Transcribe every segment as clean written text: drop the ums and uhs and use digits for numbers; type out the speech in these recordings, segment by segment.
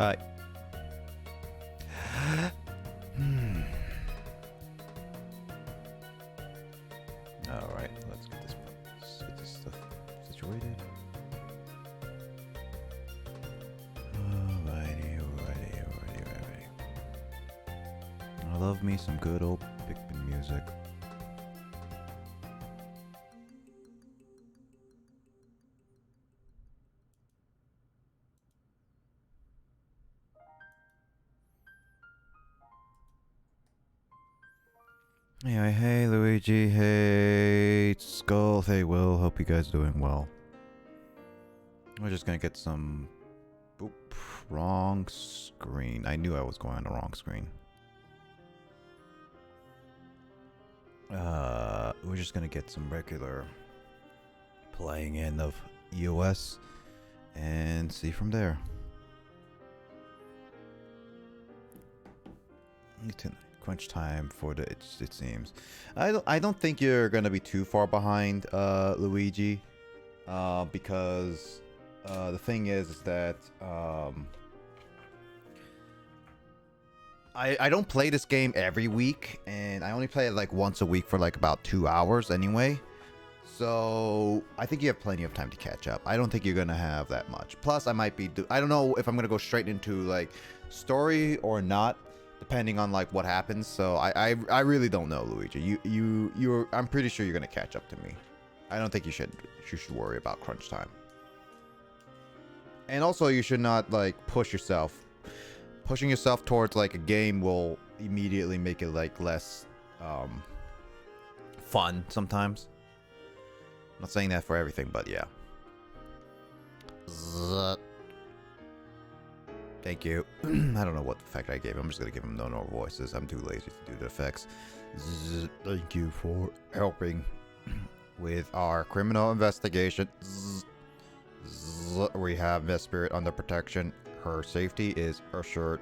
Hi. Alright, let's get this stuff situated. Alrighty. I love me some good old Pikmin music. Hey Luigi, hey Skull, hey Will, hope you guys doing well. We're just gonna get some... Oop, wrong screen. I knew I was going on the wrong screen. We're just gonna get some regular playing in of EOS and see from there. Crunch time for the it seems. I don't think you're gonna be too far behind, Luigi, because the thing is that I don't play this game every week, and I only play it like once a week for like about 2 hours anyway. So I think you have plenty of time to catch up. I don't think you're gonna have that much. Plus, I might be I don't know if I'm gonna go straight into like story or not, depending on like what happens. So I really don't know, Luigi. You're I'm pretty sure you're gonna catch up to me. I don't think you should worry about crunch time. And also, you should not like push yourself. Pushing yourself towards like a game will immediately make it like less fun sometimes. I'm not saying that for everything, but yeah. Thank you. I don't know what effect I gave him. I'm just gonna give him no voices. I'm too lazy to do the effects. Thank you for helping with our criminal investigation. We have Miss Spirit under protection. Her safety is assured.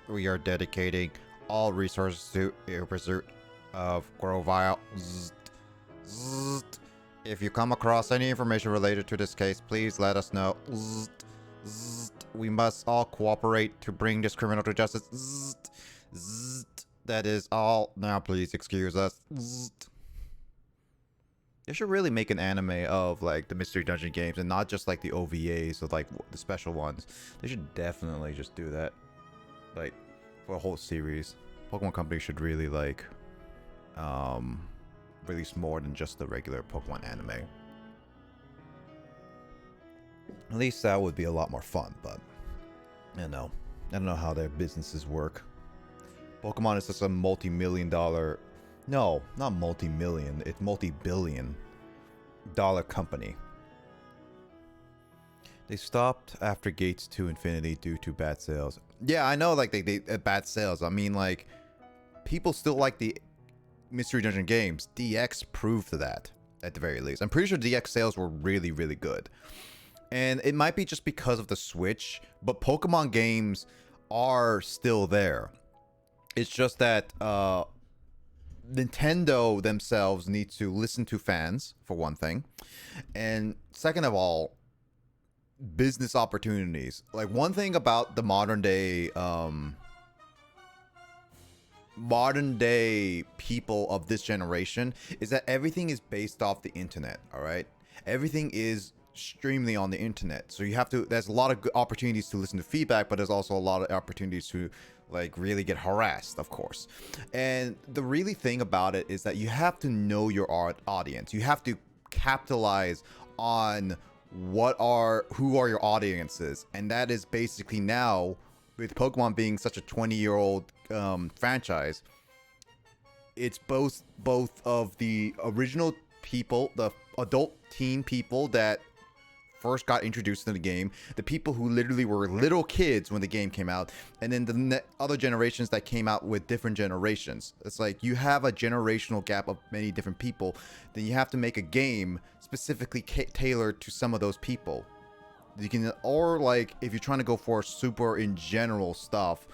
We are dedicating all resources to the pursuit of Grovile. If you come across any information related to this case, please let us know. We must all cooperate to bring this criminal to justice. That is all. Now please excuse us. They should really make an anime of like the Mystery Dungeon games and not just like the OVAs or like the special ones. They should definitely just do that, like for a whole series. Pokemon Company should really like release more than just the regular Pokemon anime. At least that would be a lot more fun, but I don't know how their businesses work. Pokemon is just a multi-million-dollar... No, not multi-million. It's multi-billion-dollar company. They stopped after Gates to Infinity due to bad sales. Yeah, I know, like, they bad sales. I mean, like, people still like the Mystery Dungeon games. DX proved that, at the very least. I'm pretty sure DX sales were really, really good. And it might be just because of the Switch, but Pokemon games are still there. It's just that Nintendo themselves need to listen to fans, for one thing. And second of all, business opportunities. Like, one thing about the modern day people of this generation is that everything is based off the internet, all right? Everything is extremely on the internet, so you have to, there's a lot of good opportunities to listen to feedback, but there's also a lot of opportunities to like really get harassed, of course. And the really thing about it is that you have to know your audience. You have to capitalize on who are your audiences, and that is basically now, with Pokemon being such a 20-year-old franchise, it's both of the original people, the adult teen people that first got introduced to the game, the people who literally were little kids when the game came out, and then the other generations that came out with different generations. It's like you have a generational gap of many different people. Then you have to make a game specifically tailored to some of those people. You can, or like if you're trying to go for super in general stuff,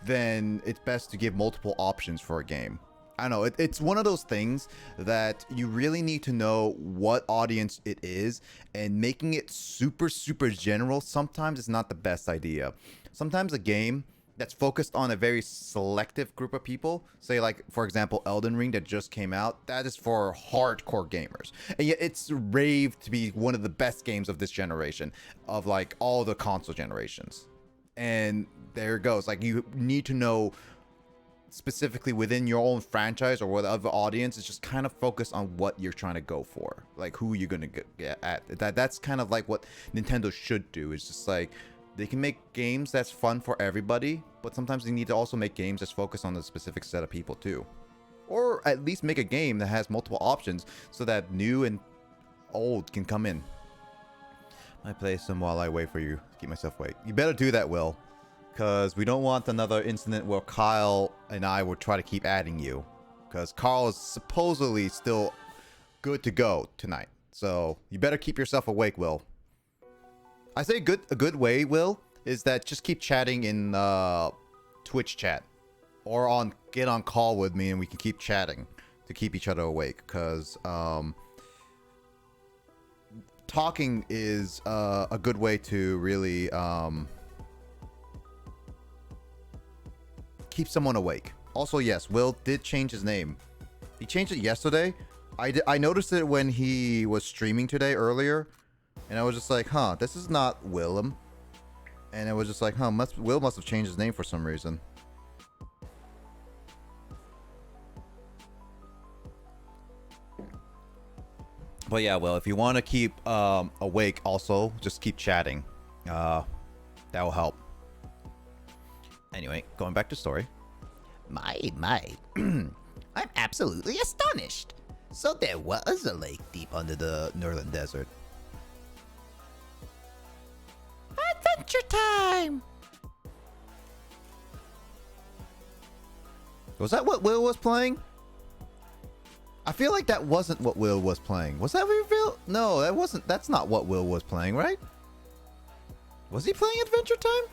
then it's best to give multiple options for a game. I don't know. It's one of those things that you really need to know what audience it is, and making it super, super general sometimes is not the best idea. Sometimes a game that's focused on a very selective group of people, say like, for example, Elden Ring that just came out, that is for hardcore gamers. And yet it's raved to be one of the best games of this generation, of like all the console generations. And there it goes. Like, you need to know specifically within your own franchise or whatever audience, is just kind of focus on what you're trying to go for, like who you're gonna get at. That's kind of like what Nintendo should do. Is just like, they can make games that's fun for everybody, but sometimes they need to also make games that's focused on a specific set of people too, or at least make a game that has multiple options so that new and old can come in. I play some while I wait for you to keep myself awake. You better do that, Will. Because we don't want another incident where Kyle and I will try to keep adding you. Because Carl is supposedly still good to go tonight. So you better keep yourself awake, Will. I say a good way, Will, is that just keep chatting in Twitch chat. Or get on call with me and we can keep chatting to keep each other awake. Because talking is a good way to really... keep someone awake. Also, yes, Will did change his name. He changed it yesterday. I noticed it when he was streaming today earlier, and I was just like, huh, this is not Willem. And it was just like, huh, Will must have changed his name for some reason. But yeah, Will, if you want to keep awake, also just keep chatting. That will help. Anyway, going back to story. My. I'm absolutely astonished. So there was a lake deep under the northern desert. Adventure time! Was that what Will was playing? I feel like that wasn't what Will was playing. Was that revealed? No, that wasn't. That's not what Will was playing, right? Was he playing Adventure Time?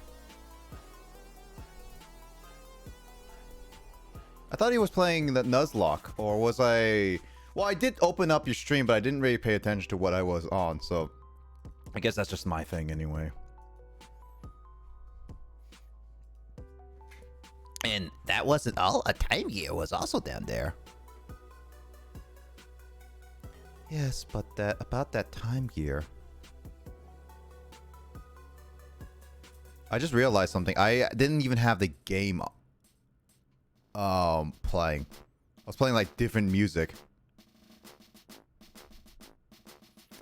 I thought he was playing the Nuzlocke, or was I... Well, I did open up your stream, but I didn't really pay attention to what I was on, so... I guess that's just my thing anyway. And that wasn't all. A Time Gear was also down there. Yes, but about that Time Gear... I just realized something. I didn't even have the game playing. I was playing like different music.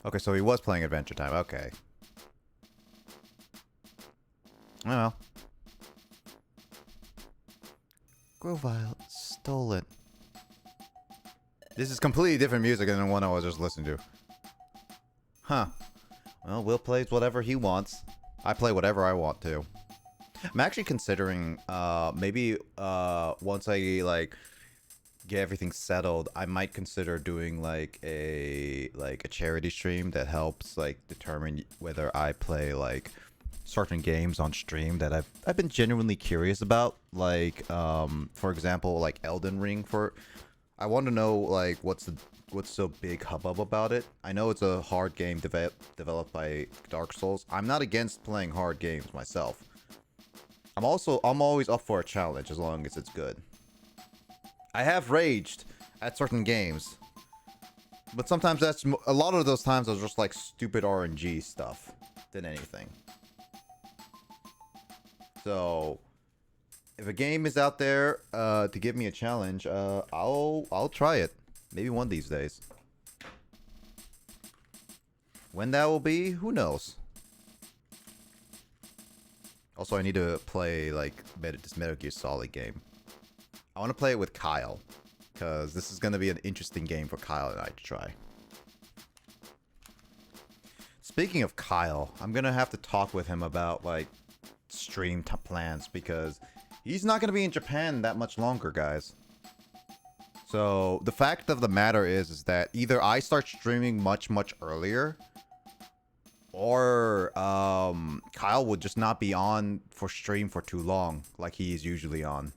Okay, so he was playing Adventure Time. Okay. Oh well. Grovile stole it. This is completely different music than the one I was just listening to. Huh. Well, Will plays whatever he wants. I play whatever I want to. I'm actually considering maybe once I like get everything settled, I might consider doing like a charity stream that helps like determine whether I play like certain games on stream that I've been genuinely curious about, like for example like Elden Ring. I want to know like what's so big hubbub about it. I know it's a hard game developed by Dark Souls. I'm not against playing hard games myself. I'm always up for a challenge as long as it's good. I have raged at certain games, but sometimes a lot of those times are just like stupid RNG stuff than anything. So if a game is out there to give me a challenge, I'll try it. Maybe one of these days. When that will be, who knows? Also, I need to play like this Metal Gear Solid game. I want to play it with Kyle, because this is going to be an interesting game for Kyle and I to try. Speaking of Kyle, I'm going to have to talk with him about like stream plans, because he's not going to be in Japan that much longer, guys. So the fact of the matter is that either I start streaming much earlier, or Kyle would just not be on for stream for too long like he is usually on.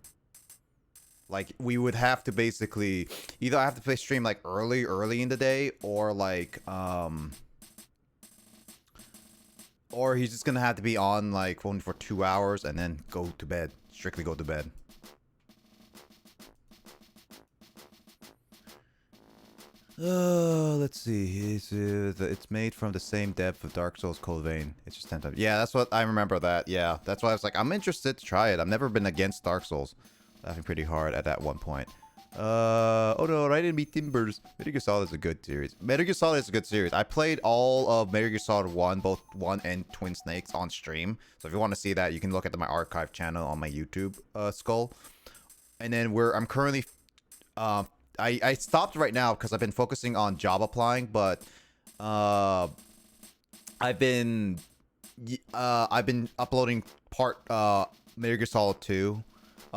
Like we would have to basically either I have to play stream like early in the day, or he's just gonna have to be on like only for 2 hours and then go to bed. Strictly go to bed. Let's see. It's made from the same depth of Dark Souls Code Vein. It's just 10 times. Yeah, that's what I remember that. Yeah, that's why I was like, I'm interested to try it. I've never been against Dark Souls. Laughing pretty hard at that one point. Oh no, I didn't beat Timbers. Metal Gear Solid is a good series. Metal Gear Solid is a good series. I played all of Metal Gear Solid 1, both 1 and Twin Snakes on stream. So if you want to see that, you can look at my archive channel on my YouTube, Skull. And then I'm currently, I stopped right now because I've been focusing on job applying, but I've been uploading Metal Gear Solid 2.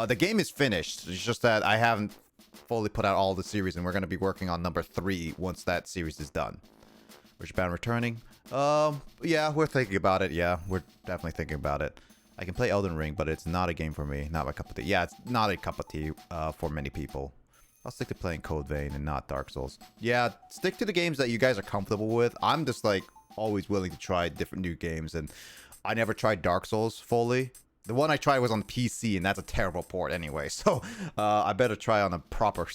The game is finished. It's just that I haven't fully put out all the series, and we're gonna be working on number 3 once that series is done. Richbound returning. Yeah, we're thinking about it. Yeah, we're definitely thinking about it. I can play Elden Ring, but it's not a game for me. Not my cup of tea. Yeah, it's not a cup of tea for many people. I'll stick to playing Code Vein and not Dark Souls. Yeah, stick to the games that you guys are comfortable with. I'm just like always willing to try different new games, and I never tried Dark Souls fully. The one I tried was on PC, and that's a terrible port anyway. So I better try on a proper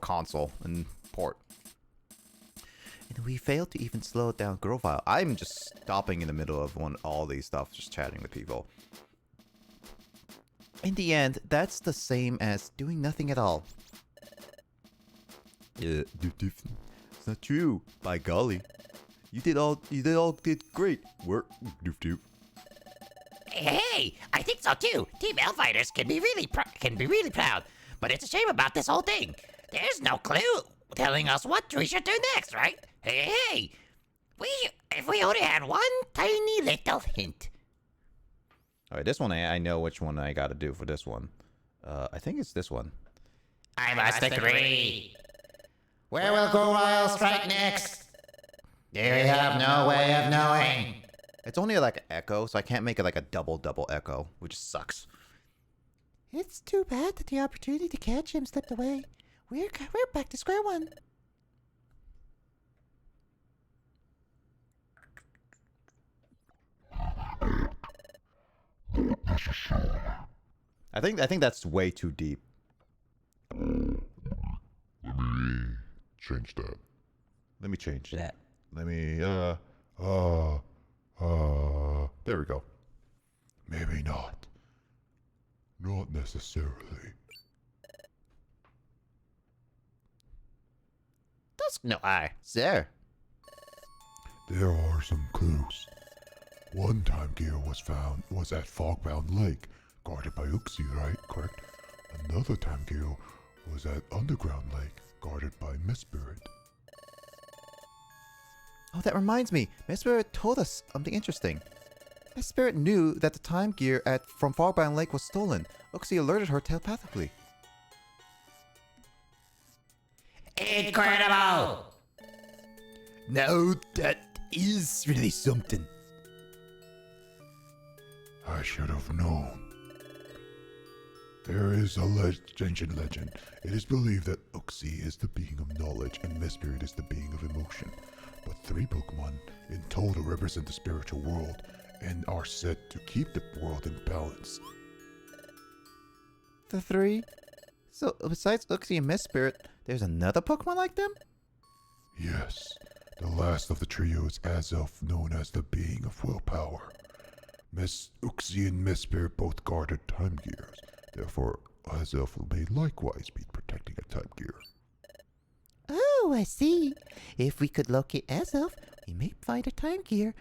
console and port. And we failed to even slow down Grovile. I'm just stopping in the middle of all these stuff, just chatting with people. In the end, that's the same as doing nothing at all. It's not true. By golly, you did all great work. Hey, I think so too. Team L-Fighters can be really proud. But it's a shame about this whole thing. There's no clue telling us what we should do next, right? Hey, if we only had one tiny little hint. All right, this one I know which one I got to do for this one. I think it's this one. I must agree. Where will Grovile strike next? Do we have no way of knowing? It's only like an echo, so I can't make it like a double echo, which sucks. It's too bad that the opportunity to catch him slipped away. We're back to square one. I think that's way too deep. Let me change that. Let me change that. Let me there we go. Maybe not. Not necessarily. No, Sir. There are some clues. One time gear was at Fogbound Lake, guarded by Uxie, right? Correct? Another time gear was at Underground Lake, guarded by Miss Spirit. Oh, that reminds me. Miss Spirit told us something interesting. Miss Spirit knew that the time gear from Fogbound Lake was stolen. Uxie alerted her telepathically. incredible! Now that is really something. I should have known. There is a ancient legend. It is believed that Uxie is the being of knowledge and Miss Spirit is the being of emotion. But 3 Pokemon in total represent the spiritual world and are said to keep the world in balance. The 3? So, besides Uxie and Miss Spirit, there's another Pokemon like them? Yes, the last of the trio is Azelf, known as the being of willpower. Miss Uxie and Miss Spirit both guarded time gears. Therefore, Azelf may likewise be protecting a time gear. Oh, I see. If we could locate Azelf, we may find a time gear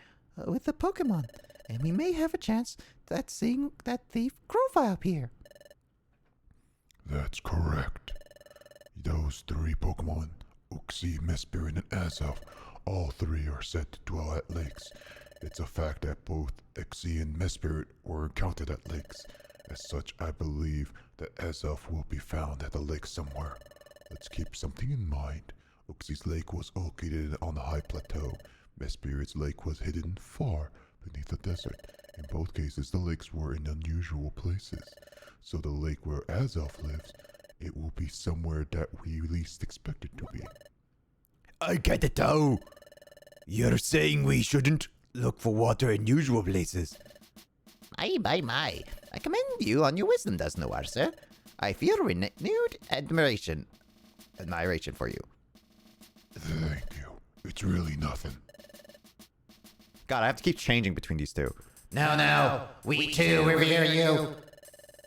with the Pokemon, and we may have a chance at seeing that thief Grovile appear. That's correct. Those 3 Pokemon, Uxie, Miss Spirit, and Azelf, all 3 are said to dwell at lakes. It's a fact that both Uxie and Miss Spirit were encountered at lakes. As such, I believe that Azelf will be found at the lake somewhere. Let's keep something in mind. Uxie's lake was located on a high plateau. Miss Spirit's lake was hidden far beneath the desert. In both cases, the lakes were in unusual places. So the lake where Azelf lives it will be somewhere that we least expect it to be. I get it though. You're saying we shouldn't look for water in usual places. My. I commend you on your wisdom, does Noir, sir. I feel renewed admiration for you. Thank you. It's really nothing. God, I have to keep changing between these two. No, we too revere you.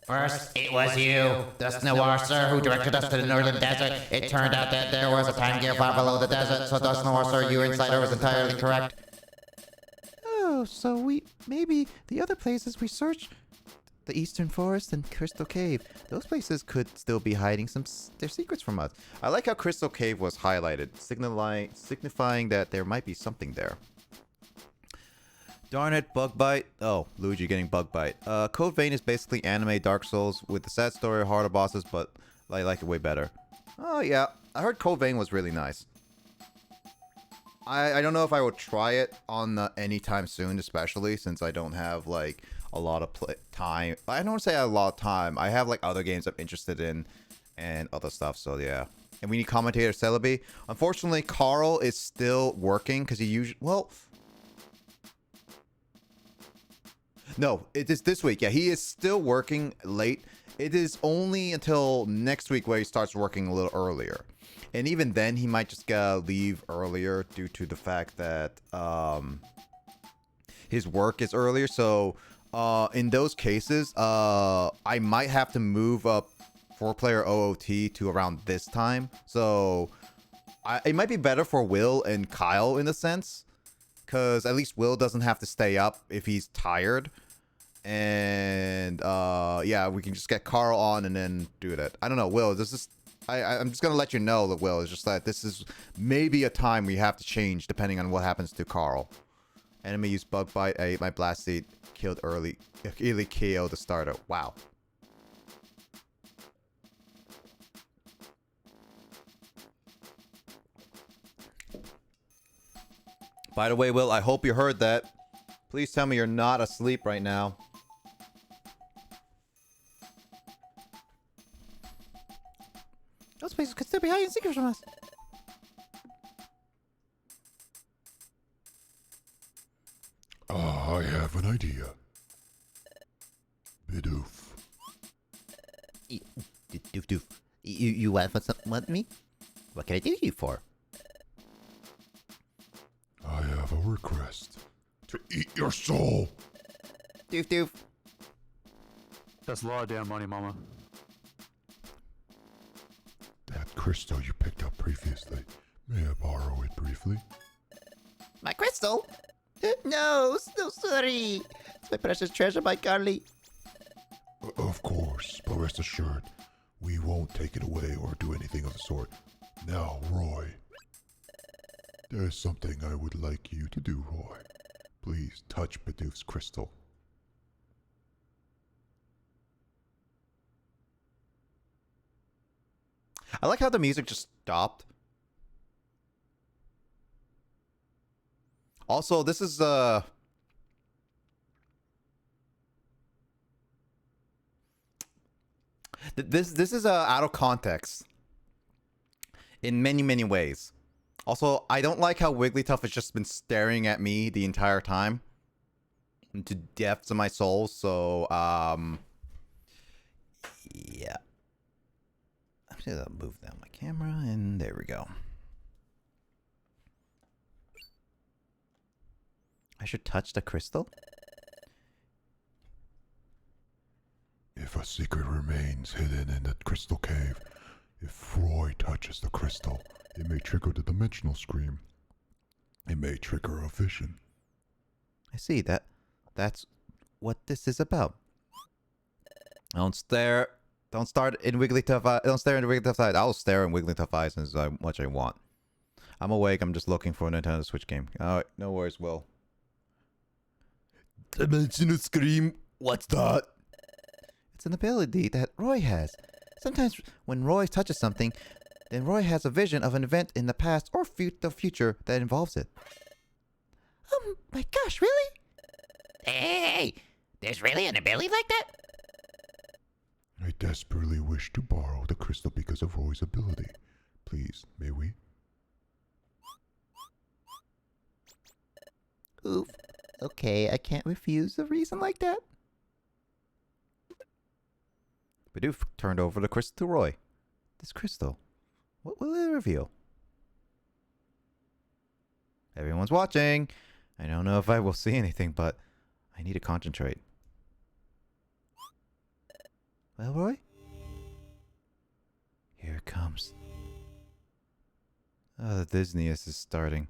First, it was you, the Noir Sir, who directed us to the northern desert. It turned out that there was a time gear far below the desert, so thus Noir Sir, your insider was entirely correct. Oh, so maybe the other places we searched, the Eastern Forest and Crystal Cave, those places could still be hiding their secrets from us. I like how Crystal Cave was highlighted, signifying that there might be something there. Darn it, bug bite. Oh, Luigi getting bug bite. Code Vein is basically anime Dark Souls with the sad story, harder bosses, but I like it way better. Oh yeah, I heard Code Vein was really nice. I don't know if I will try it on anytime soon, especially since I don't have like a lot of time. I don't want to say a lot of time. I have like other games I'm interested in and other stuff. So yeah. And we need commentator Celebi. Unfortunately, Carl is still working because he usually no, it is this week. Yeah, he is still working late. It is only until next week where he starts working a little earlier. And even then, he might just leave earlier due to the fact that his work is earlier. So in those cases, I might have to move up 4-player OOT to around this time. So it might be better for Will and Kyle in a sense. Because at least Will doesn't have to stay up if he's tired. And yeah, we can just get Carl on and then do that. I don't know, Will, this is... I'm just going to let you know that, Will, it's just that this is maybe a time we have to change depending on what happens to Carl. Enemy used bug bite. I ate my blast seed. Killed early. KO the starter. Wow. By the way, Will, I hope you heard that. Please tell me you're not asleep right now. Those places could still be hiding secrets from us. I have an idea. Bidoof. Doof. You want me? What can I do you for? I have a request. To eat your soul. Doof. That's a lot of damn money, mama. That crystal you picked up previously. May I borrow it briefly? My crystal? No, so sorry. It's my precious treasure, my Carly. Of course, but rest assured, we won't take it away or do anything of the sort. Now, Roy. There's something I would like you to do, Roy. Please touch Bidoof's crystal. I like how the music just stopped. Also, this is this is out of context in many ways. Also, I don't like how Wigglytuff has just been staring at me the entire time to depths of my soul. So yeah. I'm just gonna move down my camera and there we go. I should touch the crystal? If a secret remains hidden in the crystal cave, if Roy touches the crystal, it may trigger the dimensional scream. It may trigger a vision. I see that's what this is about. Don't stare. Don't start in Wigglytuff eyes. Don't stare in Wigglytuff eyes. I'll stare in Wigglytuff eyes as much as I want. I'm awake. I'm just looking for a Nintendo Switch game. Alright, no worries, Will. Dimensional scream. What's that? It's an ability that Roy has. Sometimes when Roy touches something, then Roy has a vision of an event in the past or the future that involves it. Oh my gosh, really? Hey, there's really an ability like that? I desperately wish to borrow the crystal because of Roy's ability. Please, may we? Oof. Okay, I can't refuse a reason like that. Bidoof turned over the crystal to Roy. This crystal, what will it reveal? Everyone's watching. I don't know if I will see anything, but I need to concentrate. Well, Roy? Here it comes. Oh, the dizziness is starting.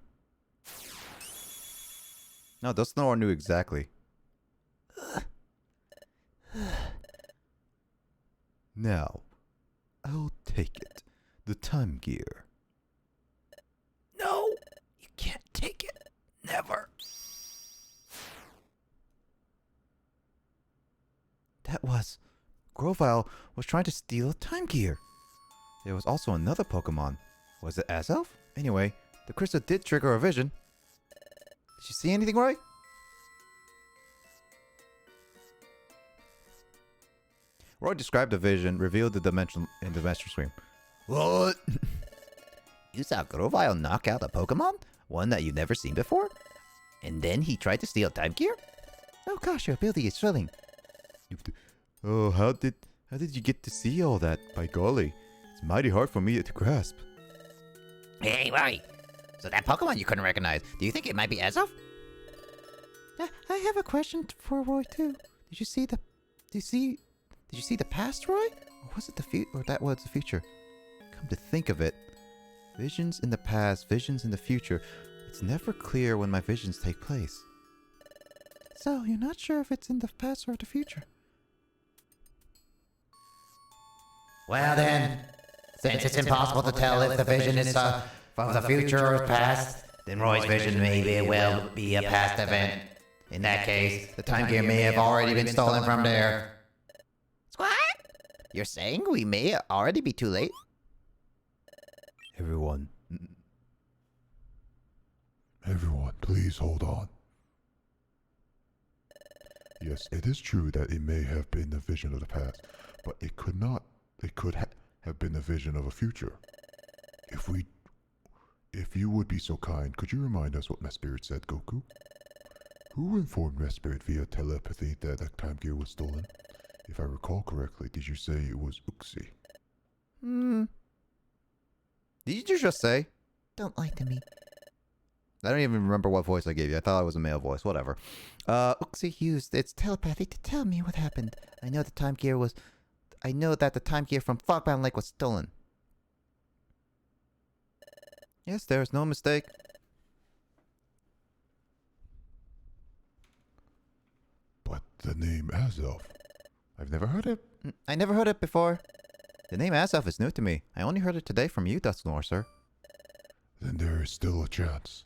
No, Dusknoir knew exactly. Now, I'll take it. The time gear. No, you can't take it. Never. That was... Grovyle was trying to steal time gear. There was also another Pokemon. Was it Azelf? Anyway, the crystal did trigger a vision. Did you see anything, Roy? Roy described the vision, revealed the dimension in the master screen. What? You saw Grovyle knock out a Pokemon? One that you've never seen before? And then he tried to steal time gear? Oh gosh, your ability is thrilling. Oh, how did you get to see all that? By golly, it's mighty hard for me to grasp. Hey, Roy. So that Pokemon you couldn't recognize, do you think it might be Azelf? I have a question for Roy too. Did you see the past, Roy? Or was it that was the future? Come to think of it, visions in the past, visions in the future. It's never clear when my visions take place. So you're not sure if it's in the past or the future? Well then, since it's impossible to tell if the vision is from the future or past, then Roy's vision may well be a past event. In that case, the time gear may have already been stolen from there. Squat? You're saying we may already be too late? Everyone. Everyone, please hold on. Yes, it is true that it may have been a vision of the past, but it could have been a vision of a future. If you would be so kind, could you remind us what Mesprit said, Goku? Who informed Mesprit via telepathy that the time gear was stolen? If I recall correctly, did you say it was Uxie? Did you just say? Don't lie to me. I don't even remember what voice I gave you. I thought it was a male voice. Whatever. Uxie used its telepathy to tell me what happened. I know that the time gear from Fogbound Lake was stolen. Yes, there is no mistake. But the name Azelf, I've never heard it. I never heard it before. The name Azelf is new to me. I only heard it today from you, Dusknoir, sir. Then there is still a chance.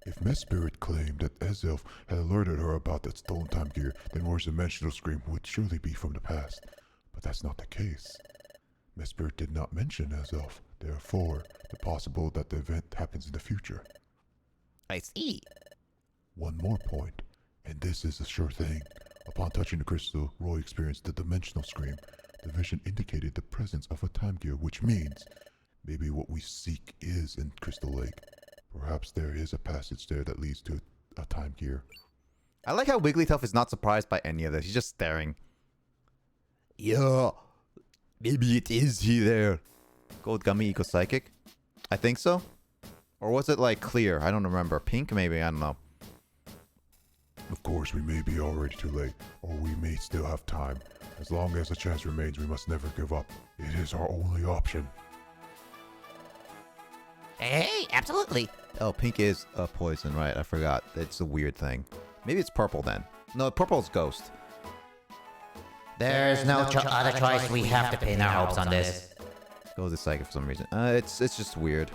If Mesprit claimed that Azelf had alerted her about that stolen time gear, then Roy's dimensional scream would surely be from the past. But that's not the case. Mesprit did not mention Azelf, therefore, the possible that the event happens in the future. I see. One more point, and this is a sure thing. Upon touching the crystal, Roy experienced the dimensional scream. The vision indicated the presence of a time gear, which means maybe what we seek is in Crystal Lake. Perhaps there is a passage there that leads to a time gear. I like how Wigglytuff is not surprised by any of this. He's just staring. Yeah, maybe it is he there. Gold Gummy equals Psychic? I think so. Or was it like clear? I don't remember. Pink maybe? I don't know. Of course, we may be already too late, or we may still have time. As long as a chance remains, we must never give up. It is our only option. Hey, absolutely. Oh, pink is a poison, right? I forgot. It's a weird thing. Maybe it's purple then. No, purple is ghost. There's no other choice. We have to pin our hopes on this. Goes to Psychic for some reason. It's just weird.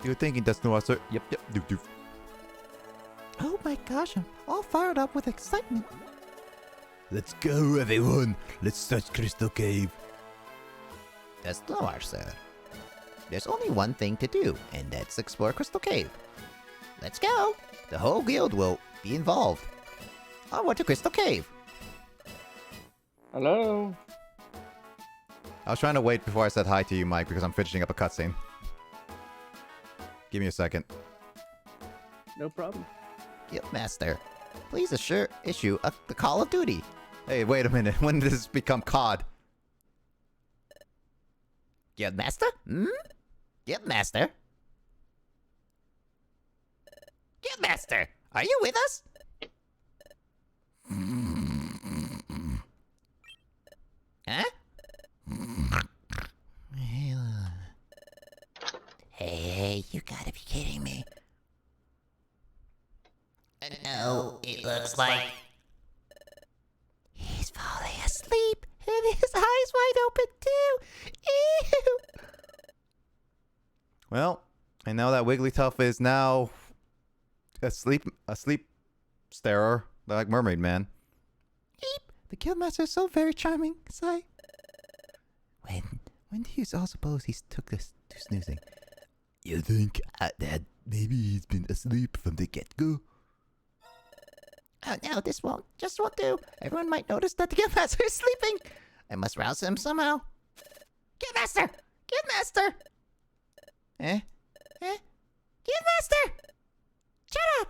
You're thinking that's no answer? Yep. Oh my gosh, I'm all fired up with excitement. Let's go, everyone. Let's touch Crystal Cave. Dusknoir, sir. There's only one thing to do, and that's explore Crystal Cave. Let's go. The whole guild will be involved. Onward to Crystal Cave. Hello? I was trying to wait before I said hi to you, Mike, because I'm finishing up a cutscene. Give me a second. No problem. Guildmaster, please issue the Call of Duty. Hey, wait a minute. When did this become COD? Guildmaster? Guildmaster? Guildmaster, are you with us? Huh? Hey, you gotta be kidding me. No, it looks like He's falling asleep, and his eyes wide open too. Ew. Well, and now that Wigglytuff is now a sleep starer, like Mermaid Man. Eep. The Guildmaster is so very charming, Sigh. When do you all suppose he took this to snoozing? You think that maybe he's been asleep from the get-go? Oh no, this won't do. Everyone might notice that the Guildmaster is sleeping. I must rouse him somehow. Guildmaster! Guildmaster! Eh? Guildmaster! Shut up!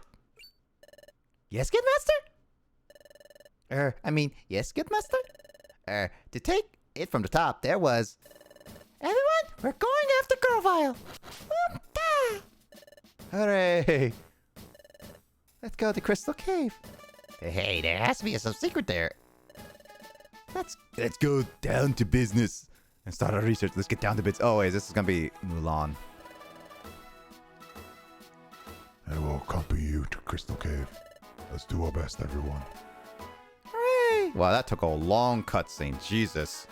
Yes, Guildmaster? Yes, Guildmaster? To take it from the top, there was... Everyone, we're going after Grovile! Hooray! Let's go to Crystal Cave. hey, there has to be some secret there. Let's go down to business and start our research. Let's get down to business. Oh, wait, this is gonna be Mulan. I will accompany you to Crystal Cave. Let's do our best, everyone. Hooray! Wow, that took a long cutscene. Jesus.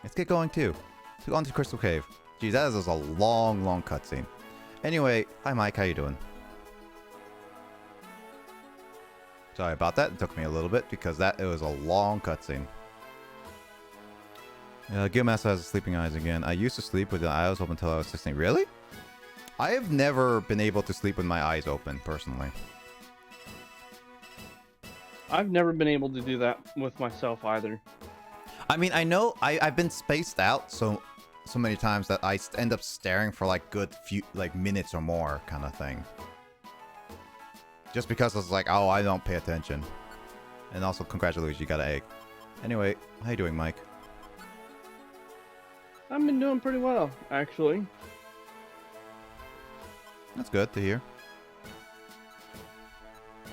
Let's get going too. Let's go on to Crystal Cave. Geez, that is a long, long cutscene. Anyway, hi Mike, how you doing? Sorry about that. It took me a little bit because it was a long cutscene. Guildmaster has sleeping eyes again. I used to sleep with the eyes open until I was 16. Really? I have never been able to sleep with my eyes open, personally. I've never been able to do that with myself either. I mean, I know I've been spaced out so many times that I end up staring for like good few minutes or more kind of thing. Just because it's like, oh, I don't pay attention. And also, congratulations, you got an egg. Anyway, how you doing, Mike? I've been doing pretty well, actually. That's good to hear.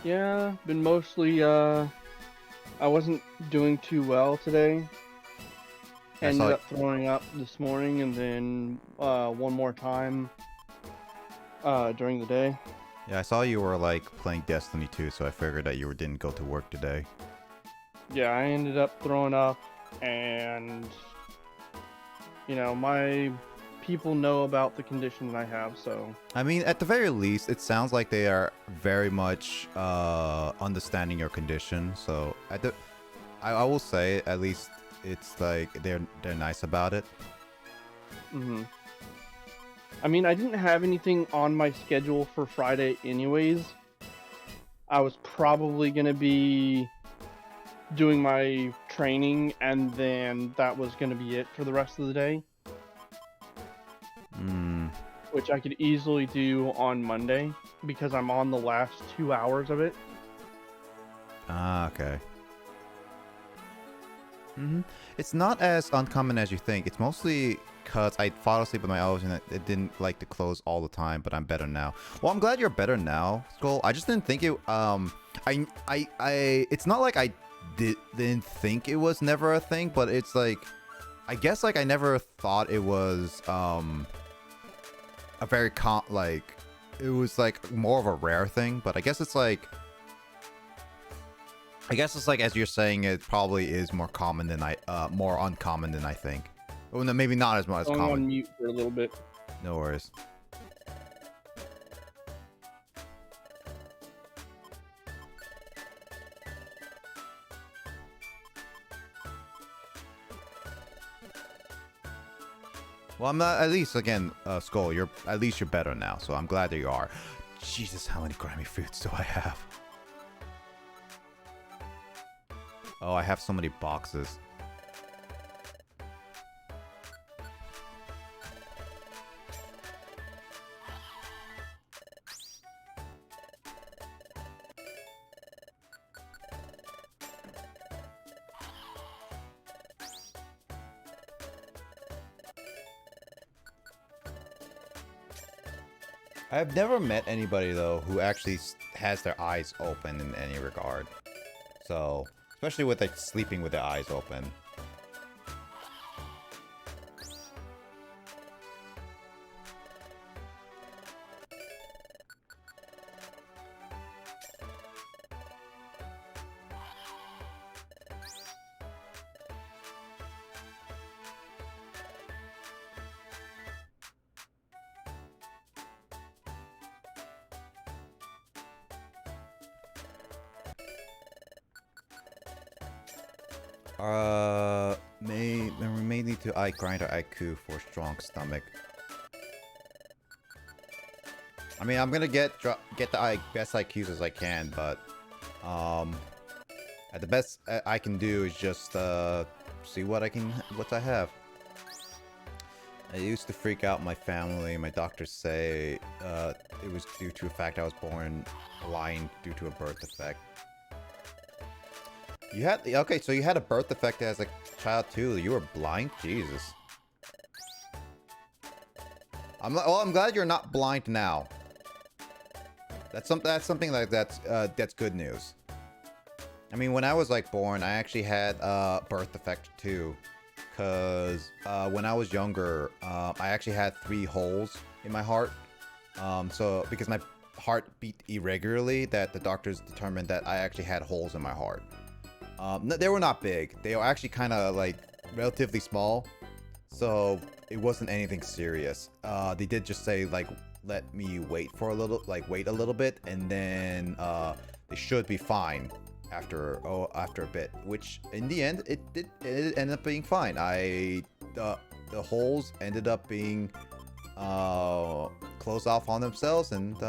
Yeah, been mostly, I wasn't doing too well today. Ended up throwing up this morning and then one more time during the day. Yeah, I saw you were like playing Destiny 2, so I figured that you didn't go to work today. Yeah, I ended up throwing up, and you know, my people know about the condition that I have, so... I mean, at the very least, it sounds like they are very much understanding your condition, so I will say, at least, it's like, they're nice about it. Mm-hmm. I mean, I didn't have anything on my schedule for Friday anyways. I was probably going to be doing my training, and then that was going to be it for the rest of the day. Which I could easily do on Monday, because I'm on the last 2 hours of it. Ah, okay. It's not as uncommon as you think. It's mostly because I fall asleep with my eyes and it didn't like to close all the time, but I'm better now. Well, I'm glad you're better now, Skull. I just didn't think it. It's not like I didn't think it was never a thing, but it's like, I guess like I never thought it was a very it was like more of a rare thing, but I guess it's like. I guess it's like, as you're saying, it probably is more common than more uncommon than I think. Well, no, maybe not as much as Going common. on mute for a little bit. No worries. Well, I'm not, at least, again, Skull, you're better now, so I'm glad that you are. Jesus, how many grimy foods do I have? Oh, I have so many boxes. I've never met anybody though who actually has their eyes open in any regard. So, especially with like sleeping with their eyes open. We may need to eye grind or IQ for strong stomach. I mean, I'm gonna get the best IQs as I can, but at the best I can do is just see what I have. I used to freak out my family. My doctors say it was due to the fact I was born blind due to a birth defect. You had okay, so you had a birth defect as a child too. You were blind, Jesus. I'm glad you're not blind now. That's something like that's good news. I mean, when I was like born, I actually had a birth defect too, cause when I was younger, I actually had 3 holes in my heart. So because my heart beat irregularly, that the doctors determined that I actually had holes in my heart. They were not big. They were actually kind of like relatively small, so it wasn't anything serious. They did just say like, let me wait a little bit, and then they should be fine after a bit. Which in the end, it ended up being fine. The holes ended up being closed off on themselves, and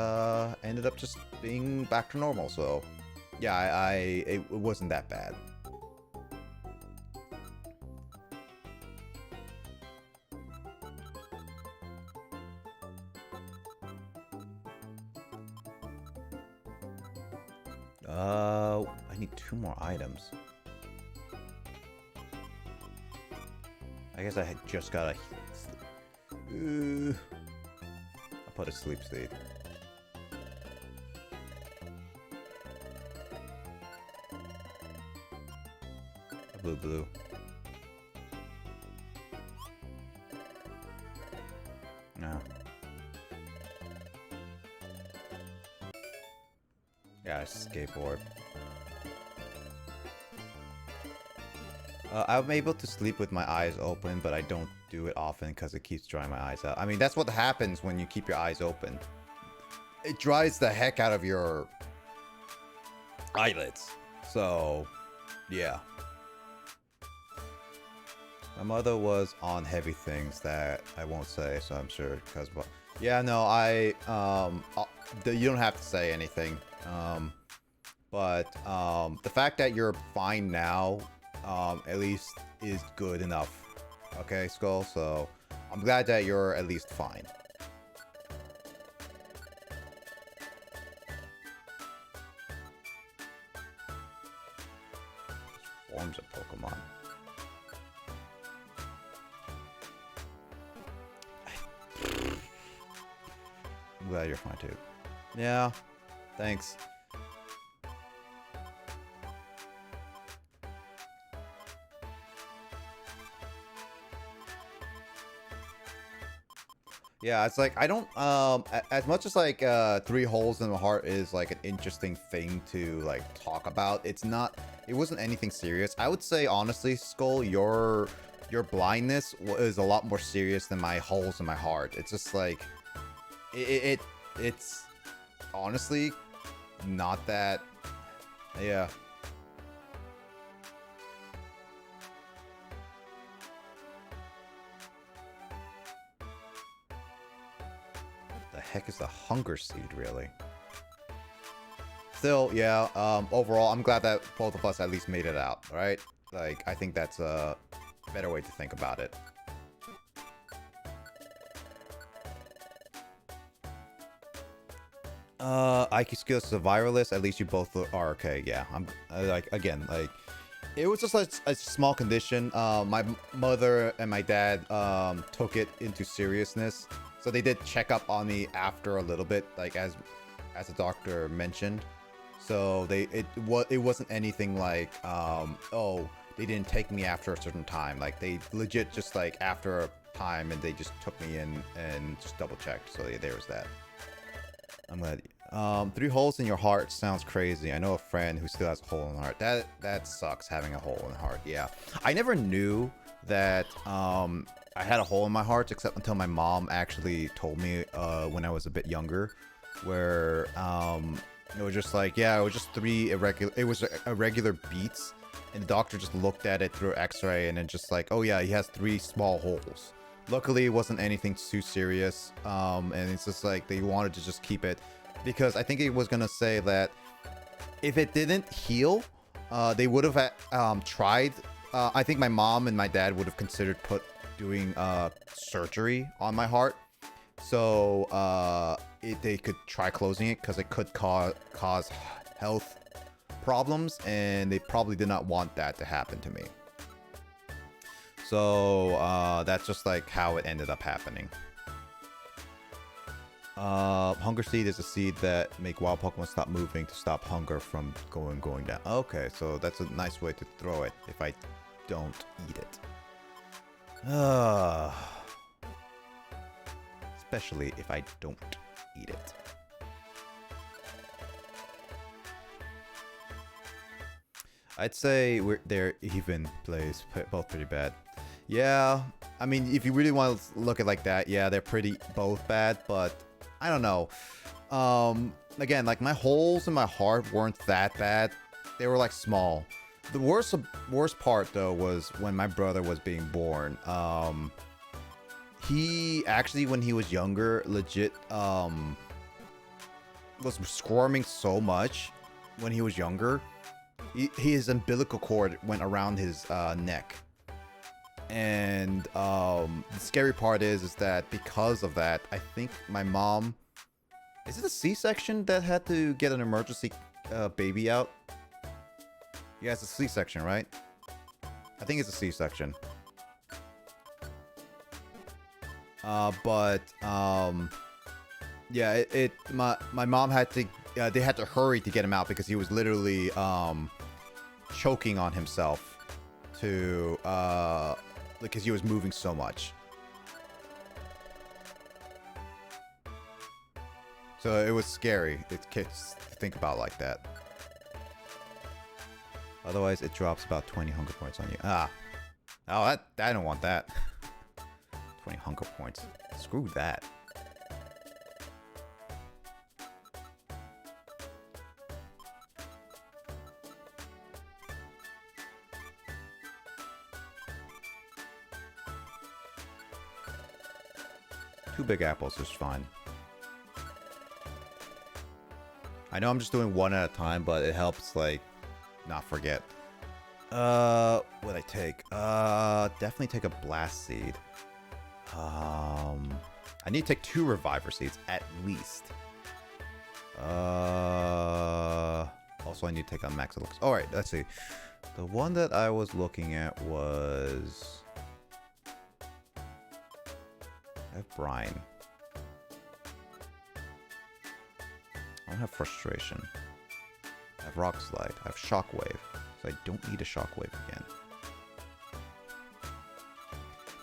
ended up just being back to normal. So. Yeah, it wasn't that bad. I need 2 more items. I guess I had just got I'll put a sleep state. Blue. No. Yeah, skateboard. I'm able to sleep with my eyes open, but I don't do it often because it keeps drying my eyes out. I mean, that's what happens when you keep your eyes open. It dries the heck out of your eyelids. So, yeah. My mother was on heavy things that I won't say, so I'm sure because, yeah, no, you don't have to say anything. But the fact that you're fine now, at least is good enough. Okay, Skull. So I'm glad that you're at least fine. Forms of Pokemon. I'm glad you're fine too. Yeah, thanks. Yeah, it's like I don't as much as like 3 holes in the heart is like an interesting thing to like talk about. It wasn't anything serious. I would say honestly, Skull, your blindness is a lot more serious than my holes in my heart. It's just like it's honestly not that. Yeah. What the heck is the hunger seed, really? Still, yeah. Overall, I'm glad that both of us at least made it out. Right? Like, I think that's a better way to think about it. IQ skills survivalist. At least you both are okay. Yeah. I'm like again like. It was just like a small condition. My mother and my dad took it into seriousness, so they did check up on me after a little bit, like as the doctor mentioned. So it wasn't anything like oh, they didn't take me after a certain time. Like they legit just like after a time, and they just took me in and just double checked. So yeah, there was that. I'm glad. 3 holes in your heart sounds crazy. I know a friend who still has a hole in the heart. That sucks, having a hole in the heart. Yeah, I never knew that I had a hole in my heart except until my mom actually told me when I was a bit younger, where it was just like, yeah, it was just 3 irregular. It was irregular beats, and the doctor just looked at it through X-ray and then just like, oh yeah, he has 3 small holes. Luckily, it wasn't anything too serious, and it's just like they wanted to just keep it. Because I think it was gonna say that if it didn't heal, they would have tried. I think my mom and my dad would have considered doing surgery on my heart, so they could try closing it because it could cause health problems, and they probably did not want that to happen to me. So that's just like how it ended up happening. Hunger seed is a seed that make wild Pokemon stop moving to stop hunger from going down. Okay, so that's a nice way to throw it if I don't eat it. Especially if I don't eat it. I'd say they're even plays, both pretty bad. Yeah, I mean, if you really want to look at it like that, yeah, they're pretty both bad, but I don't know. Again, like my holes in my heart weren't that bad. They were like small. The worst part though was when my brother was being born. He actually, when he was younger, legit was squirming so much when he was younger. His umbilical cord went around his neck. And the scary part is that because of that, I think my mom... Is it a C-section that had to get an emergency baby out? Yeah, it's a C-section, right? I think it's a C-section. Yeah, my mom had to... they had to hurry to get him out because he was literally choking on himself to... because he was moving so much. So it was scary. It kids to think about like that. Otherwise, it drops about 20 hunger points on you. Ah. Oh, I don't want that. 20 hunger points. Screw that. Two big apples is fine. I know I'm just doing one at a time, but it helps, like, not forget. What'd I take? Definitely take a blast seed. I need to take 2 reviver seeds, at least. Also, I need to take a max elixir. Alright, let's see. The one that I was looking at was... I have brine. I don't have frustration. I have rock slide. I have shockwave. So I don't need a shockwave again.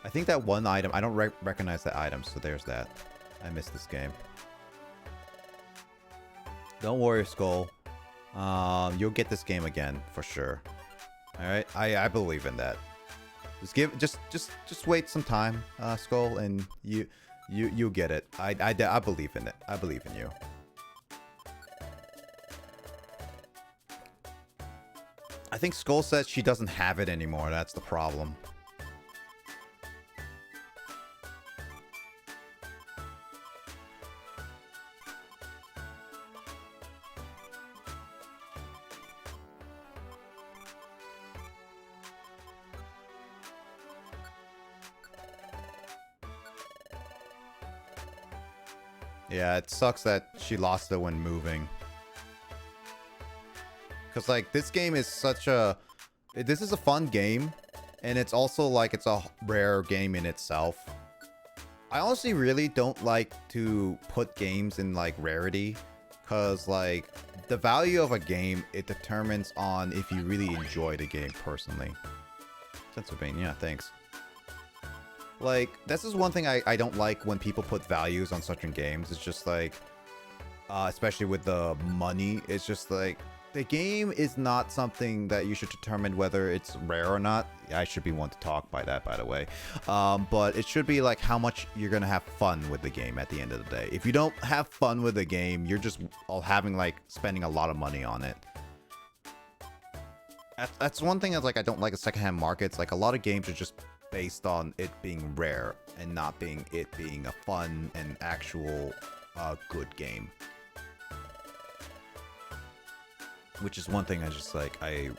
I think that one item, I don't recognize that item, so there's that. I missed this game. Don't worry, Skull. You'll get this game again for sure. All right, I believe in that. Just wait some time, Skull, and you'll get it. I believe in it. I believe in you. I think Skull says she doesn't have it anymore. That's the problem. Yeah, it sucks that she lost it when moving. Because, like, this game is such a... This is a fun game. And it's also, like, it's a rare game in itself. I honestly really don't like to put games in, like, rarity. Because, like, the value of a game, it determines on if you really enjoy the game personally. Pennsylvania, thanks. Like, this is one thing I don't like when people put values on certain games. It's just like, especially with the money, it's just like, the game is not something that you should determine whether it's rare or not. I should be one to talk by that, by the way. But it should be like how much you're going to have fun with the game at the end of the day. If you don't have fun with the game, you're just all having like spending a lot of money on it. That's one thing that's like I don't like the secondhand markets. Like a lot of games are just based on it being rare and not being a fun and actual good game. Which is one thing I just like I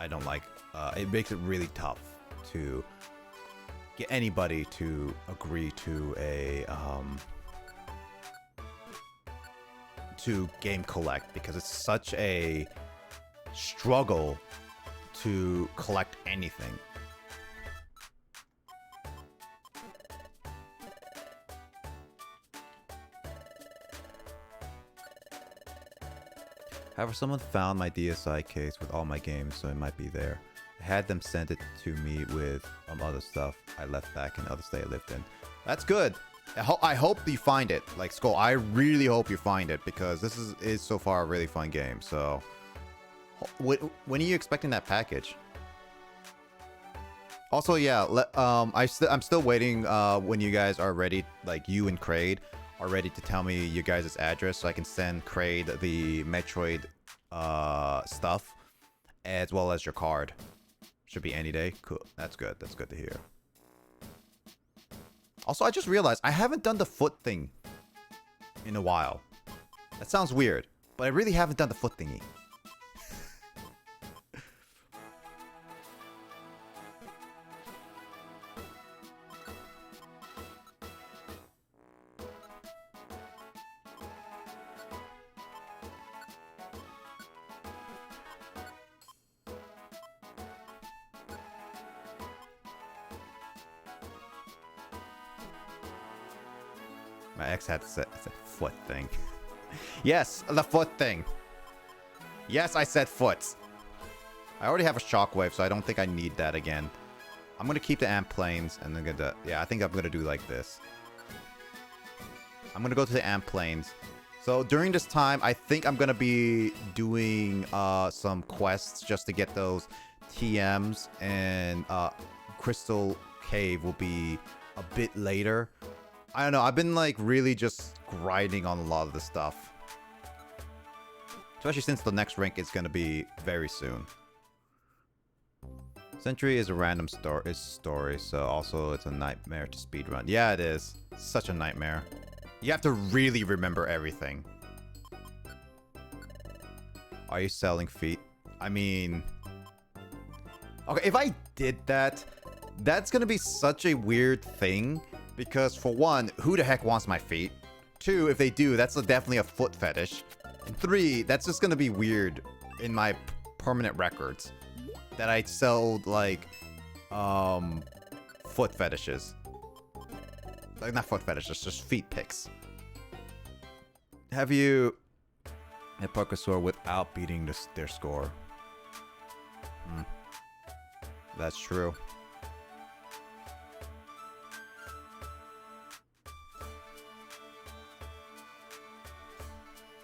don't like. It makes it really tough to get anybody to agree to a to game collect, because it's such a struggle to collect anything. However, someone found my DSi case with all my games, so it might be there. I had them send it to me with other stuff I left back in the other state I lived in. That's good. I hope you find it. Like, Skull, I really hope you find it, because this is so far a really fun game. So, when are you expecting that package? Also, yeah, I'm still waiting when you guys are ready, like you and Kraid are ready to tell me your guys' address so I can send Kraid the Metroid stuff as well as your card. Should be any day. Cool. That's good. That's good to hear. Also, I just realized I haven't done the foot thing in a while. That sounds weird, but I really haven't done the foot thingy. My ex had to say foot thing. Yes, the foot thing. Yes, I said foot. I already have a shockwave, so I don't think I need that again. I'm going to keep the amp planes, and then yeah, I think I'm going to do like this. I'm going to go to the amp planes. So during this time, I think I'm going to be doing some quests just to get those TMs, and Crystal Cave will be a bit later. I don't know, I've been like really just grinding on a lot of the stuff. Especially since the next rank is going to be very soon. Century is a random story, so also it's a nightmare to speedrun. Yeah, it is. It's such a nightmare. You have to really remember everything. Are you selling feet? I mean... Okay, if I did that, that's going to be such a weird thing. Because for one, who the heck wants my feet? Two, if they do, that's definitely a foot fetish. And three, that's just gonna be weird in my permanent records that I sold like foot fetishes. Like not foot fetishes, just feet pics. Have you hit Poker score without beating their score? That's true.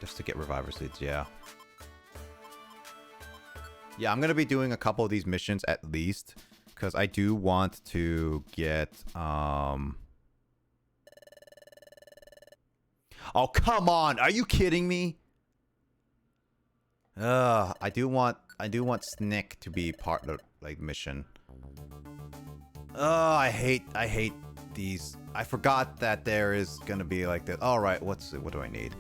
Just to get reviver seeds, yeah. Yeah, I'm gonna be doing a couple of these missions at least, because I do want to get Oh, come on! Are you kidding me? I do want Snick to be part of like mission. I hate these. I forgot that there is gonna be like that. All right, what do I need?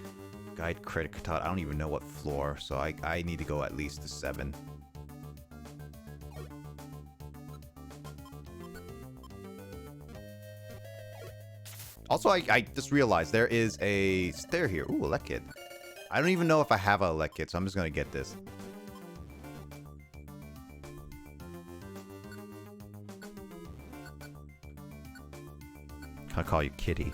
Guide credit card. I don't even know what floor, so I need to go at least to 7. Also, I just realized there is a stair here. Ooh, elect kit. I don't even know if I have a elect kit, so I'm just gonna get this. I'll call you Kitty.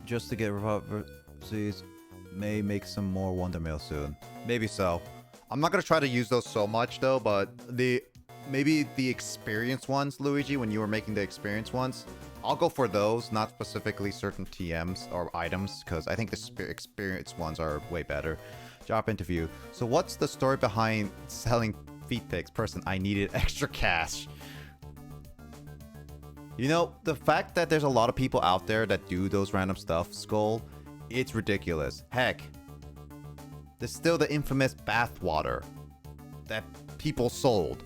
Just to get revolvers, may make some more Wonder Mail soon. Maybe so. I'm not gonna try to use those so much though, but maybe the experience ones, Luigi, when you were making the experience ones, I'll go for those, not specifically certain TMs or items, because I think the experience ones are way better. Job interview. So what's the story behind selling feet pics? Person, I needed extra cash. You know, the fact that there's a lot of people out there that do those random stuff, Skull, it's ridiculous. Heck, there's still the infamous bathwater that people sold.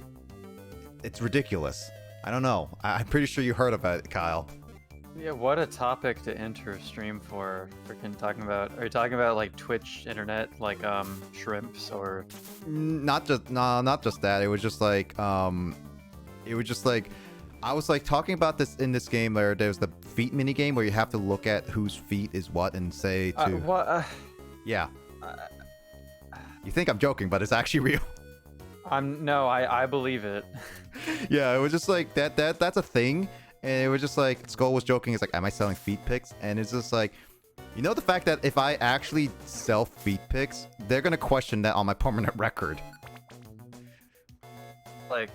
It's ridiculous. I don't know. I'm pretty sure you heard about it, Kyle. Yeah, what a topic to enter stream for. Freaking talking about. Are you talking about like Twitch internet, like shrimps or? Not just that. It was just like I was like talking about this in this game where there's the feet mini game where you have to look at whose feet is what and say to. What? Yeah. You think I'm joking, but it's actually real. I believe it. Yeah, it was just like that's a thing. And it was just like, Skull was joking. It's like, am I selling feet pics? And it's just like, you know, the fact that if I actually sell feet pics, they're going to question that on my permanent record. Like,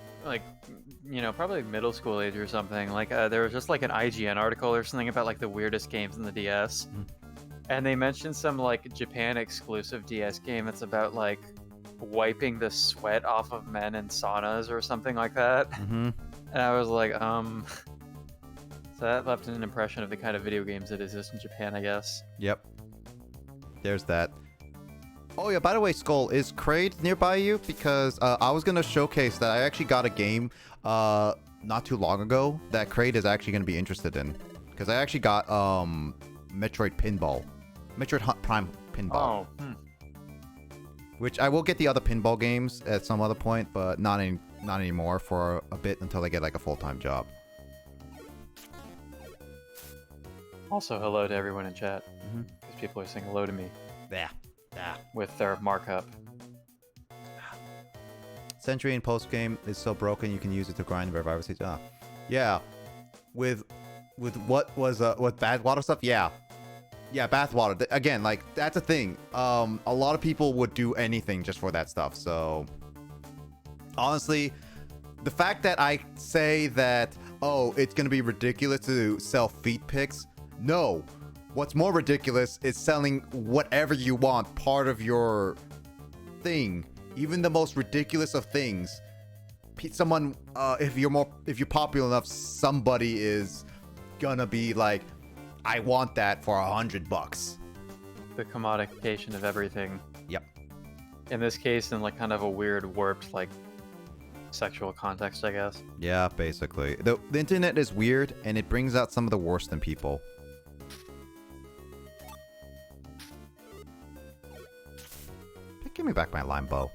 you know, probably middle school age or something. Like, there was just like an IGN article or something about like the weirdest games in the DS. And they mentioned some like Japan exclusive DS game that's about like wiping the sweat off of men in saunas or something like that. And I was like, So that left an impression of the kind of video games that exist in Japan, I guess. Yep. There's that. Oh yeah, by the way, Skull, is Kraid nearby you? Because I was gonna showcase that I actually got a game not too long ago that Kraid is actually gonna be interested in. Because I actually got Metroid Prime Pinball. Oh. Which I will get the other pinball games at some other point, but not anymore for a bit until I get like a full-time job. Also, hello to everyone in chat. Because people are saying hello to me. Yeah. With their markup. Sentry in post game is so broken you can use it to grind revival seeds. Yeah. With what was with bathwater stuff? Yeah, bathwater. Again, like that's a thing. A lot of people would do anything just for that stuff. So honestly, the fact that I say that, oh, it's gonna be ridiculous to sell feet pics. No. What's more ridiculous is selling whatever you want, part of your thing, even the most ridiculous of things. Someone, if you're popular enough, somebody is gonna be like, I want that for $100. The commodification of everything. Yep. In this case, in like kind of a weird, warped, like sexual context, I guess. Yeah, basically. The internet is weird, and it brings out some of the worst in people. Give me back my lime bow.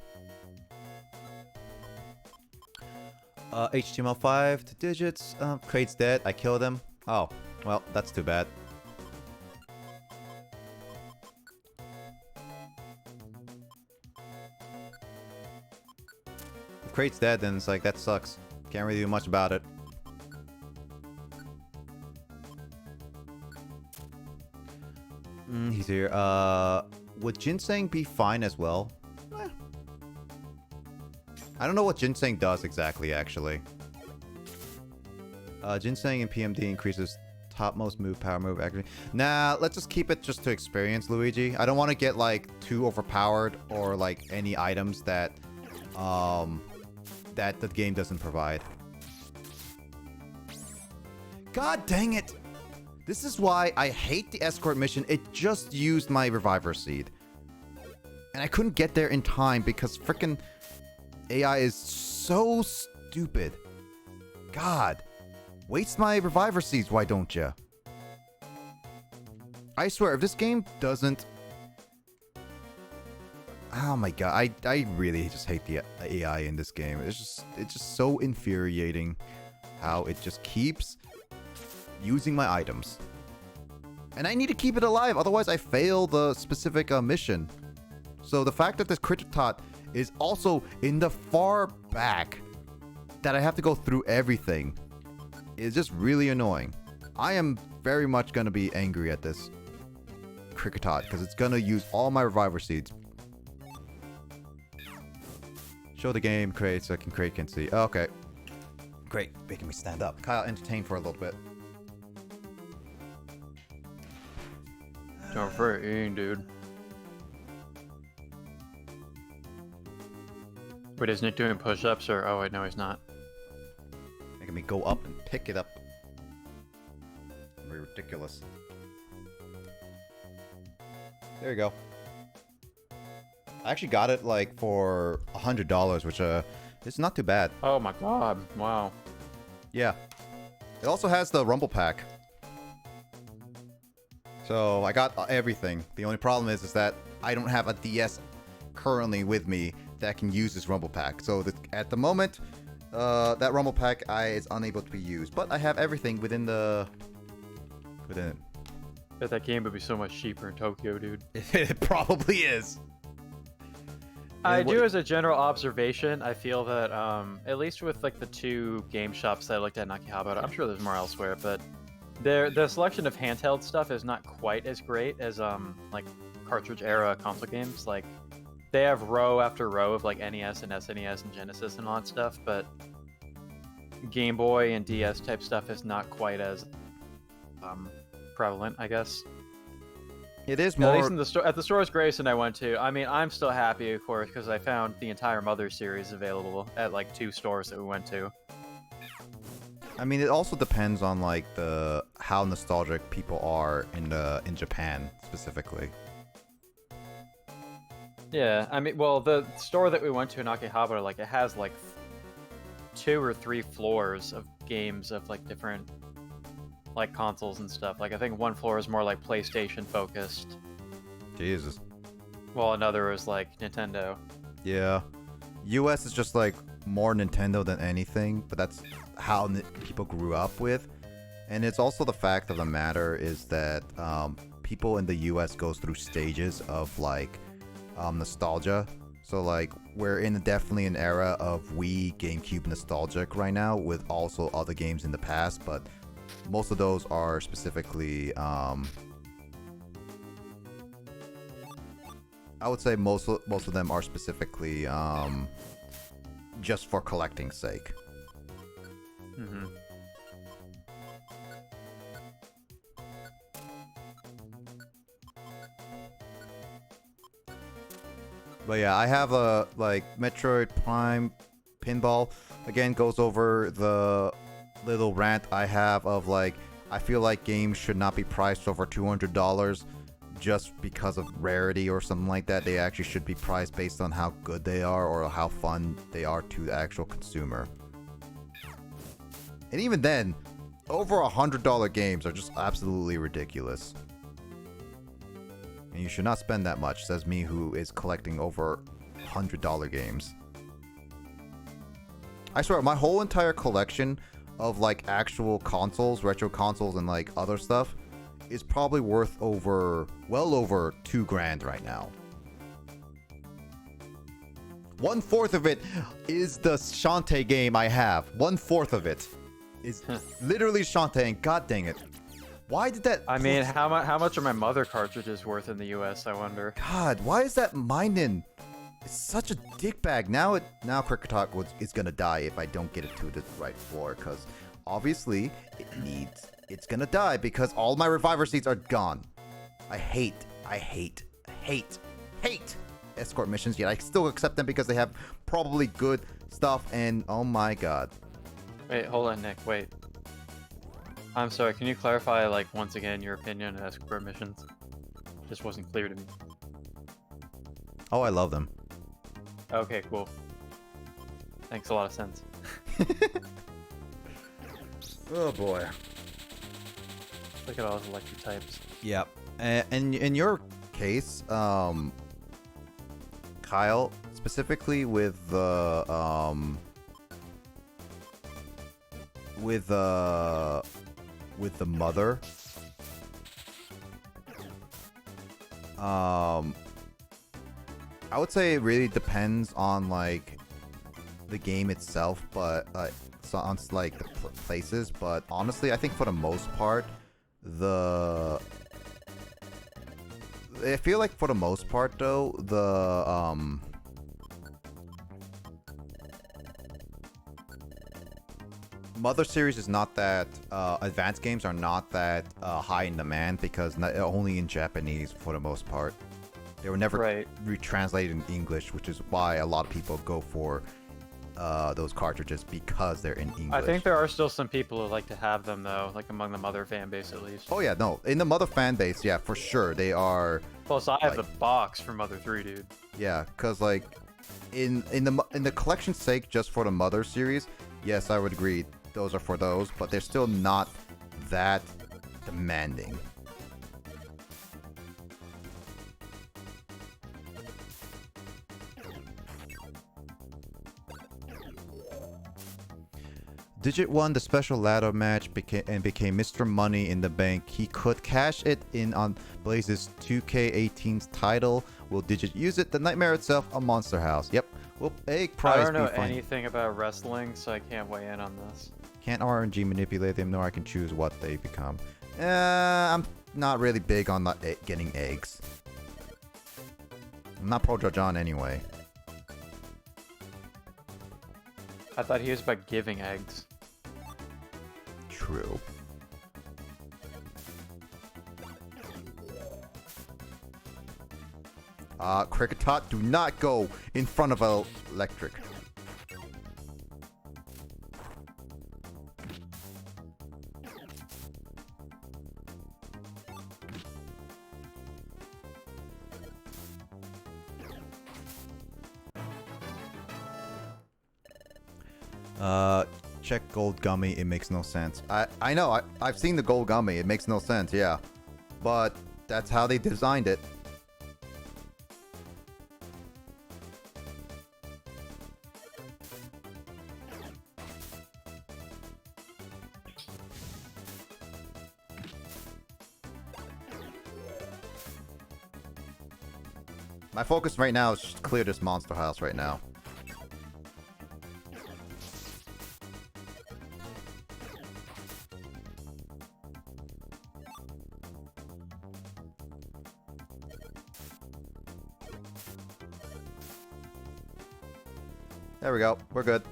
HTML5 to digits. Kraid's dead. I killed him. Oh, well, that's too bad. If Kraid's dead, then it's like, that sucks. Can't really do much about it. He's here. Would ginseng be fine as well? I don't know what ginseng does exactly, actually. Ginseng and PMD increases topmost move, power move, actually. Nah, let's just keep it just to experience, Luigi. I don't want to get, like, too overpowered or, like, any items that, that the game doesn't provide. God dang it! This is why I hate the escort mission. It just used my reviver seed. And I couldn't get there in time because frickin' AI is so stupid. God. Waste my reviver seeds, why don't ya? I swear, if this game doesn't... Oh my god, I really just hate the AI in this game. It's just so infuriating how it just keeps using my items. And I need to keep it alive, otherwise I fail the specific mission. So the fact that this Kritatot is also in the far back, that I have to go through everything, is just really annoying. I am very much going to be angry at this Kritatot, because it's going to use all my Reviver Seeds. Show the game, create, so I can create, can see. Okay. Great, making me stand up. Kyle, entertain for a little bit. Don't for eating, dude. Wait, isn't it doing push-ups or? Oh wait, no, he's not. Making me go up and pick it up. Very ridiculous. There you go. I actually got it like for $100, which it's not too bad. Oh my god! Wow. Yeah. It also has the Rumble Pack. So I got everything. The only problem is that I don't have a DS currently with me that can use this Rumble Pack. So at the moment, that Rumble Pack is unable to be used. But I have everything within it. Bet that game would be so much cheaper in Tokyo, dude. It probably is. I do, as a general observation, I feel that at least with like the 2 game shops that I looked at in Akihabara, I'm sure there's more elsewhere, but the selection of handheld stuff is not quite as great as like cartridge era console games. Like they have row after row of like NES and SNES and Genesis and all that stuff, but Game Boy and DS type stuff is not quite as prevalent, I guess. It is At more. least in the at the stores Grayson I went to. I mean, I'm still happy, of course, because I found the entire Mother series available at like 2 stores that we went to. I mean, it also depends on like how nostalgic people are in Japan specifically. Yeah, I mean, well, the store that we went to in Akihabara, like, it has like 2 or 3 floors of games of like different like consoles and stuff. Like, I think one floor is more like PlayStation focused, Jesus. while another is like Nintendo. Yeah. US is just like more Nintendo than anything, but that's how people grew up with. And it's also the fact of the matter is that people in the US goes through stages of like nostalgia. So like we're in definitely an era of Wii, GameCube nostalgic right now, with also other games in the past, but most of those are specifically I would say most of them are specifically just for collecting's sake. Mm-hmm. But yeah, I have a like Metroid Prime Pinball. Again, goes over the little rant I have of like, I feel like games should not be priced over $200 just because of rarity or something like that. They actually should be priced based on how good they are or how fun they are to the actual consumer. And even then, over $100 games are just absolutely ridiculous. And you should not spend that much, says me who is collecting over $100 games. I swear, my whole entire collection of like actual consoles, retro consoles, and like other stuff is probably worth well over $2,000 right now. 1/4 of it is the Shantae game I have. 1/4 of it is literally Shantae, and god dang it. Why did that... I mean, how much are my Mother cartridges worth in the US, I wonder? God, why is that Minden? It's such a dickbag. Now Kritatot is gonna die if I don't get it to the right floor, because obviously it's gonna die because all my Reviver Seeds are gone. I hate escort missions, yet I still accept them because they have probably good stuff, and oh my god. Wait, hold on, Nick, wait. I'm sorry, can you clarify, like, once again, your opinion on escort missions? Just wasn't clear to me. Oh, I love them. Okay, cool. Makes a lot of sense. Oh boy. Look at all those electric types. Yep. And in your case, Kyle, specifically with the mother. I would say it really depends on like the game itself, but so on like the places. But honestly, I think for the most part, I feel like for the most part though, the Mother series is not that advanced games are not that high in demand because only in Japanese for the most part. They were never retranslated in English, which is why a lot of people go for those cartridges because they're in English. I think there are still some people who like to have them though, like among the Mother fan base at least. Oh yeah, no, in the Mother fan base, yeah, for sure they are. Plus, I have the box for Mother 3, dude. Yeah, cause like in the collection's sake, just for the Mother series, yes, I would agree. Those are for those, but they're still not that demanding. Digit won the special ladder match became Mr. Money in the Bank. He could cash it in on Blaze's 2K18's title. Will Digit use it? The nightmare itself, a monster house. Yep. Will egg prize I don't know be fun? anything about wrestling, so I can't weigh in on this. Can't RNG manipulate them, nor I can choose what they become. I'm not really big on the getting eggs. I'm not pro John anyway. I thought he was about giving eggs. True. Cricketot, do not go in front of an electric. Check gold gummy. It makes no sense. I know. I've seen the gold gummy. It makes no sense. Yeah, but that's how they designed it. My focus right now is just clear this monster house right now. There we go. We're good.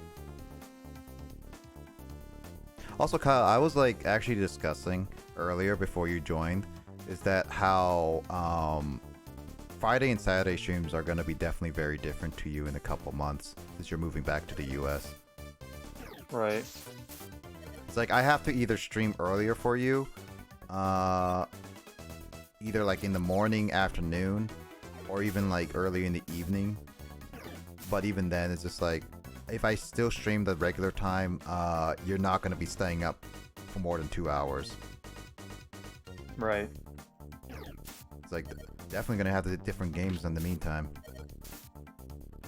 Also, Kyle, I was like actually discussing earlier before you joined, is that how Friday and Saturday streams are going to be definitely very different to you in a couple months since you're moving back to the US. Right. It's like I have to either stream earlier for you, either like in the morning, afternoon, or even like early in the evening. But even then, it's just like, if I still stream the regular time, you're not going to be staying up for more than 2 hours. Right. It's like, definitely going to have the different games in the meantime.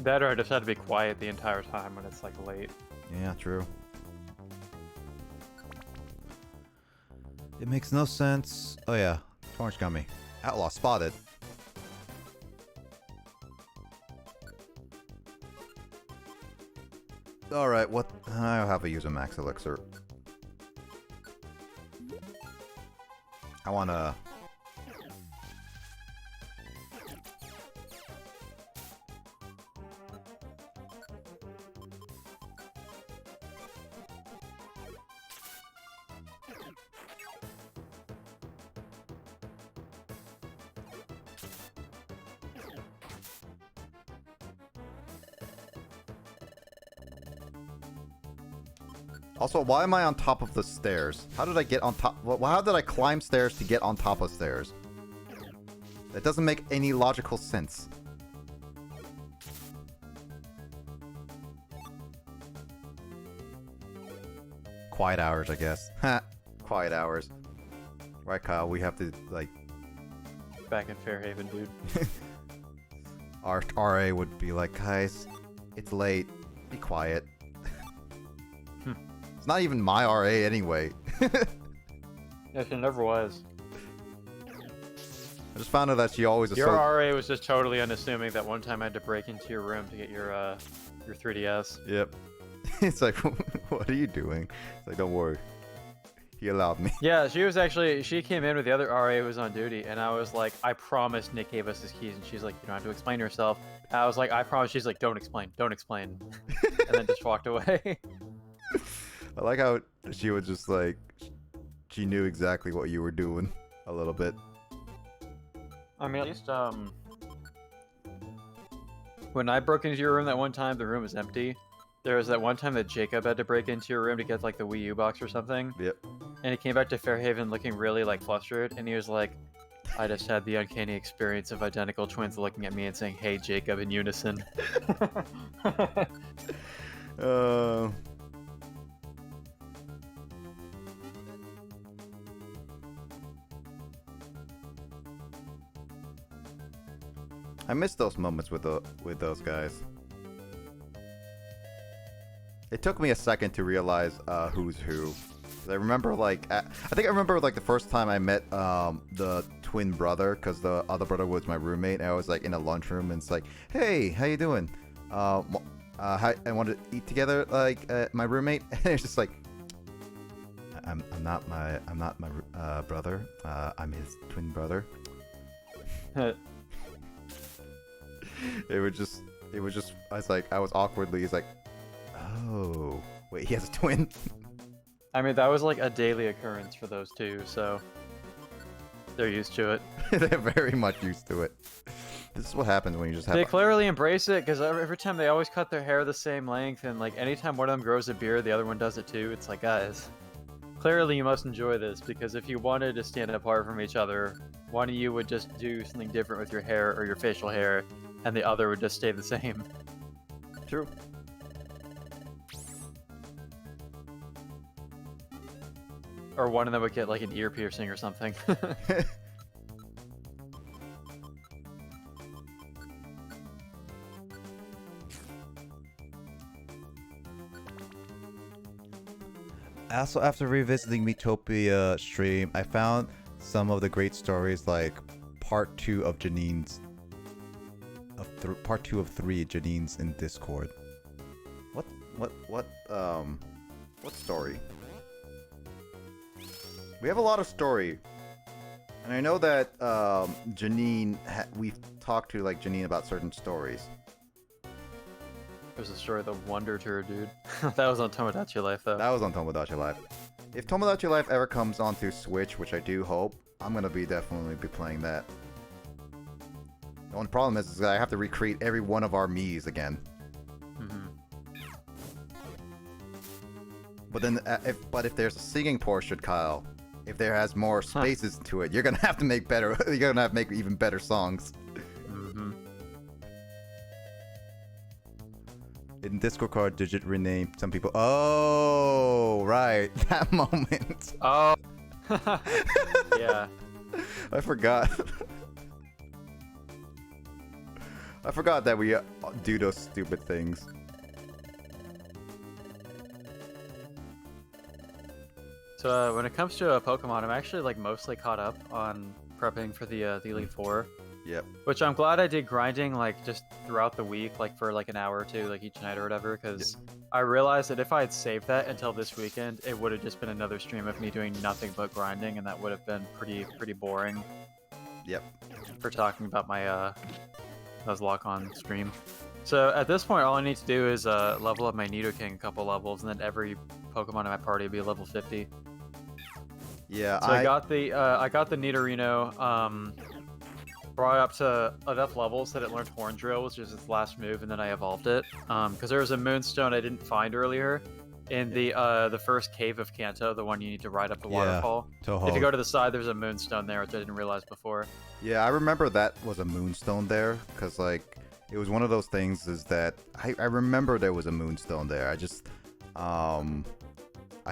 That or I just had to be quiet the entire time when it's like late. Yeah, true. It makes no sense. Oh yeah, orange gummy. Outlaw spotted. Alright, what? I'll have a user max elixir. I wanna... Also, why am I on top of the stairs? How did I get on top? How did I climb stairs to get on top of stairs? That doesn't make any logical sense. Quiet hours, I guess. Ha! Quiet hours. Right, Kyle, we have to, like... Back in Fairhaven, dude. our RA would be like, guys, it's late. Be quiet. It's not even my RA anyway. Yes, it never was. I just found out that she always Your RA was just totally unassuming that one time I had to break into your room to get your 3DS. Yep. It's like, what are you doing? It's like, don't worry. He allowed me. Yeah, she came in with the other RA who was on duty, and I was like, I promise Nick gave us his keys, and she's like, you don't have to explain yourself. And I was like, I promise. She's like, don't explain, and then just walked away. I like how she was just like, she knew exactly what you were doing a little bit. I mean, at least when I broke into your room that one time, the room was empty. There was that one time that Jacob had to break into your room to get like the Wii U box or something. Yep. And he came back to Fairhaven looking really like flustered, and he was like, I just had the uncanny experience of identical twins looking at me and saying, "Hey, Jacob," in unison. I miss those moments with those guys. It took me a second to realize who's who. I remember like I think I remember like the first time I met the twin brother, because the other brother was my roommate, and I was like in a lunchroom, and it's like, hey, how you doing? I wanted to eat together, like my roommate, and it's just like, I'm not my brother. I'm his twin brother. It was just I was awkwardly, he's like, oh wait, he has a twin. I mean, that was like a daily occurrence for those two, so they're used to it. They're very much used to it. This is what happens when you just have. They clearly embrace it, because every time they always cut their hair the same length, and like anytime one of them grows a beard, the other one does it too. It's like, guys, clearly you must enjoy this, because if you wanted to stand apart from each other, one of you would just do something different with your hair or your facial hair, and the other would just stay the same. True. Or one of them would get like an ear piercing or something. Also, after revisiting Metopia stream, I found some of the great stories, like part 2 of Janine's part 2 of 3 Janine's in Discord. What story? We have a lot of story, and I know that Janine, we've talked to like Janine about certain stories. There's a story of the Wonder Tour, dude. That was on Tomodachi Life, though. That was on Tomodachi Life. If Tomodachi Life ever comes onto Switch, which I do hope, I'm gonna definitely be playing that. The only problem is that I have to recreate every one of our Miis again. Mm-hmm. But then, if there's a singing portion, Kyle, if there has more spaces to it, you're gonna have to make better. You're gonna have to make even better songs. Mm-hmm. In Discord card, Digit renamed some people. Oh, right, that moment. Oh. Yeah. I forgot. I forgot that we do those stupid things. So when it comes to Pokemon, I'm actually like mostly caught up on prepping for the Elite Four. Yep. Which I'm glad I did grinding like just throughout the week, like for like an hour or two, like each night or whatever, because I realized that if I had saved that until this weekend, it would have just been another stream of me doing nothing but grinding, and that would have been pretty boring. Yep. For talking about my Nuzlocke on stream. So at this point, all I need to do is level up my Nidoking a couple levels, and then every Pokemon in my party will be level 50. Yeah. So I got the Nidorino brought up to enough levels that it learned Horn Drill, which is its last move, and then I evolved it. Because there was a Moonstone I didn't find earlier in the first cave of Kanto, the one you need to ride up the waterfall. Toho. If you go to the side, there's a Moonstone there, which I didn't realize before. Yeah, I remember that was a Moonstone there, because like it was one of those things is that I remember there was a Moonstone there. I just I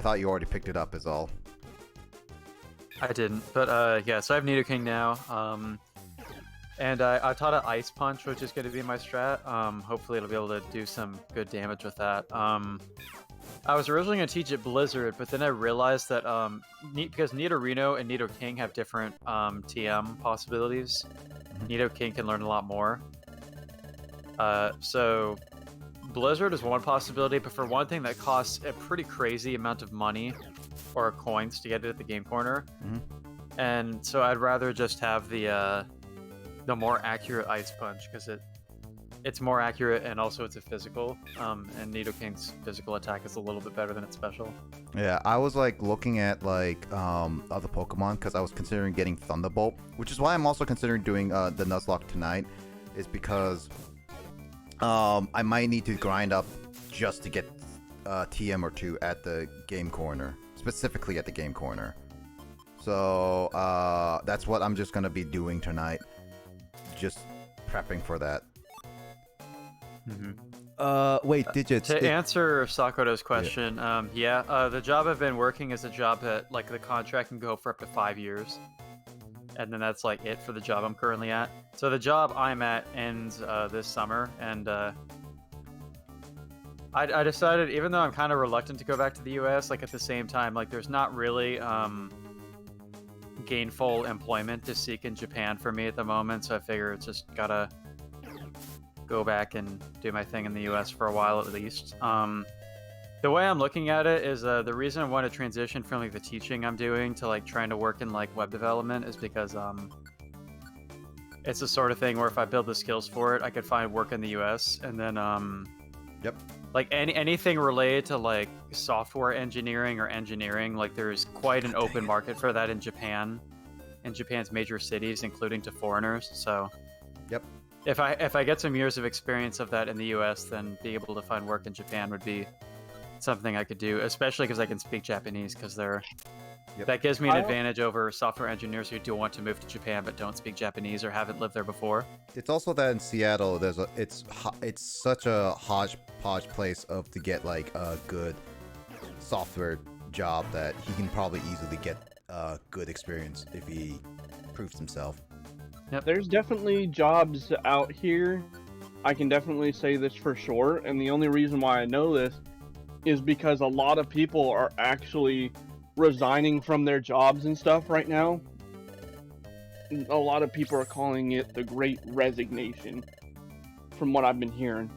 thought you already picked it up is all. I didn't, but yeah, so I have Nidoking now. And I taught it Ice Punch, which is going to be my strat. Hopefully it'll be able to do some good damage with that. I was originally going to teach it Blizzard, but then I realized that because Nidorino and Nido King have different TM possibilities, Nido King can learn a lot more. So Blizzard is one possibility, but for one thing that costs a pretty crazy amount of money or coins to get it at the game corner. And so I'd rather just have the more accurate Ice Punch, because it's more accurate and also it's a physical. And Nido King's physical attack is a little bit better than its special. Yeah, I was like looking at like other Pokemon because I was considering getting Thunderbolt, which is why I'm also considering doing the Nuzlocke tonight, is because I might need to grind up just to get TM or 2 at the game corner, specifically at the game corner. So that's what I'm just gonna be doing tonight, just prepping for that. Wait, Digits. To answer Sakoto's question, the job I've been working is a job that, like, the contract can go for up to 5 years. And then that's, like, it for the job I'm currently at. So the job I'm at ends this summer, and I decided, even though I'm kind of reluctant to go back to the US, like, at the same time, like, there's not really gainful employment to seek in Japan for me at the moment, so I figure it's just gotta go back and do my thing in the US for a while at least. The way I'm looking at it is the reason I want to transition from like the teaching I'm doing to like trying to work in like web development is because it's the sort of thing where if I build the skills for it, I could find work in the US, and then like anything related to like software engineering or engineering, like there's quite an open market for that in Japan, in Japan's major cities, including to foreigners. So if I get some years of experience of that in the US, then be able to find work in Japan would be something I could do, especially because I can speak Japanese, because that gives me an advantage over software engineers who do want to move to Japan but don't speak Japanese or haven't lived there before. It's also that in Seattle, it's such a hodgepodge place to get like a good software job that he can probably easily get good experience if he proves himself. There's definitely jobs out here. I can definitely say this for sure, and the only reason why I know this is because a lot of people are actually resigning from their jobs and stuff right now. A lot of people are calling it the Great Resignation, from what I've been hearing.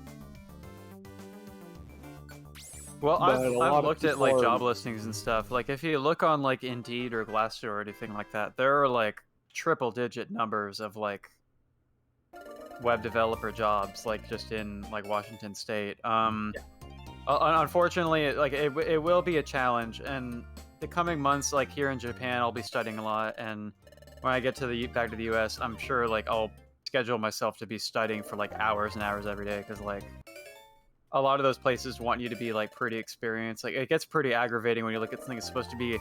Well, I've looked at like job listings and stuff. Like if you look on like Indeed or Glassdoor or anything like that, there are like triple-digit numbers of like web developer jobs, like just in like Washington State. Unfortunately, like it will be a challenge, and the coming months, like here in Japan, I'll be studying a lot, and when I get to back to the US, I'm sure like I'll schedule myself to be studying for like hours and hours every day, because like a lot of those places want you to be like pretty experienced. Like it gets pretty aggravating when you look at something that's supposed to be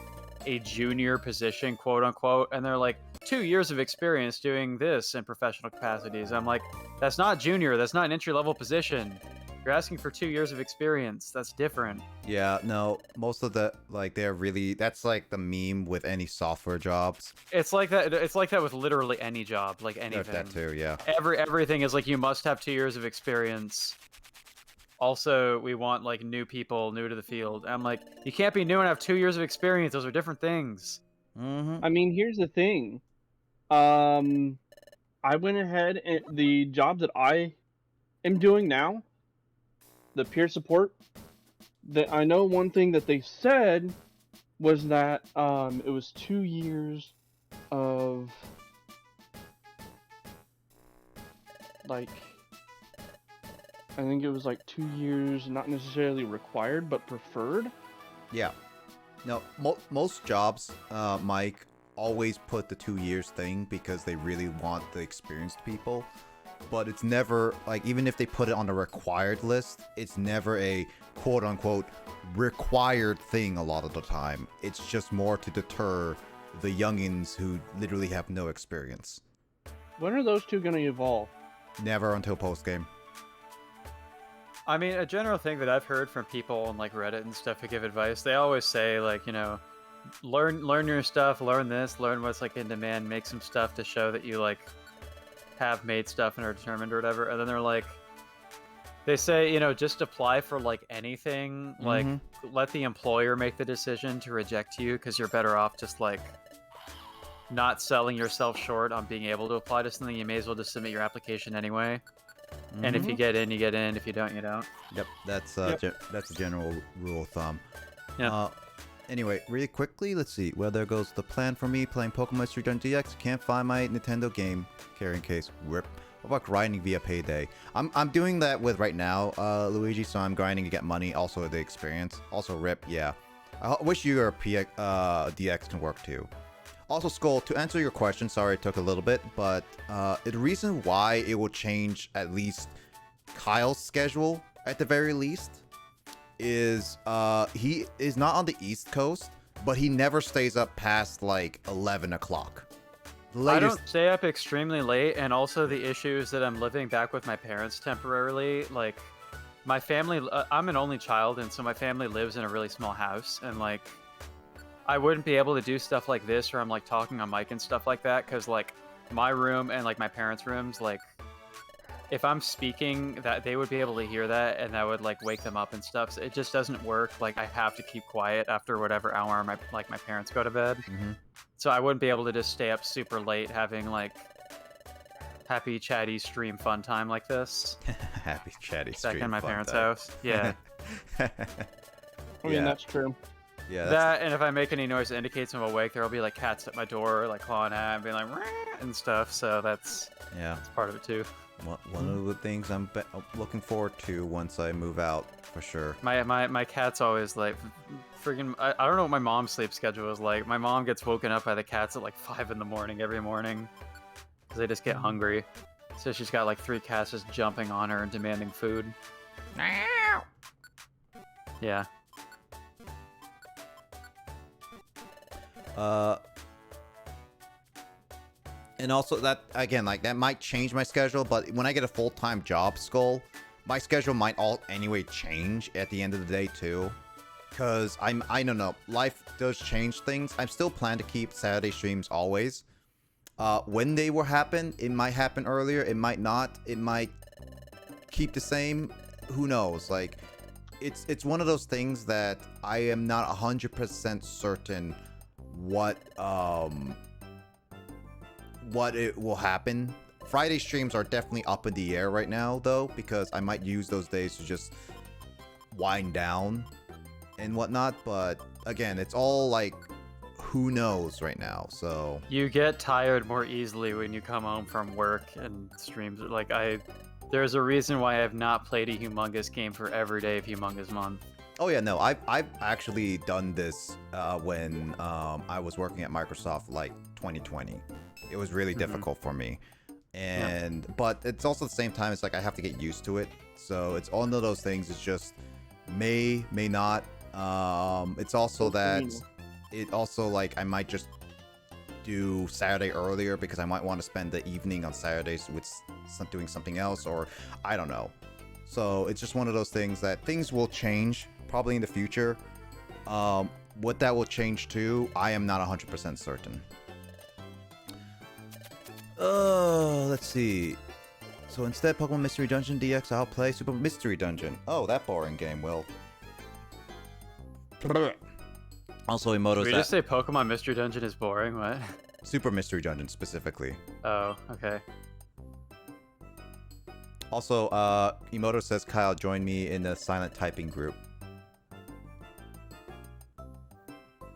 a junior position, quote unquote, and they're like 2 years of experience doing this in professional capacities. I'm like, that's not junior, that's not an entry-level position. You're asking for 2 years of experience. That's different. Yeah, no, most of the like that's like the meme with any software jobs. It's like that. It's like that with literally any job, like anything. That too, yeah. Everything is like you must have 2 years of experience. Also, we want like new people, new to the field. I'm like, you can't be new and have 2 years of experience. Those are different things. I mean, here's the thing. I went ahead and the jobs that I am doing now, the peer support, that I know one thing that they said was that it was 2 years of like, I think it was like 2 years, not necessarily required, but preferred. Yeah. No, most jobs, Mike, always put the 2 years thing because they really want the experienced people. But it's never, like, even if they put it on the required list, it's never a quote-unquote required thing a lot of the time. It's just more to deter the youngins who literally have no experience. When are those two going to evolve? Never until post-game. I mean, a general thing that I've heard from people on like Reddit and stuff who give advice, they always say like, you know, learn your stuff, learn this, learn what's like in demand, make some stuff to show that you like have made stuff and are determined or whatever, and then they're like, they say, you know, just apply for like anything, like let the employer make the decision to reject you because you're better off just like not selling yourself short on being able to apply to something. You may as well just submit your application anyway. And if you get in, you get in. If you don't, you don't. Yep, that's that's a general rule of thumb. Yeah. Anyway, really quickly, let's see. Well, there goes the plan for me playing Pokémon Mystery Dungeon DX. Can't find my Nintendo game carrying case. Rip. What about grinding via Payday? I'm doing that with right now, Luigi. So I'm grinding to get money, also the experience. Also, rip. Yeah. I wish your DX can work too. Also, Skull, to answer your question, sorry it took a little bit, but the reason why it will change at least Kyle's schedule at the very least is he is not on the East Coast, but he never stays up past like 11 o'clock. I don't stay up extremely late, and also the issue is that I'm living back with my parents temporarily. Like, my family, I'm an only child, and so my family lives in a really small house, and like, I wouldn't be able to do stuff like this, or I'm like talking on mic and stuff like that, because like my room and like my parents' rooms, like if I'm speaking, that they would be able to hear that, and that would like wake them up and stuff. So it just doesn't work. Like, I have to keep quiet after whatever hour my parents go to bed. So I wouldn't be able to just stay up super late having like happy chatty stream fun time like this. Happy chatty stream back in my fun parents' time. house. Yeah. I mean, that's true. Yeah. That, and if I make any noise that indicates I'm awake, there'll be like cats at my door, like clawing at and being like "Rah!" and stuff. So that's part of it too. One of the things I'm looking forward to once I move out, for sure. My cat's always like freaking. I don't know what my mom's sleep schedule is like. My mom gets woken up by the cats at like 5 in the morning every morning because they just get hungry. So she's got like 3 cats just jumping on her and demanding food. Yeah. And also that, again, like that might change my schedule, but when I get a full-time job, Skull, my schedule might all anyway change at the end of the day too. Cause I don't know, life does change things. I'm still planning to keep Saturday streams always. When they will happen, it might happen earlier, it might not, it might keep the same. Who knows? Like, it's one of those things that I am not 100% certain what it will happen. Friday streams are definitely up in the air right now though, because I might use those days to just wind down and whatnot, but again, it's all like, who knows right now. So you get tired more easily when you come home from work and streams. Like, there's a reason why I have not played a humongous game for every day of Humongous Month. oh yeah, no, I've actually done this when I was working at Microsoft like 2020. It was really difficult for me, and but it's also at the same time, it's like I have to get used to it. So it's all of those things. It's just may not. It's also that it also like I might just do Saturday earlier because I might want to spend the evening on Saturdays with doing something else, or I don't know. So it's just one of those things that things will change probably in the future. What that will change to, I am not 100% certain. Let's see. So instead, Pokemon Mystery Dungeon DX, I'll play Super Mystery Dungeon. Oh, that boring game, Will. Also, Emoto's Did we just say Pokemon Mystery Dungeon is boring? What? Super Mystery Dungeon, specifically. Oh, okay. Also, Emoto says, Kyle, join me in the silent typing group.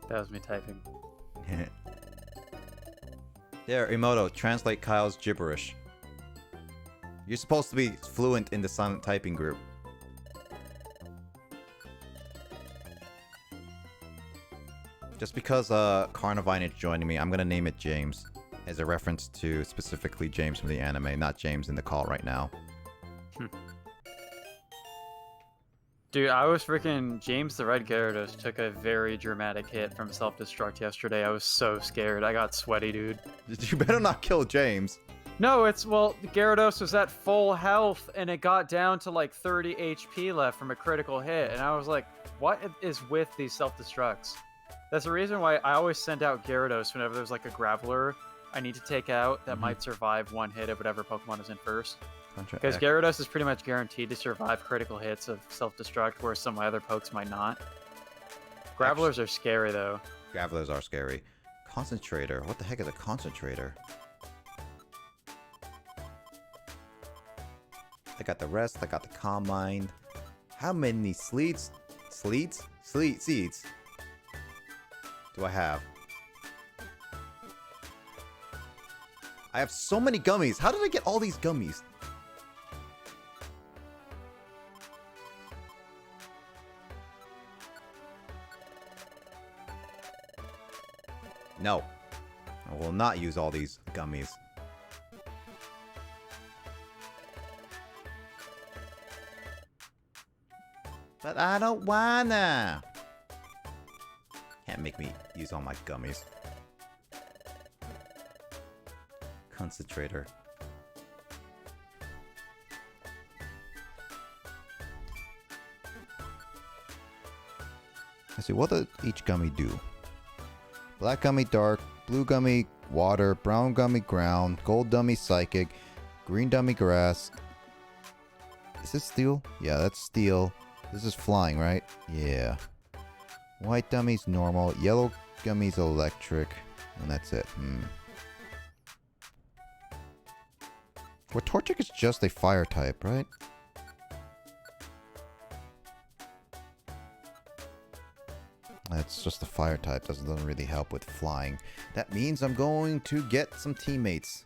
That was me typing. There, Emoto, translate Kyle's gibberish. You're supposed to be fluent in the silent typing group. Just because Carnivine is joining me, I'm gonna name it James, as a reference to specifically James from the anime, not James in the call right now. Dude, I was freaking... James the Red Gyarados took a very dramatic hit from self-destruct yesterday. I was so scared. I got sweaty, dude. You better not kill James. No, well, Gyarados was at full health, and it got down to like 30 HP left from a critical hit, and I was like, what is with these self-destructs? That's the reason why I always send out Gyarados whenever there's like a Graveler I need to take out that might survive one hit of whatever Pokemon is in first. Contra Because X. Gyarados is pretty much guaranteed to survive critical hits of self-destruct, whereas some of my other pokes might not. Gravelers are scary, though. Gravelers are scary. Concentrator. What the heck is a concentrator? I got the rest. I got the calm mind. How many seeds do I have? I have so many gummies. How did I get all these gummies? No. I will not use all these gummies. But I don't wanna. Can't make me use all my gummies. Concentrator. Let's see, what does each gummy do? Black gummy dark, blue gummy water, brown gummy ground, gold gummy psychic, green gummy grass. Is this steel? Yeah, that's steel. This is flying, right? Yeah. White gummies normal, yellow gummies electric, and that's it. Well, Torchic is just a fire type, right? That's just a fire type. Doesn't really help with flying. That means I'm going to get some teammates.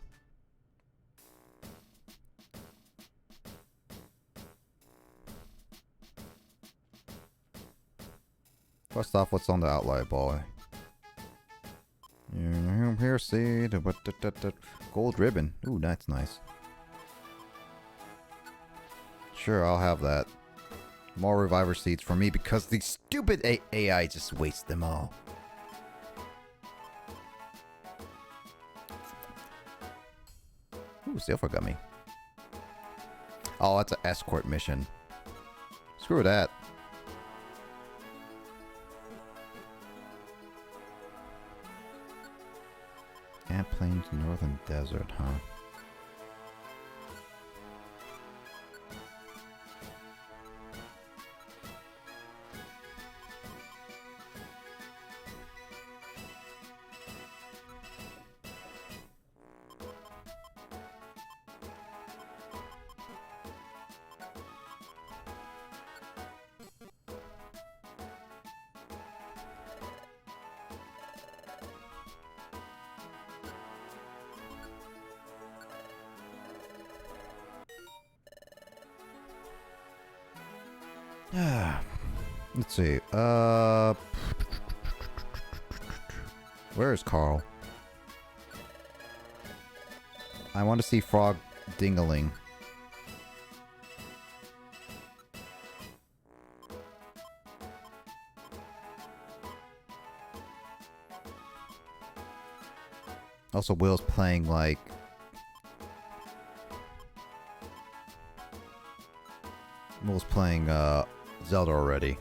First off, what's on the outlier boy? Here, see the gold ribbon. Ooh, that's nice. Sure, I'll have that. More reviver seeds for me because the stupid AI just wastes them all. Ooh, silver gummy. Oh, that's an escort mission. Screw that. Ant Plains Northern Desert, huh? Let's see. Where is Carl? I want to see Frog Dingaling. Also, Will's playing like Zelda already.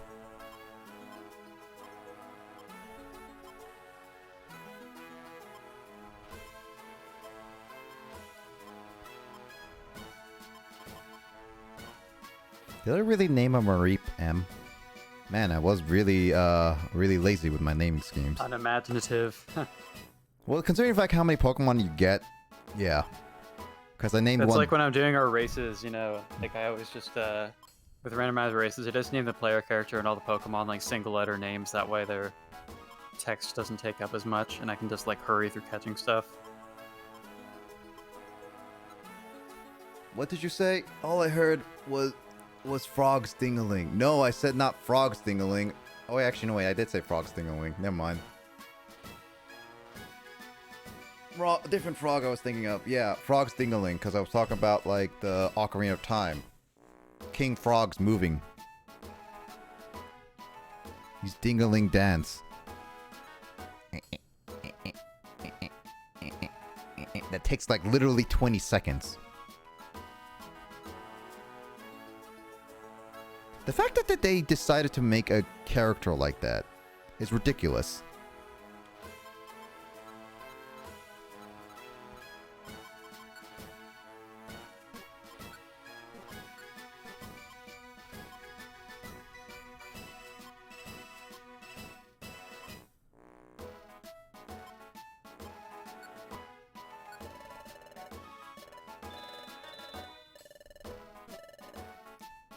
Did I really name a Mareep M? Man, I was really lazy with my naming schemes. Unimaginative. Well, considering the fact how many Pokemon you get, yeah. Because I named It's one. like when I'm doing our races, you know, like I always just, with randomized races, I just name the player character and all the Pokemon like single letter names. That way their text doesn't take up as much and I can just like hurry through catching stuff. What did you say? All I heard was Frog Stingaling. No, I said not Frog Stingaling. Oh, wait, actually, no, wait, I did say Frog Stingaling. Never mind. Different frog I was thinking of. Yeah, Frog Stingaling, because I was talking about, like, the Ocarina of Time. King Frog's moving. He's Dingaling dance. That takes, like, literally 20 seconds. The fact that they decided to make a character like that is ridiculous.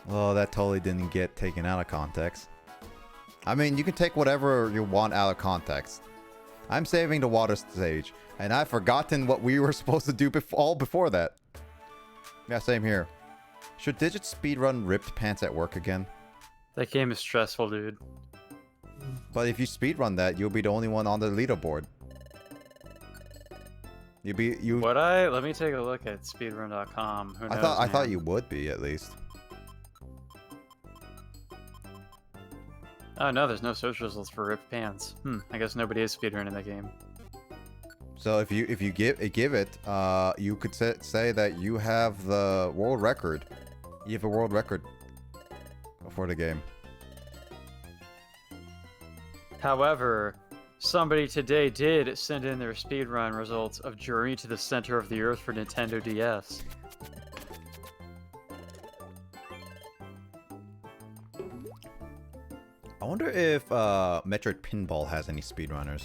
Oh, that totally didn't get taken out of context. I mean, you can take whatever you want out of context. I'm saving the water stage, and I've forgotten what we were supposed to do before that. Yeah, same here. Should Digit speedrun Ripped Pants at Work again? That game is stressful, dude. But if you speedrun that, you'll be the only one on the leaderboard. Would I? Let me take a look at speedrun.com. Who knows, I thought man? you would be at least. Oh no, there's no search results for Ripped Pants. I guess nobody is speedrunning that game. So if you give it, you could say that you have the world record. You have a world record for the game. However, somebody today did send in their speedrun results of Journey to the Center of the Earth for Nintendo DS. I wonder if Metroid Pinball has any speedrunners.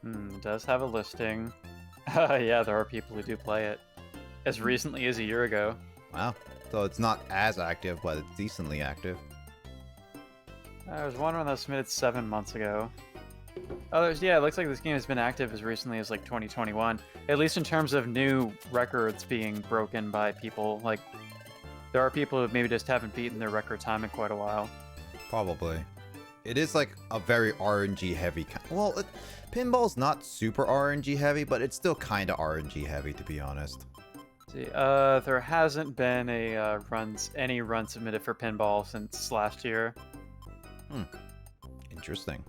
It does have a listing. Yeah, there are people who do play it. As recently as a year ago. Wow. So it's not as active, but it's decently active. There was one that was submitted 7 months ago. Oh, it looks like this game has been active as recently as like 2021. At least in terms of new records being broken by people. Like, there are people who maybe just haven't beaten their record time in quite a while. Probably. It is like a very RNG heavy. Well, Pinball's not super RNG heavy, but it's still kind of RNG heavy, to be honest. See, there hasn't been any run submitted for Pinball since last year. Interesting.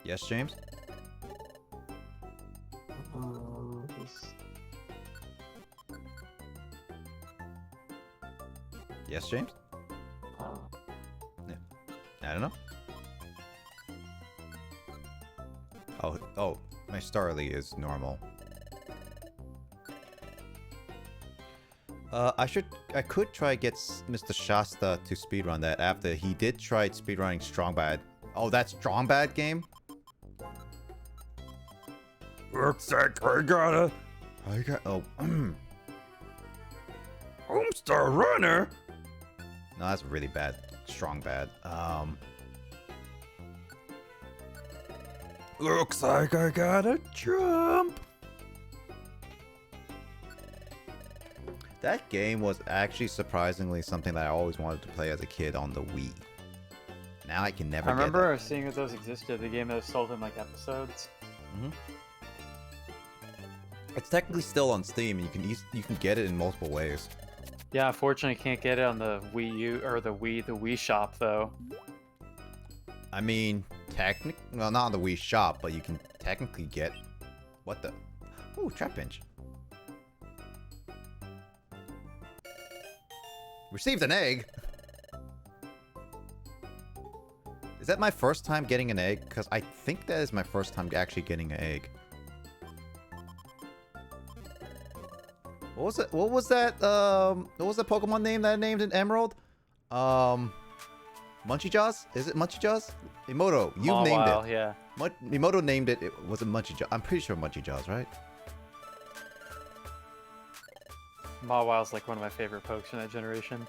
Yes, James? Yes, James? Yeah. I don't know. Oh, my Starly is normal. I could try get Mr. Shasta to speedrun that after he did try speedrunning Strong Bad. Oh, that's Strong Bad game? Looks like I got Homestar Runner? No, that's really bad. Strong Bad. Looks like I gotta jump. That game was actually surprisingly something that I always wanted to play as a kid on the Wii. Now I can never I get remember seeing that those existed, the game that was sold in like episodes. It's technically still on Steam, and you can get it in multiple ways. Yeah, unfortunately, can't get it on the Wii U or the Wii Shop though. I mean, well, not on the Wii Shop, but you can technically get what the? Ooh, Trap Pinch. Received an egg. Is that my first time getting an egg? Because I think that is my first time actually getting an egg. What was it? What was that? What was the Pokemon name that I named in Emerald? Munchie Jaws? Is it Munchie Jaws? Emoto, you named it. Yeah. Emoto named it. It was a Munchie Jaws. I'm pretty sure Munchie Jaws, right? Mawil's like one of my favorite pokes from that generation.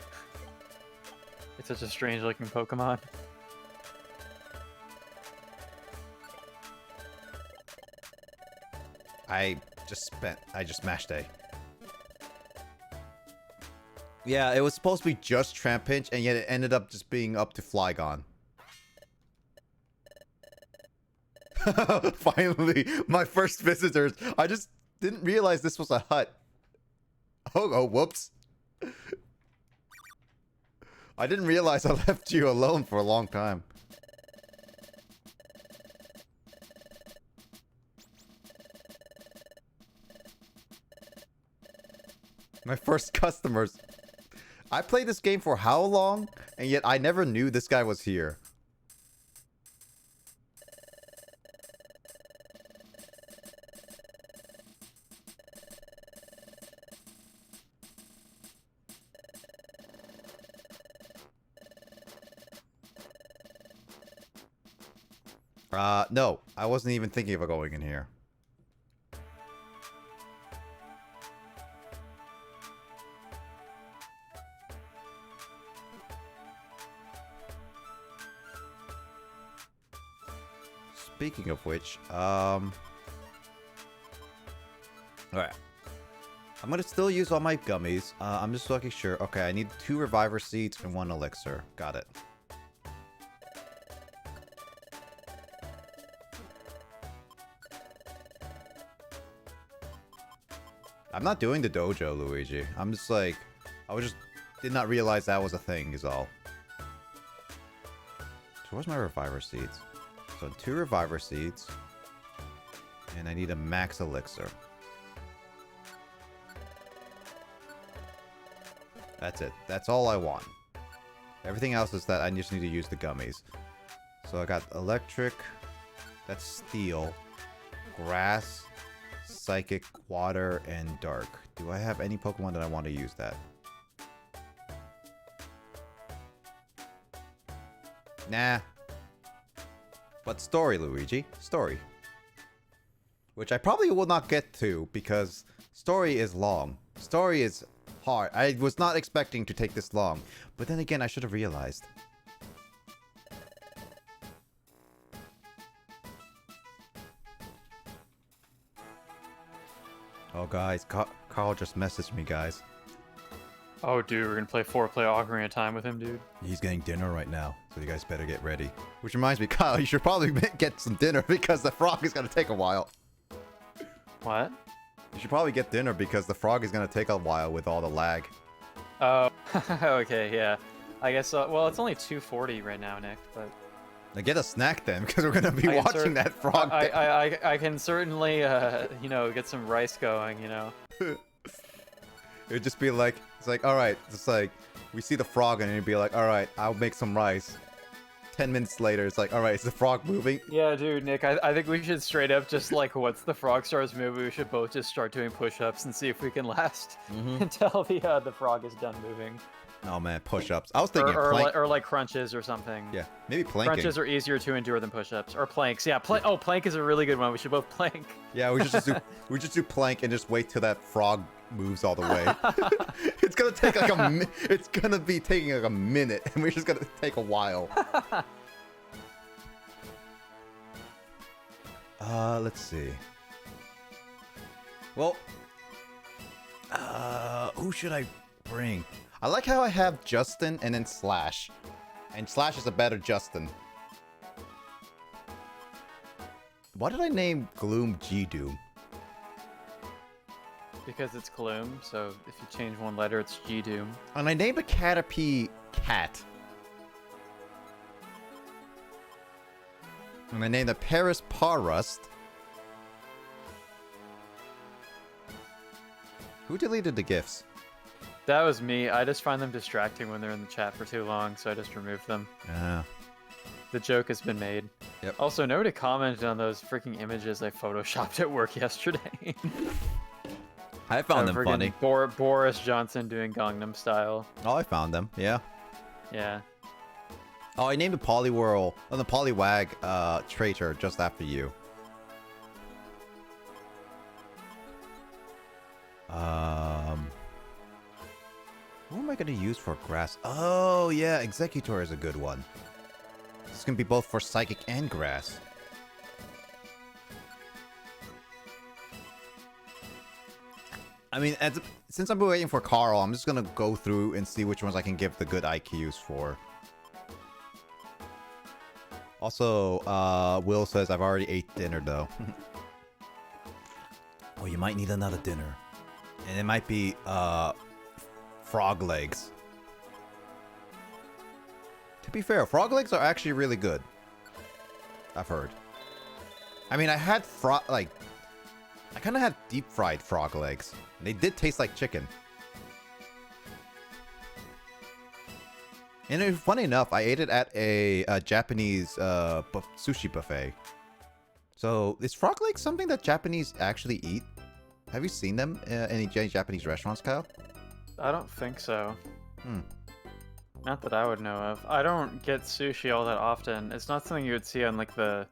It's such a strange looking Pokemon. I just mashed A. Yeah, it was supposed to be just Tramp Pinch, and yet it ended up just being up to Flygon. Finally, my first visitors. I just didn't realize this was a hut. Oh, whoops. I didn't realize I left you alone for a long time. My first customers. I played this game for how long? And yet I never knew this guy was here. No. I wasn't even thinking of going in here. Speaking of which, alright. I'm gonna still use all my gummies. I'm just making sure. Okay, I need 2 reviver seeds and 1 elixir. Got it. I'm not doing the dojo, Luigi. I'm just like, did not realize that was a thing is all. So where's my reviver seeds? So 2 reviver seeds. And I need a max elixir. That's it. That's all I want. Everything else is that I just need to use the gummies. So I got electric. That's steel. Grass. Psychic, water, and dark. Do I have any Pokemon that I want to use that? Nah. But story, Luigi. Story. Which I probably will not get to because story is long. Story is hard. I was not expecting to take this long. But then again, I should have realized. Oh, guys. Carl just messaged me, guys. Oh, dude, we're gonna play 4-player Ocarina of Time with him, dude. He's getting dinner right now, so you guys better get ready. Which reminds me, Kyle, you should probably get some dinner because the frog is gonna take a while. What? You should probably get dinner because the frog is gonna take a while with all the lag. Oh, okay, yeah. I guess, well, it's only 2:40 right now, Nick, but... Now get a snack then, because we're gonna be watching that frog. I can certainly, you know, get some rice going, you know. It would just be like, it's like, alright, it's like, we see the frog and it'd be like, alright, I'll make some rice. 10 minutes later, it's like, alright, is the frog moving? Yeah, dude, Nick, I think we should straight up just, like, once the frog starts moving, we should both just start doing push-ups and see if we can last until the frog is done moving. Oh man, push-ups. I was thinking or like crunches or something. Yeah, maybe planking. Crunches are easier to endure than push-ups. Or planks. Yeah, plank is a really good one. We should both plank. Yeah, we just do plank and just wait till that frog moves all the way. It's gonna take like it's gonna be taking like a minute, and we're just gonna take a while. Let's see. Well, who should I bring? I like how I have Justin and then Slash. And Slash is a better Justin. Why did I name Gloom G-Doom? Because it's Gloom, so if you change one letter, it's G-Doom. And I named a Caterpie Cat. And I named the Paris Parrust. Who deleted the GIFs? That was me. I just find them distracting when they're in the chat for too long, so I just removed them. Ah. The joke has been made. Yep. Also, nobody commented on those freaking images I photoshopped at work yesterday. I found them funny. Boris Johnson doing Gangnam Style. Oh, I found them. Yeah. Yeah. Oh, I named the Poliwhirl, the Poliwag traitor just after you. Who am I going to use for grass? Oh, yeah, Executor is a good one. This can be both for Psychic and grass. I mean, since I'm waiting for Carl, I'm just going to go through and see which ones I can give the good IQs for. Also, Will says I've already ate dinner, though. Oh, you might need another dinner. And it might be, frog legs. To be fair, frog legs are actually really good. I've heard. I mean, I had I kind of had deep fried frog legs. And they did taste like chicken. And funny enough, I ate it at a Japanese sushi buffet. So, is frog legs something that Japanese actually eat? Have you seen them in any Japanese restaurants, Kyle? I don't think so. Hmm. Not that I would know of. I don't get sushi all that often. It's not something you would see on like the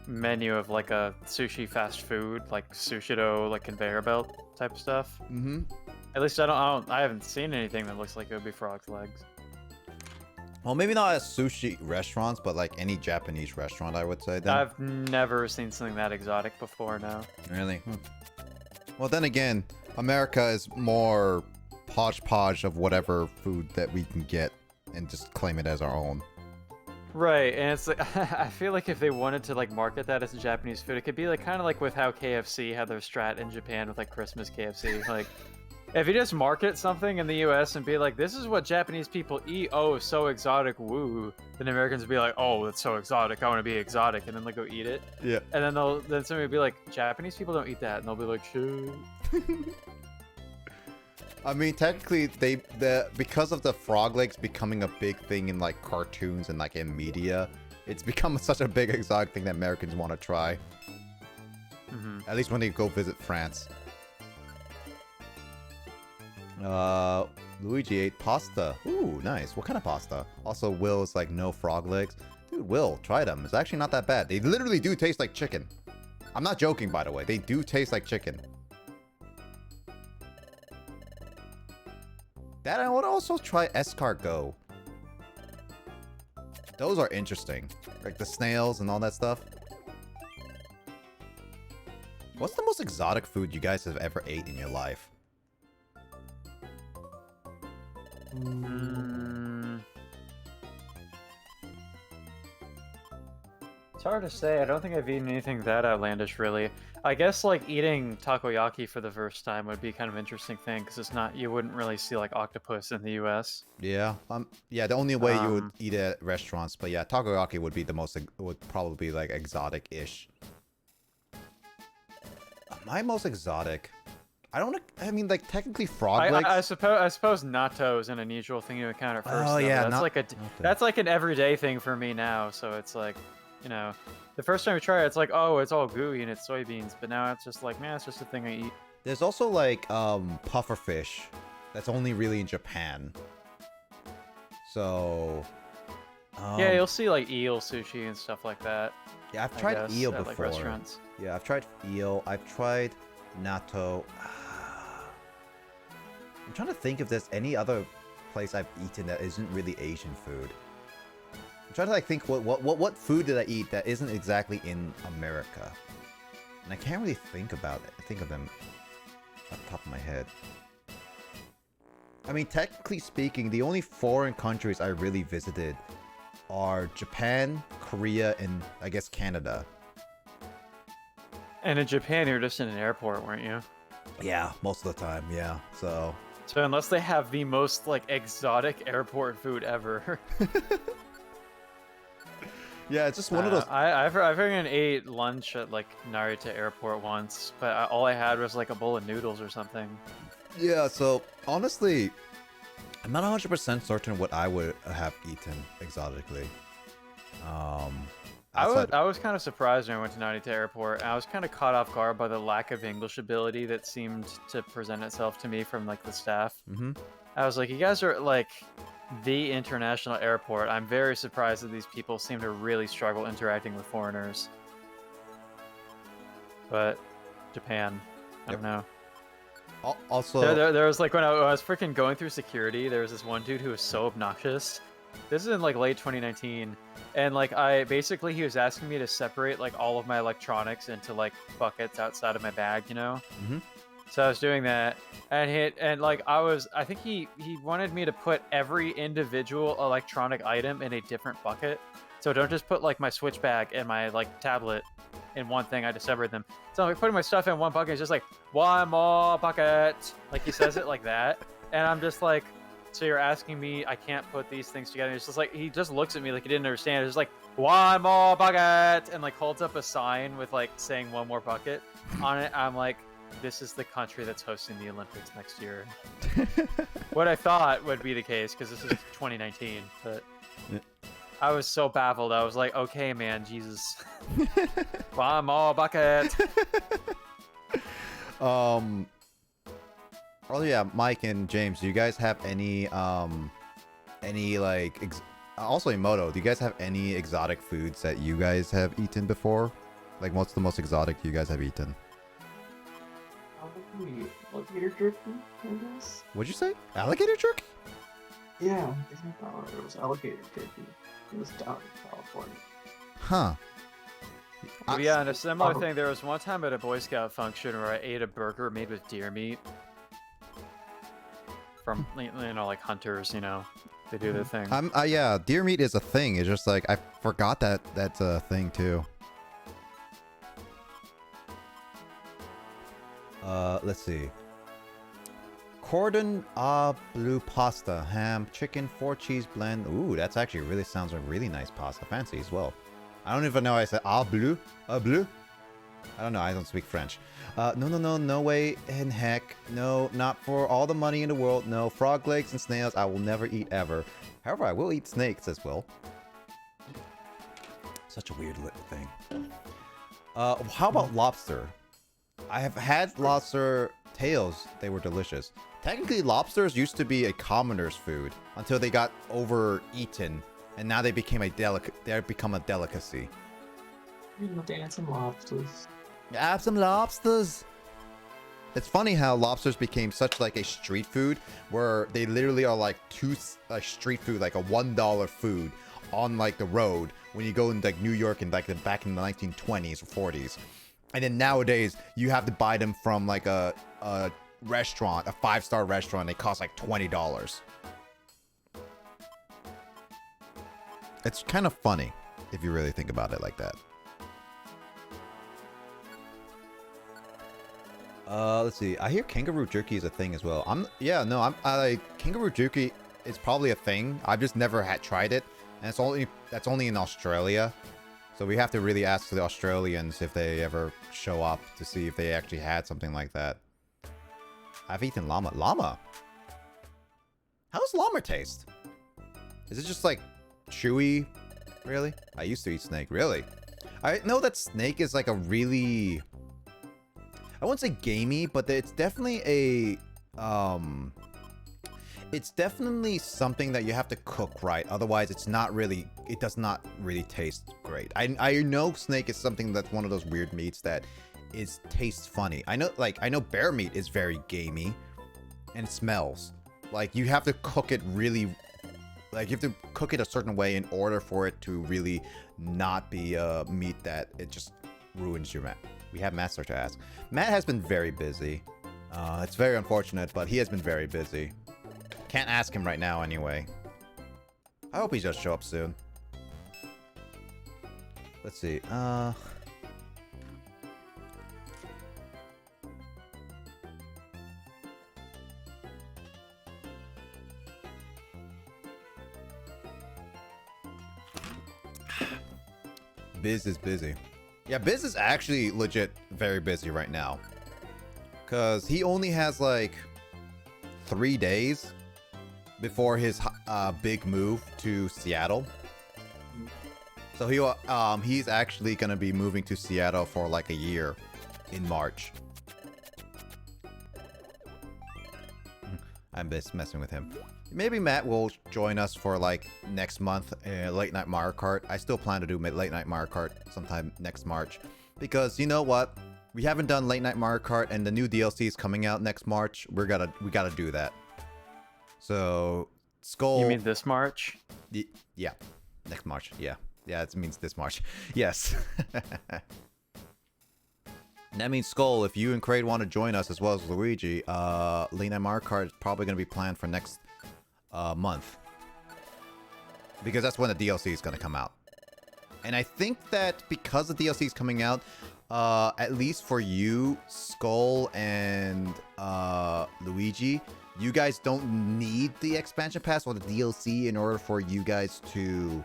menu of like a sushi fast food, like sushido, like conveyor belt type stuff. Mm-hmm. At least I haven't seen anything that looks like it would be frog's legs. Well, maybe not at sushi restaurants, but like any Japanese restaurant, I would say. Then. I've never seen something that exotic before. No. Really? Well, then again, America is more hodgepodge of whatever food that we can get and just claim it as our own. Right, and it's like I feel like if they wanted to like market that as a Japanese food, it could be like kind of like with how KFC had their strat in Japan with like Christmas KFC. Like, if you just market something in the U.S. and be like, "This is what Japanese people eat," oh, so exotic, woo, then Americans would be like, "Oh, that's so exotic. I want to be exotic," and then they go eat it. Yeah. And then somebody would be like, "Japanese people don't eat that," and they'll be like, "Shit." I mean, technically, because of the frog legs becoming a big thing in like cartoons and like in media, it's become such a big exotic thing that Americans want to try. Mm-hmm. At least when they go visit France. Luigi ate pasta. Ooh, nice. What kind of pasta? Also, Will's like no frog legs. Dude, Will, try them. It's actually not that bad. They literally do taste like chicken. I'm not joking, by the way. They do taste like chicken. That I would also try escargot. Those are interesting. Like the snails and all that stuff. What's the most exotic food you guys have ever ate in your life? It's hard to say. I don't think I've eaten anything that outlandish, really. I guess like eating takoyaki for the first time would be kind of an interesting thing because it's not you wouldn't really see like octopus in the U.S. Yeah, yeah. The only way you would eat it at restaurants, but yeah, takoyaki would be the most would probably be like exotic-ish. My most exotic. I mean, like technically frog legs. I suppose natto is an unusual thing to encounter first. Oh though, yeah, that's like an everyday thing for me now. So it's like, you know, the first time we try it, it's like, oh, it's all gooey and it's soybeans. But now it's just like, man, it's just a thing I eat. There's also like puffer fish. That's only really in Japan. So. Yeah, you'll see like eel sushi and stuff like that. Yeah, I've tried eel at, before. like, restaurants. Yeah, I've tried eel. I've tried natto. I'm trying to think if there's any other place I've eaten that isn't really Asian food. I'm trying to like think what food did I eat that isn't exactly in America, and I can't really think of them off the top of my head. I mean, technically speaking, the only foreign countries I really visited are Japan, Korea, and I guess Canada. And in Japan, you were just in an airport, weren't you? Yeah, most of the time, yeah. So unless they have the most like exotic airport food ever. yeah, it's just one of those. I've freaking ate lunch at like Narita Airport once, but all I had was like a bowl of noodles or something. Yeah, so honestly, I'm not 100% certain what I would have eaten exotically. I was kind of surprised when I went to Narita Airport. I was kind of caught off guard by the lack of English ability that seemed to present itself to me from like the staff. Mm-hmm. I was like, you guys are like the international airport. I'm very surprised that these people seem to really struggle interacting with foreigners. But Japan, I don't know. Also, there was like when I was freaking going through security, there was this one dude who was so obnoxious. This is in like late 2019, and like he was asking me to separate like all of my electronics into like buckets outside of my bag, you know. Mm-hmm. So I was doing that, and I think he wanted me to put every individual electronic item in a different bucket. So don't just put like my Switch bag and my like tablet in one thing. I just separate them. So I'm like, putting my stuff in one bucket. It's just like one more bucket. Like he says it like that, and I'm just like, so you're asking me I can't put these things together? It's just like he just looks at me like he didn't understand. It's just like one more bucket, and like holds up a sign with like saying one more bucket on it. I'm like, this is the country that's hosting the Olympics next year. What I thought would be the case because this is 2019, but. I was so baffled. I was like, okay, man, Jesus. One more bucket. Oh yeah, Mike and James, do you guys have any like also Emoto, do you guys have any exotic foods that you guys have eaten before? Like, what's the most exotic you guys have eaten? Probably alligator jerky, I guess. What'd you say? Alligator jerky? Yeah, I think it was alligator jerky. It was down in California. Huh. But yeah, and a similar thing, there was one time at a Boy Scout function where I ate a burger made with deer meat. From, you know, like hunters, you know, they do their thing. Yeah, deer meat is a thing. It's just like, I forgot that that's a thing too. Let's see. Cordon bleu pasta, ham, chicken, 4-cheese blend. Ooh, that's actually really sounds like really nice pasta. Fancy as well. I don't even know I said bleu. Bleu? I don't know. I don't speak French. No way in heck. No, not for all the money in the world. No, frog legs and snails I will never eat ever. However, I will eat snakes as well. Such a weird thing. How about lobster? I have had lobster tails. They were delicious. Technically, lobsters used to be a commoner's food until they got overeaten, and now they became they've become a delicacy. Dancing lobsters. Have some lobsters. It's funny how lobsters became such like a street food, where they literally are like street food, like a $1 food on like the road when you go in like New York and like back in the 1920s or 40s. And then nowadays you have to buy them from like a restaurant, a 5-star restaurant. They cost like $20. It's kind of funny if you really think about it like that. Let's see. I hear kangaroo jerky is a thing as well. Kangaroo jerky is probably a thing. I've just never tried it, and that's only in Australia. So we have to really ask the Australians if they ever show up to see if they actually had something like that. I've eaten llama. Llama? How does llama taste? Is it just like chewy? Really? I used to eat snake. Really? I know that snake is like a really... I wouldn't say gamey, but it's definitely a... It's definitely something that you have to cook right. Otherwise, it does not really taste great. I know snake is something that's one of those weird meats that tastes funny. I know bear meat is very gamey and smells. Like, you have to cook it really... Like, you have to cook it a certain way in order for it to really not be a meat that it just ruins your mouth. We have Matt start to ask. Matt has been very busy. It's very unfortunate, but he has been very busy. Can't ask him right now anyway. I hope he does show up soon. Let's see. Biz is busy. Yeah, Biz is actually legit very busy right now. Because he only has like 3 days before his big move to Seattle. So he's actually going to be moving to Seattle for like a year in March. I'm just messing with him. Maybe Matt will join us for like next month, Late Night Mario Kart. I still plan to do Late Night Mario Kart sometime next March. Because you know what? We haven't done Late Night Mario Kart, and the new DLC is coming out next March. We gotta do that. So, Skull... You mean this March? Yeah. Next March. Yeah. Yeah, it means this March. Yes. That means, Skull, if you and Kraid want to join us as well as Luigi, Late Night Mario Kart is probably going to be planned for next month. Because that's when the DLC is going to come out. And I think that because the DLC is coming out, at least for you, Skull, and Luigi, you guys don't need the expansion pass or the DLC in order for you guys to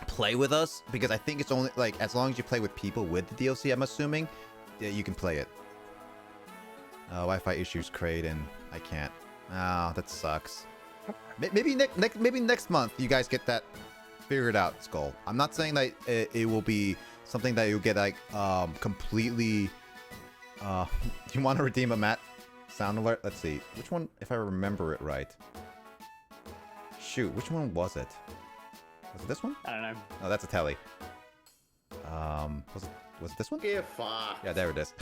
play with us, because I think it's only like as long as you play with people with the DLC, I'm assuming that you can play it. Wi-Fi issues, Kraid, and I can't. Oh, that sucks. Maybe next month you guys get that figured out, Skull. I'm not saying that it will be something that you'll get like completely. You want to redeem a Matt sound alert? Let's see which one, if I remember it right. Shoot, which one was it? Was it this one? I don't know. Oh, that's a telly. Was it this one? Give fuck. Yeah, there it is.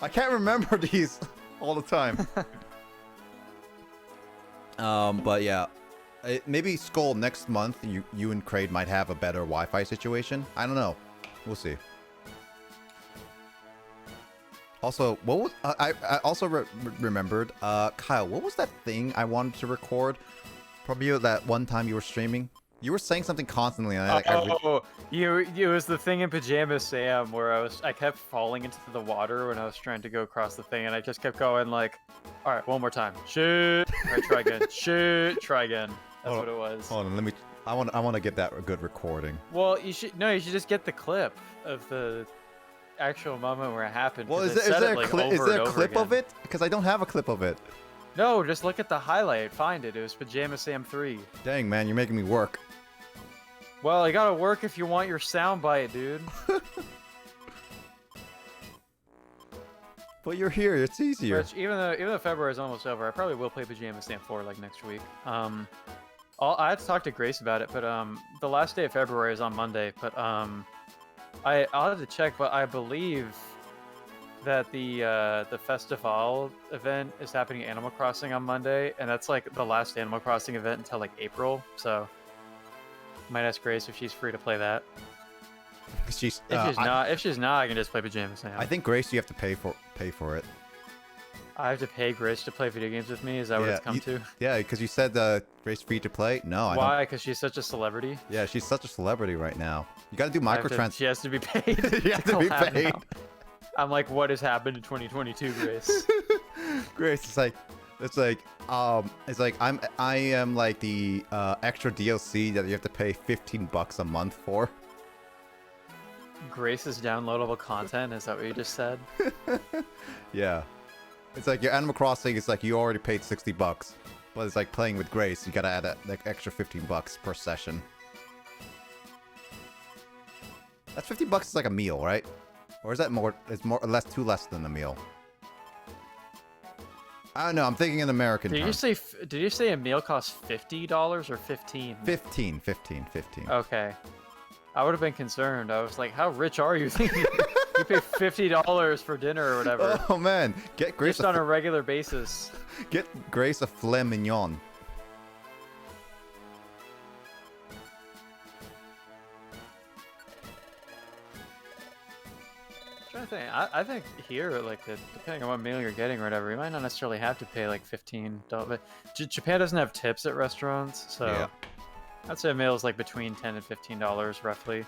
I can't remember these all the time. But yeah, maybe Skull next month. You and Kraid might have a better Wi-Fi situation. I don't know. We'll see. Also, what was I also remembered? Kyle, what was that thing I wanted to record? Probably that one time you were streaming. You were saying something constantly. And it was the thing in Pajama Sam where I kept falling into the water when I was trying to go across the thing, and I just kept going like, all right, one more time, shit, all right, try again, shit, try again. That's what it was. Hold on, I want to get that a good recording. Well, you should just get the clip of the actual moment where it happened. Well, is there a clip of it? Because I don't have a clip of it. No, just look at the highlight. Find it. It was Pajama Sam 3. Dang, man, you're making me work. Well, you gotta work if you want your soundbite, dude. But you're here. It's easier. Which, even though February is almost over, I probably will play Pajama Sam 4 like next week. I had to talk to Grace about it, but the last day of February is on Monday. But I'll have to check, but I believe that the festival event is happening at Animal Crossing on Monday, and that's like the last Animal Crossing event until like April. So might ask Grace if she's free to play that. If she's not, I can just play Pajama Sam. I think Grace, you have to pay for it. I have to pay Grace to play video games with me. Is that what it's come to? Yeah, because you said Grace free to play. No, I don't. Why? Because she's such a celebrity. Yeah, she's such a celebrity right now. You got to do microtrans. She has to be paid. You have to be paid. Now. I'm like, what has happened in 2022, Grace? Grace, it's like I am like the extra DLC that you have to pay $15 a month for. Grace's downloadable content, is that what you just said? Yeah. It's like your Animal Crossing is like you already paid $60, but it's like playing with Grace, you gotta add like extra $15 per session. That's $50 is like a meal, right? Or is that more? It's more or less less than a meal. I don't know. I'm thinking in American terms. Did you say a meal costs $50 or 15? 15. Okay. I would have been concerned. I was like, how rich are you? You pay $50 for dinner or whatever. Oh man, get Grace just on a regular basis. Get Grace a filet mignon. I think here, like, depending on what meal you're getting or whatever, you might not necessarily have to pay like $15. But Japan doesn't have tips at restaurants, so yeah. I'd say a meal is like between $10 and $15 roughly,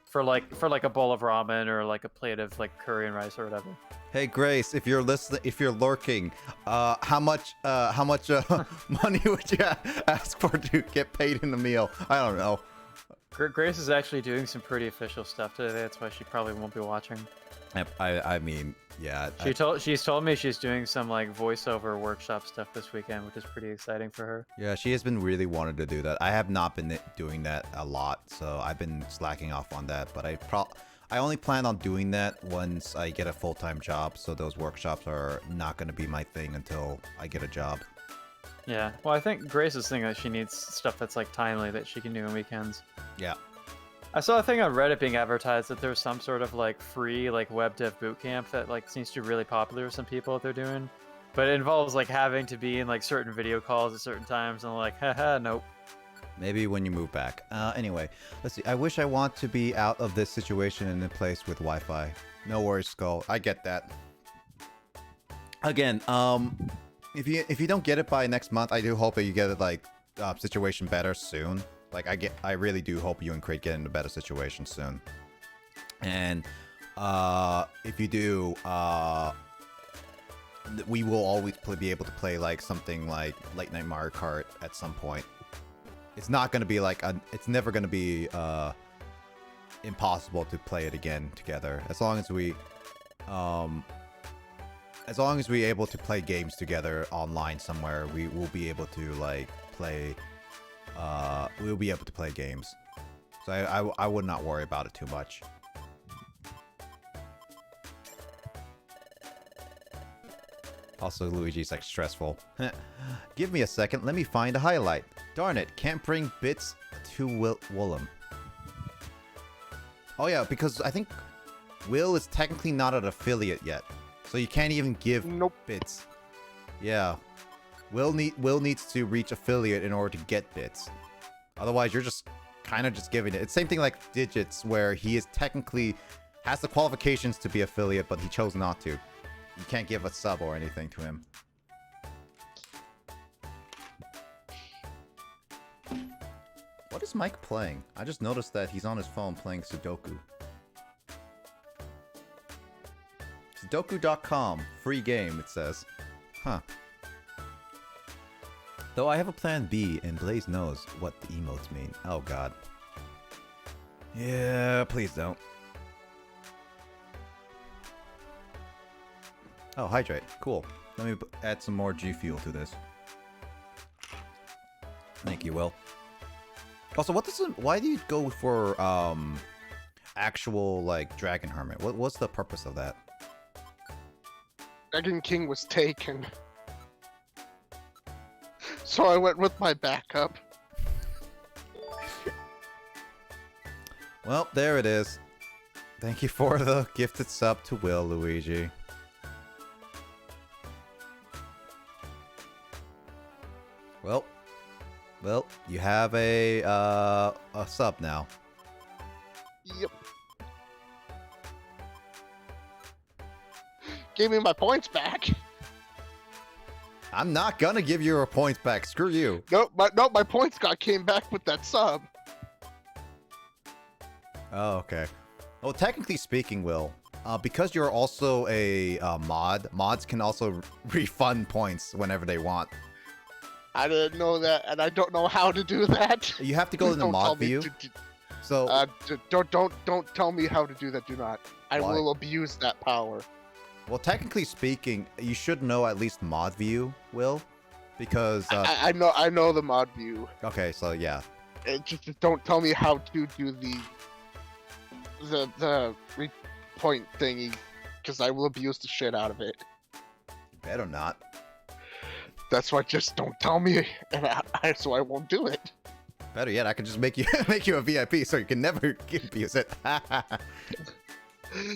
for like a bowl of ramen or like a plate of like curry and rice or whatever. Hey Grace, if you're listening, if you're lurking, how much money would you ask for to get paid in the meal? I don't know. Grace is actually doing some pretty official stuff today. That's why she probably won't be watching. I mean, yeah. She's told me she's doing some like voiceover workshop stuff this weekend, which is pretty exciting for her. Yeah, she has been really wanting to do that. I have not been doing that a lot, so I've been slacking off on that. But I only plan on doing that once I get a full-time job. So those workshops are not going to be my thing until I get a job. Yeah, well, I think Grace is thinking that she needs stuff that's like timely that she can do on weekends. Yeah. I saw a thing on Reddit being advertised that there's some sort of like free like web dev bootcamp that like seems to be really popular with some people that they're doing, but it involves like having to be in like certain video calls at certain times, and I'm like, haha, nope. Maybe when you move back. Anyway, let's see. I wish I want to be out of this situation in a place with Wi-Fi. No worries, Skull. I get that. Again, if you don't get it by next month, I do hope that you get it like situation better soon. Like I really do hope you and Kraid get in a better situation soon. And if you do, we will always be able to play like something like Late Night Mario Kart at some point. It's not gonna be like it's never gonna be impossible to play it again together. As long as we able to play games together online somewhere, we will be able to like play. We'll be able to play games. So I would not worry about it too much. Also, Luigi's like stressful. Give me a second, let me find a highlight. Darn it, can't bring bits to Willem. Oh yeah, because I think Will is technically not an affiliate yet, so you can't even give Nope. bits. Yeah, Will needs to reach affiliate in order to get bits. Otherwise, you're just kind of just giving it. It's same thing like Digits, where he is technically has the qualifications to be affiliate, but he chose not to. You can't give a sub or anything to him. What is Mike playing? I just noticed that he's on his phone playing Sudoku. Sudoku.com, free game, it says. Huh. Though I have a plan B, and Blaze knows what the emotes mean. Oh god. Yeah, please don't. Oh, hydrate. Cool. Let me add some more G Fuel to this. Thank you, Will. Also, why do you go for actual like Dragon Hermit? What's the purpose of that? Dragon King was taken. So I went with my backup. Well, there it is. Thank you for the gifted sub to Will, Luigi. Well, you have a sub now. Yep. Gave me my points back. I'm not gonna give you your points back. Screw you. Nope, my points came back with that sub. Oh, okay. Well, technically speaking, Will, because you're also a mods can also refund points whenever they want. I didn't know that, and I don't know how to do that. You have to go in the Don't tell mod me view. to- So don't tell me how to do that. Do not. I Why? will abuse that power. well, technically speaking, you should know at least mod view, Will, because I know the mod view. okay, so yeah. Just don't tell me how to do the point thingy, because I will abuse the shit out of it. Better not. That's why just don't tell me, and so I won't do it. Better yet, I can just make you make you a VIP so you can never abuse it.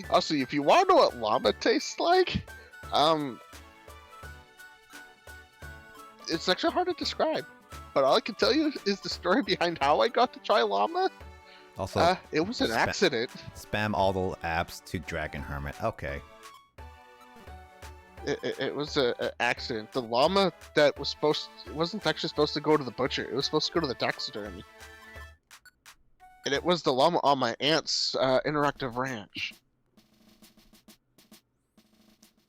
Also, if you want to know what llama tastes like, it's actually hard to describe. But all I can tell you is the story behind how I got to try llama. Also, It was an accident. spam all the apps to Dragon Hermit. Okay. It was an accident. The llama that was wasn't actually supposed to go to the butcher. It was supposed to go to the taxidermy. And it was the llama on my aunt's interactive ranch.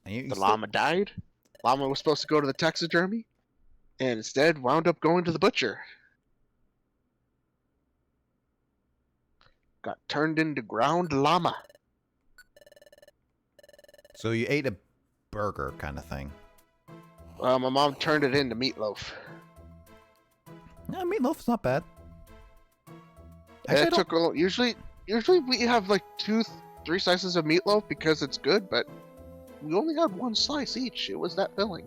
And you The still- llama died. Llama was supposed to go to the taxidermy, and instead wound up going to the butcher. Got turned into ground llama. So you ate a burger kind of thing. My mom turned it into meatloaf. Yeah, meatloaf's not bad. And Actually, I it don't- took usually we have like 2-3 slices of meatloaf because it's good, but we only had one slice each. It was that filling.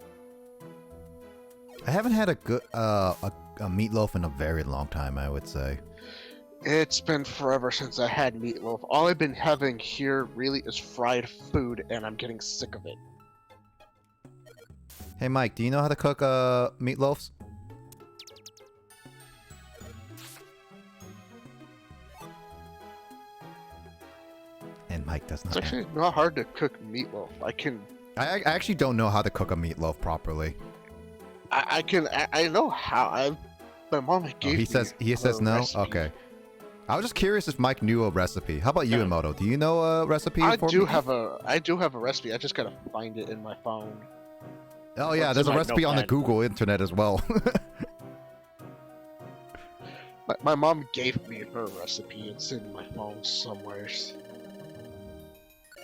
I haven't had a good a meatloaf in a very long time, I would say. It's been forever since I had meatloaf. All I've been having here really is fried food, and I'm getting sick of it. Hey Mike, do you know how to cook meatloafs? And Mike does It's not. actually not hard to cook meatloaf. I actually don't know how to cook a meatloaf properly. I know how. My mom gave me. He says a no. recipe. Okay. I was just curious if Mike knew a recipe. How about you, Yeah. Emoto? Do you know a recipe? I for do me? have a recipe. I just gotta find it in my phone. Oh yeah, It's there's a in my recipe on the notepad. Google internet as well. My mom gave me her recipe. It's in my phone somewhere.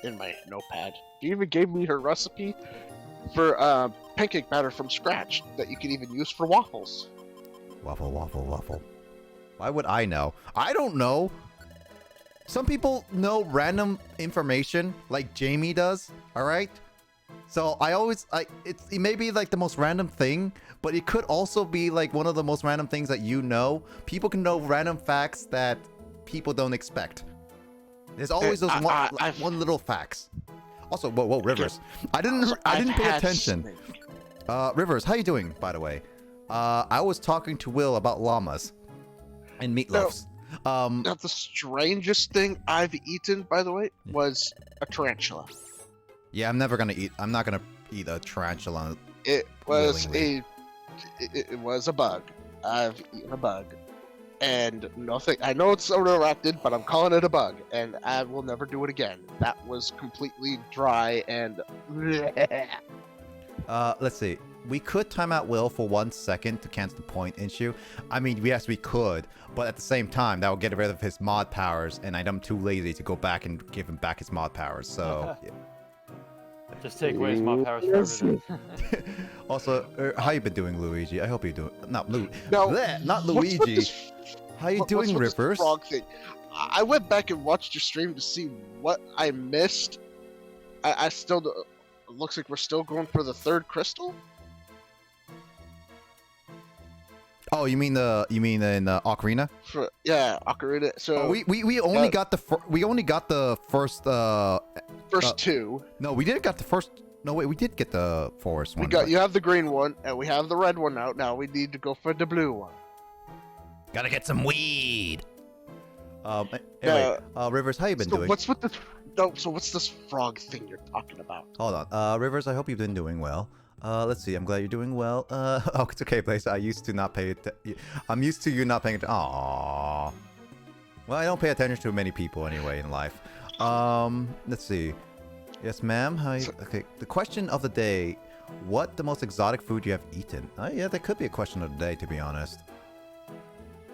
In my notepad. She even gave me her recipe for pancake batter from scratch that you can even use for waffles. Waffle, waffle, waffle. Why would I know? I don't know. Some people know random information like Jamie does, alright? So it may be like the most random thing, but it could also be like one of the most random things that you know. People can know random facts that people don't expect. There's always those one little facts. Also, whoa, Rivers. I didn't pay attention. Rivers, how you doing, by the way? I was talking to Will about llamas and meatloafs. Now, the strangest thing I've eaten, by the way, was a tarantula. Yeah, I'm not gonna eat a tarantula. It was willingly. it was a bug. I've eaten a bug, and nothing. I know it's pseudo-arachnid, but I'm calling it a bug, and I will never do it again. That was completely dry and. Let's see. We could time out Will for 1 second to cancel the point issue. I mean, yes, we could, but at the same time, that would get rid of his mod powers, and I'm too lazy to go back and give him back his mod powers. So, yeah. Just take away his mod powers for everything. Also, how you been doing, Luigi? I hope you're doing not No, not what's with Luigi. this- How you what's doing, with this Rivers? frog thing? I went back and watched your stream to see what I missed. I still. It looks like we're still going for the third crystal. Oh, you mean in Ocarina? Yeah, Ocarina. So Oh, we only got the first first two. No, we didn't got the first. No, wait, we did get the forest one. You have the green one, and we have the red one out. Now we need to go for the blue one. Gotta get some weed. Anyway, Rivers, how you been So doing? what's with this? No, so what's this frog thing you're talking about? Hold on, Rivers. I hope you've been doing well. Let's see. I'm glad you're doing well. Oh, it's okay, Blaze. I'm used to you not paying attention. Aww. Well, I don't pay attention to many people anyway in life. Let's see. Yes, ma'am. Okay. The question of the day: what the most exotic food you have eaten? Yeah, that could be a question of the day, to be honest.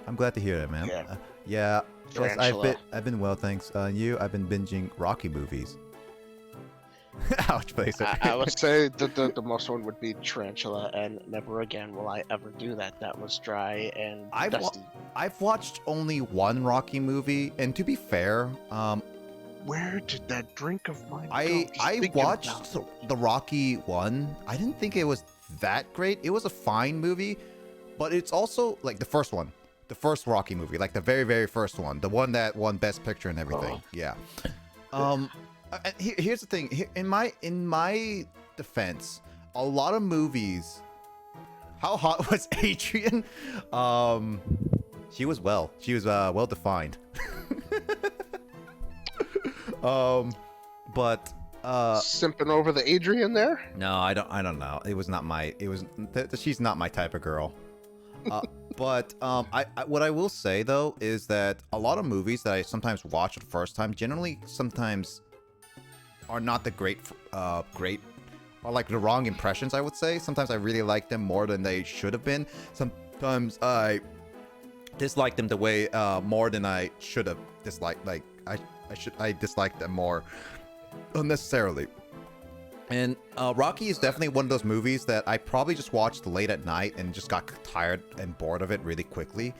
I'm glad to hear that, ma'am. Yeah. Yeah. Yes, Tarantula. I've been well, thanks. You? I've been binging Rocky movies. Ouch, Blaze. I would say the most one would be tarantula, and never again will I ever do that. That was dry and dusty. I've watched only one Rocky movie, and to be fair, Where did that drink of mine go? I Just thinking watched about it. the Rocky one. I didn't think it was that great. It was a fine movie, but it's also like the first one, the first Rocky movie, like the very, very first one, the one that won Best Picture and everything. Oh. Yeah. Here's the thing. In my defense, a lot of movies. How hot was Adrian? She was well defined. But Simping over the Adrian there? no, I don't know. It was not my. It was. She's not my type of girl. But I what I will say though is that a lot of movies that I sometimes watch for the first time generally sometimes are not the great or like the wrong impressions, I would say. Sometimes I really like them more than they should have been. Sometimes I dislike them the way more than I should have disliked. Like I dislike them more unnecessarily. And Rocky is definitely one of those movies that I probably just watched late at night and just got tired and bored of it really quickly.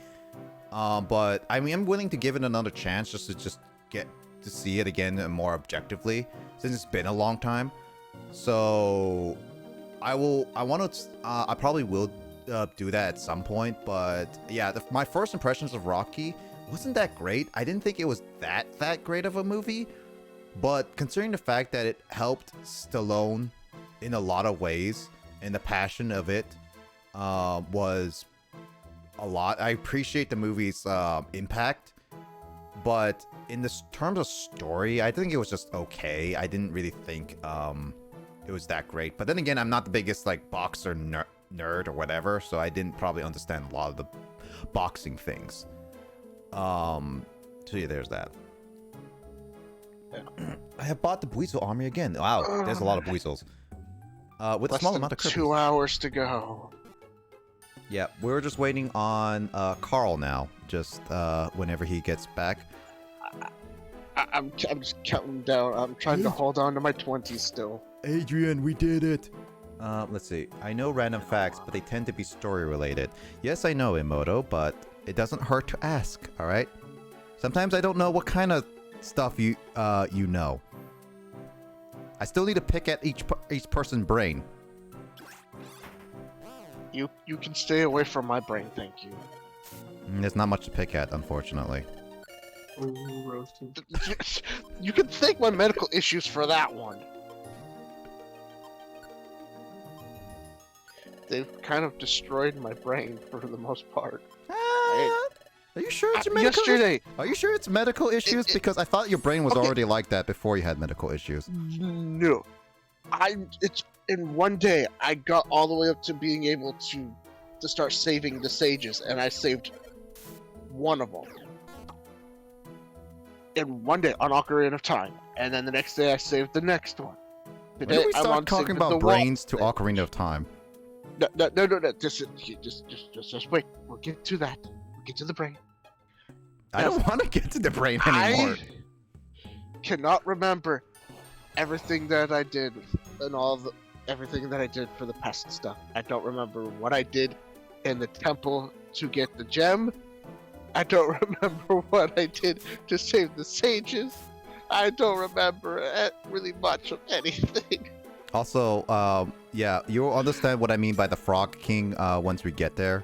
But I mean, I'm willing to give it another chance just to get to see it again more objectively, since it's been a long time. So I probably will do that at some point. But yeah, my first impressions of Rocky wasn't that great. I didn't think it was that great of a movie. But considering the fact that it helped Stallone in a lot of ways, and the passion of it was a lot. I appreciate the movie's impact, but in terms of story, I think it was just okay. I didn't really think it was that great. But then again, I'm not the biggest like boxer nerd or whatever, so I didn't probably understand a lot of the boxing things. So yeah, there's that. I have bought the Buizel army again. Wow, there's a lot of Buizels. With a Less small than amount of 2 hours to go. Yeah, we're just waiting on Carl now. Just whenever he gets back. I'm just counting down. I'm trying to hold on to my 20s still. Adrian, we did it. Let's see. I know random facts, but they tend to be story related. Yes, I know, Emoto, but it doesn't hurt to ask. All right. Sometimes I don't know what kind of stuff you know. I still need to pick at each person's brain. You can stay away from my brain, thank you. There's not much to pick at, unfortunately. Ooh, roasted. You can thank my medical issues for that one. They've kind of destroyed my brain for the most part. Are you sure it's your medical Yesterday, Are you sure it's medical issues? Because I thought your brain was Okay. already like that before you had medical issues. no, it's in one day I got all the way up to being able to start saving the sages, and I saved one of them in one day on Ocarina of Time, and then the next day I saved the next one. When Today did we I'm start on talking saving the about wall brains to thing. Ocarina of Time? No. Just wait. We'll get to that. We'll get to the brain. I don't want to get to the brain anymore. I cannot remember everything that I did and everything that I did for the pest stuff. I don't remember what I did in the temple to get the gem. I don't remember what I did to save the sages. I don't remember really much of anything. Also, yeah, you'll understand what I mean by the Frog King once we get there.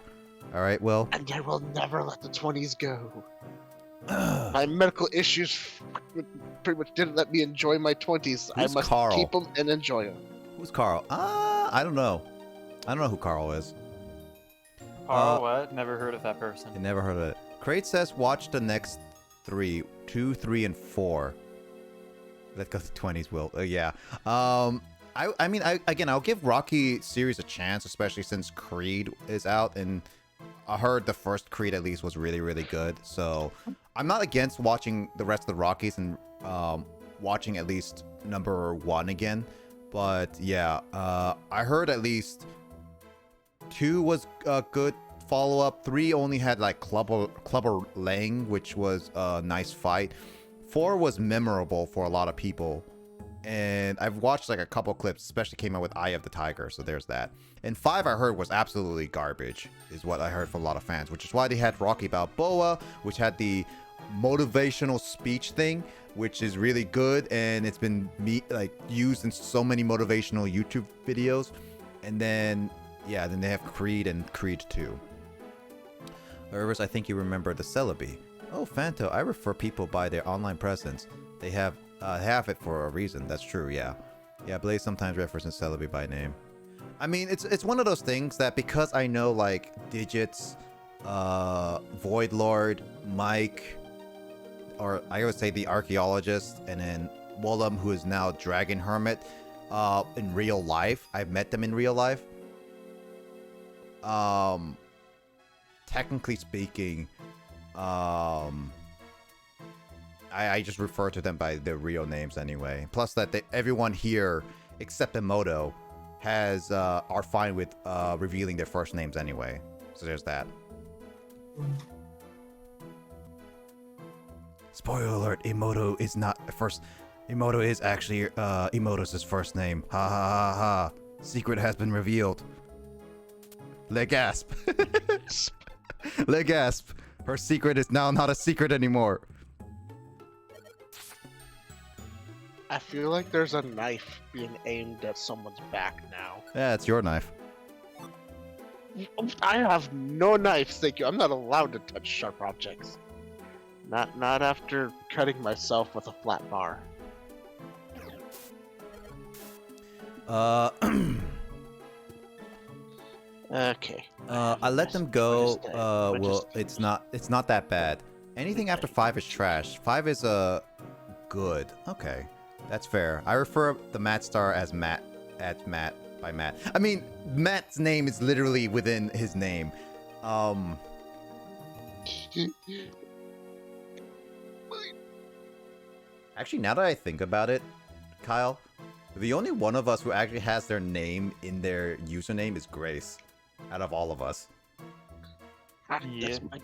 All right, Will? And I will never let the 20s go. My medical issues pretty much didn't let me enjoy my 20s. I Who's must Carl? keep them and enjoy them. Who's Carl? I don't know. I don't know who Carl is. Carl, what? Never heard of that person. I never heard of it. Crate says watch the next 2, 3, and 4. Let's go to 20s, Will. Yeah. I mean, I'll give Rocky series a chance, especially since Creed is out, and I heard the first Creed at least was really, really good. So I'm not against watching the rest of the Rockies and watching at least number 1 again. But yeah, I heard at least 2 was a good follow-up. 3 only had like Clubber Lang, which was a nice fight. 4 was memorable for a lot of people. And I've watched like a couple clips, especially came out with Eye of the Tiger, so there's that. And 5 I heard was absolutely garbage, is what I heard from a lot of fans, which is why they had Rocky Balboa, which had the motivational speech thing, which is really good, and it's been used in so many motivational YouTube videos. And then yeah, then they have Creed and Creed 2. Irvis, I think you remember the Celebi. Oh, Fanto, I refer people by their online presence. They have it for a reason. That's true, yeah. Yeah, Blaze sometimes references Celebi by name. I mean, it's one of those things that because I know like Digits, Void Lord, Mike, or I would say the Archaeologist, and then Wollum, who is now Dragon Hermit, in real life. I've met them in real life. Technically speaking, I just refer to them by their real names anyway. Plus that everyone here except Emoto are fine with revealing their first names anyway. So there's that. Spoiler alert, Emoto is not first. Emoto is actually Emoto's first name. Ha ha ha ha. Secret has been revealed. Let gasp. Let gasp. Her secret is now not a secret anymore. I feel like there's a knife being aimed at someone's back now. Yeah, it's your knife. I have no knives, thank you. I'm not allowed to touch sharp objects. Not after cutting myself with a flat bar. Okay. I let them go. What Well, just- it's not that bad. Anything after 5 is trash. 5 is good. Okay, that's fair. I refer the Matt Star as Matt by Matt. I mean, Matt's name is literally within his name. Actually, now that I think about it, Kyle, the only one of us who actually has their name in their username is Grace, out of all of us. That's mine.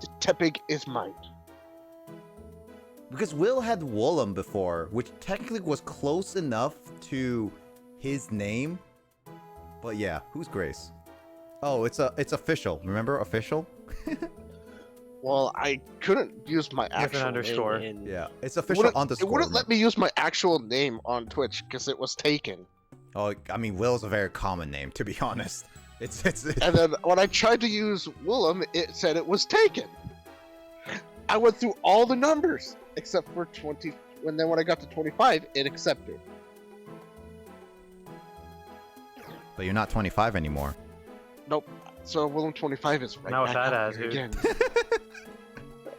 The Tepig is mine. Because Will had Wollum before, which technically was close enough to his name. But yeah, who's Grace? Oh, it's official. Remember official? Well, I couldn't use my With an actual underscore. name. Yeah, it's It official wouldn't, underscore. it wouldn't let me use my actual name on Twitch because it was taken. Oh, I mean, Will's a very common name, to be honest. It's And then when I tried to use Willem, it said it was taken. I went through all the numbers except for 20. And then when I got to 25, it accepted. But you're not 25 anymore. Nope. So Willem 25 is right Now back that out here attitude.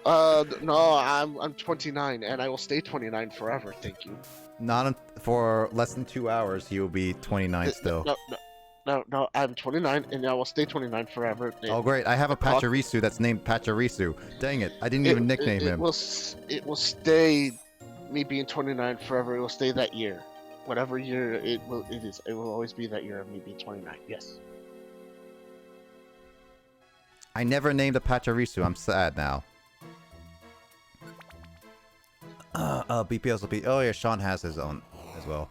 again. No, I'm 29, and I will stay 29 forever. Thank you. For less than 2 hours, you'll be 29 still. No. I'm 29, and I will stay 29 forever. Oh great, I have a Pachirisu that's named Pachirisu. Dang it, I didn't even nickname him. It will stay me being 29 forever. It will stay that year. Whatever year it will always be that year of me being 29. Yes. I never named a Pachirisu. I'm sad now. BPSLP. Oh yeah, Sean has his own as well.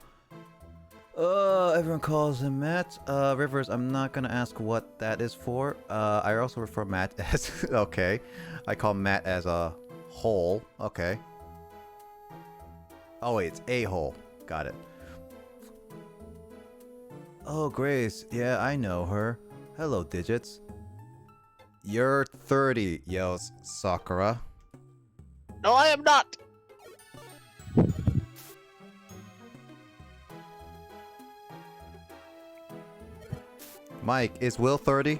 Everyone calls him Matt. Rivers, I'm not gonna ask what that is for. I also refer Matt as okay. I call Matt as a hole. Okay. Oh wait, it's a hole. Got it. Oh Grace, yeah, I know her. Hello, Digits. You're 30, yells Sakura. No, I am not. Mike, is Will 30?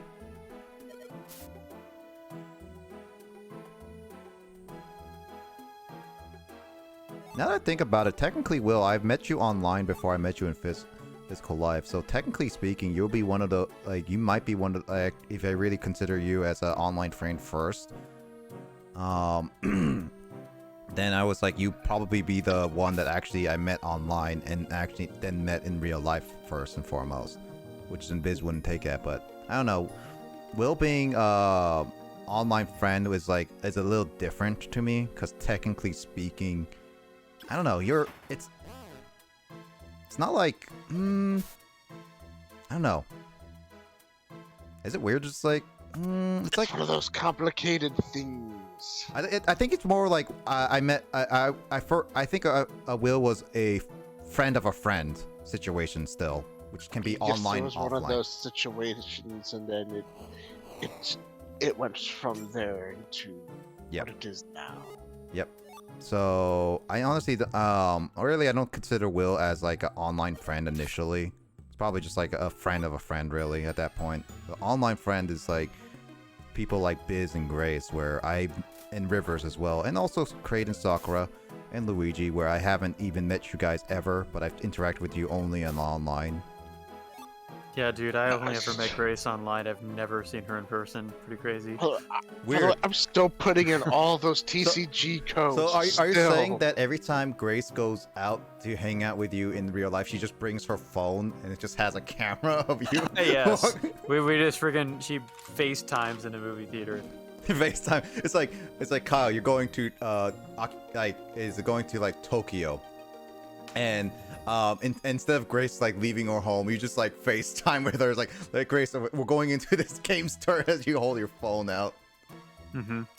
Now that I think about it, technically, Will, I've met you online before I met you in physical life. So technically speaking, you'll be one of the, like, you might be one of, like, if I really consider you as an online friend first. Then I was like, you probably be the one that actually I met online and actually then met in real life first and foremost. Which Biz wouldn't take it, but I don't know. Will being online friend is a little different to me, because technically speaking, I don't know. It's not like I don't know. Is it weird? Just like it's like one of those complicated things. I think it's more like I think a Will was a friend of a friend situation still. Which can be online, it was offline. one of those situations, and then it went from there into what it is now. Yep. So I honestly, really, I don't consider Will as like an online friend initially. It's probably just like a friend of a friend, really, at that point. The online friend is like people like Biz and Grace, and Rivers as well, and also Kraid and Sakura and Luigi, where I haven't even met you guys ever, but I've interacted with you only on online. Yeah, dude, I only ever met Grace online. I've never seen her in person. Pretty crazy. Weird. I'm still putting in all those TCG codes. So are you saying that every time Grace goes out to hang out with you in real life, she just brings her phone and it just has a camera of you? Yes. we just freaking, she FaceTimes in a movie theater. FaceTime. It's like Kyle, you're going to Tokyo, and instead of Grace like leaving her home, you just like FaceTime with her. It's like Grace, we're going into this game store as you hold your phone out.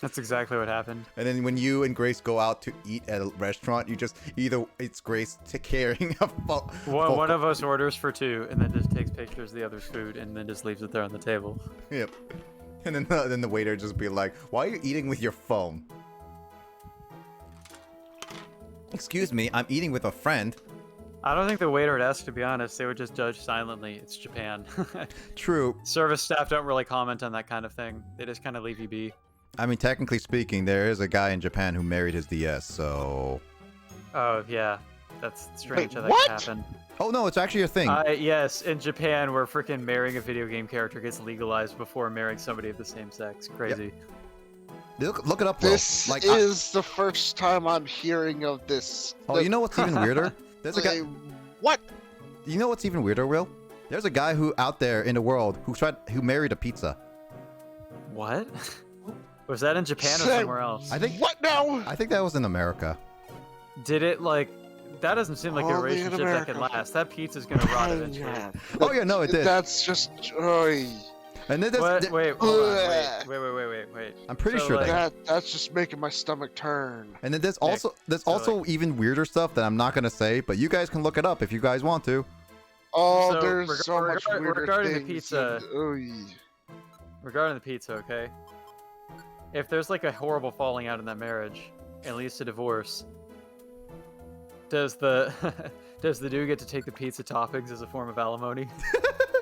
That's exactly what happened. And then when you and Grace go out to eat at a restaurant, you just it's Grace carrying a phone. One of us orders for two, and then just takes pictures of the other's food, and then just leaves it there on the table. Yep. And then the waiter just be like, "Why are you eating with your phone?" Excuse me, I'm eating with a friend. I don't think the waiter would ask, to be honest. They would just judge silently. It's Japan. True. Service staff don't really comment on that kind of thing. They just kind of leave you be. I mean, technically speaking, there is a guy in Japan who married his DS, so... Oh, yeah. That's strange how that what? can happen. Oh, no, it's actually a thing. Yes, in Japan, where freaking marrying a video game character gets legalized before marrying somebody of the same sex. Crazy. Yep. Look it up, Will. This is the first time I'm hearing of this. Oh, you know what's even weirder? There's a guy... What? You know what's even weirder, Will? There's a guy out there in the world who married a pizza. What? Was that in Japan or somewhere else? I think... What now? I think that was in America. Did it, like... That doesn't seem like a Only in relationship that can America. last. That pizza's gonna rot eventually. Oh, yeah, no, it did. That's just... Oy. And then What? Wait, hold on. Wait. I'm pretty So, sure like- That's just making my stomach turn. And then there's also even weirder stuff that I'm not gonna say, but you guys can look it up if you guys want to. Oh, So, there's so much weirder regarding the things. pizza- Oy. Regarding the pizza, okay? if there's like a horrible falling out in that marriage and leads to divorce, does the does the dude get to take the pizza toppings as a form of alimony?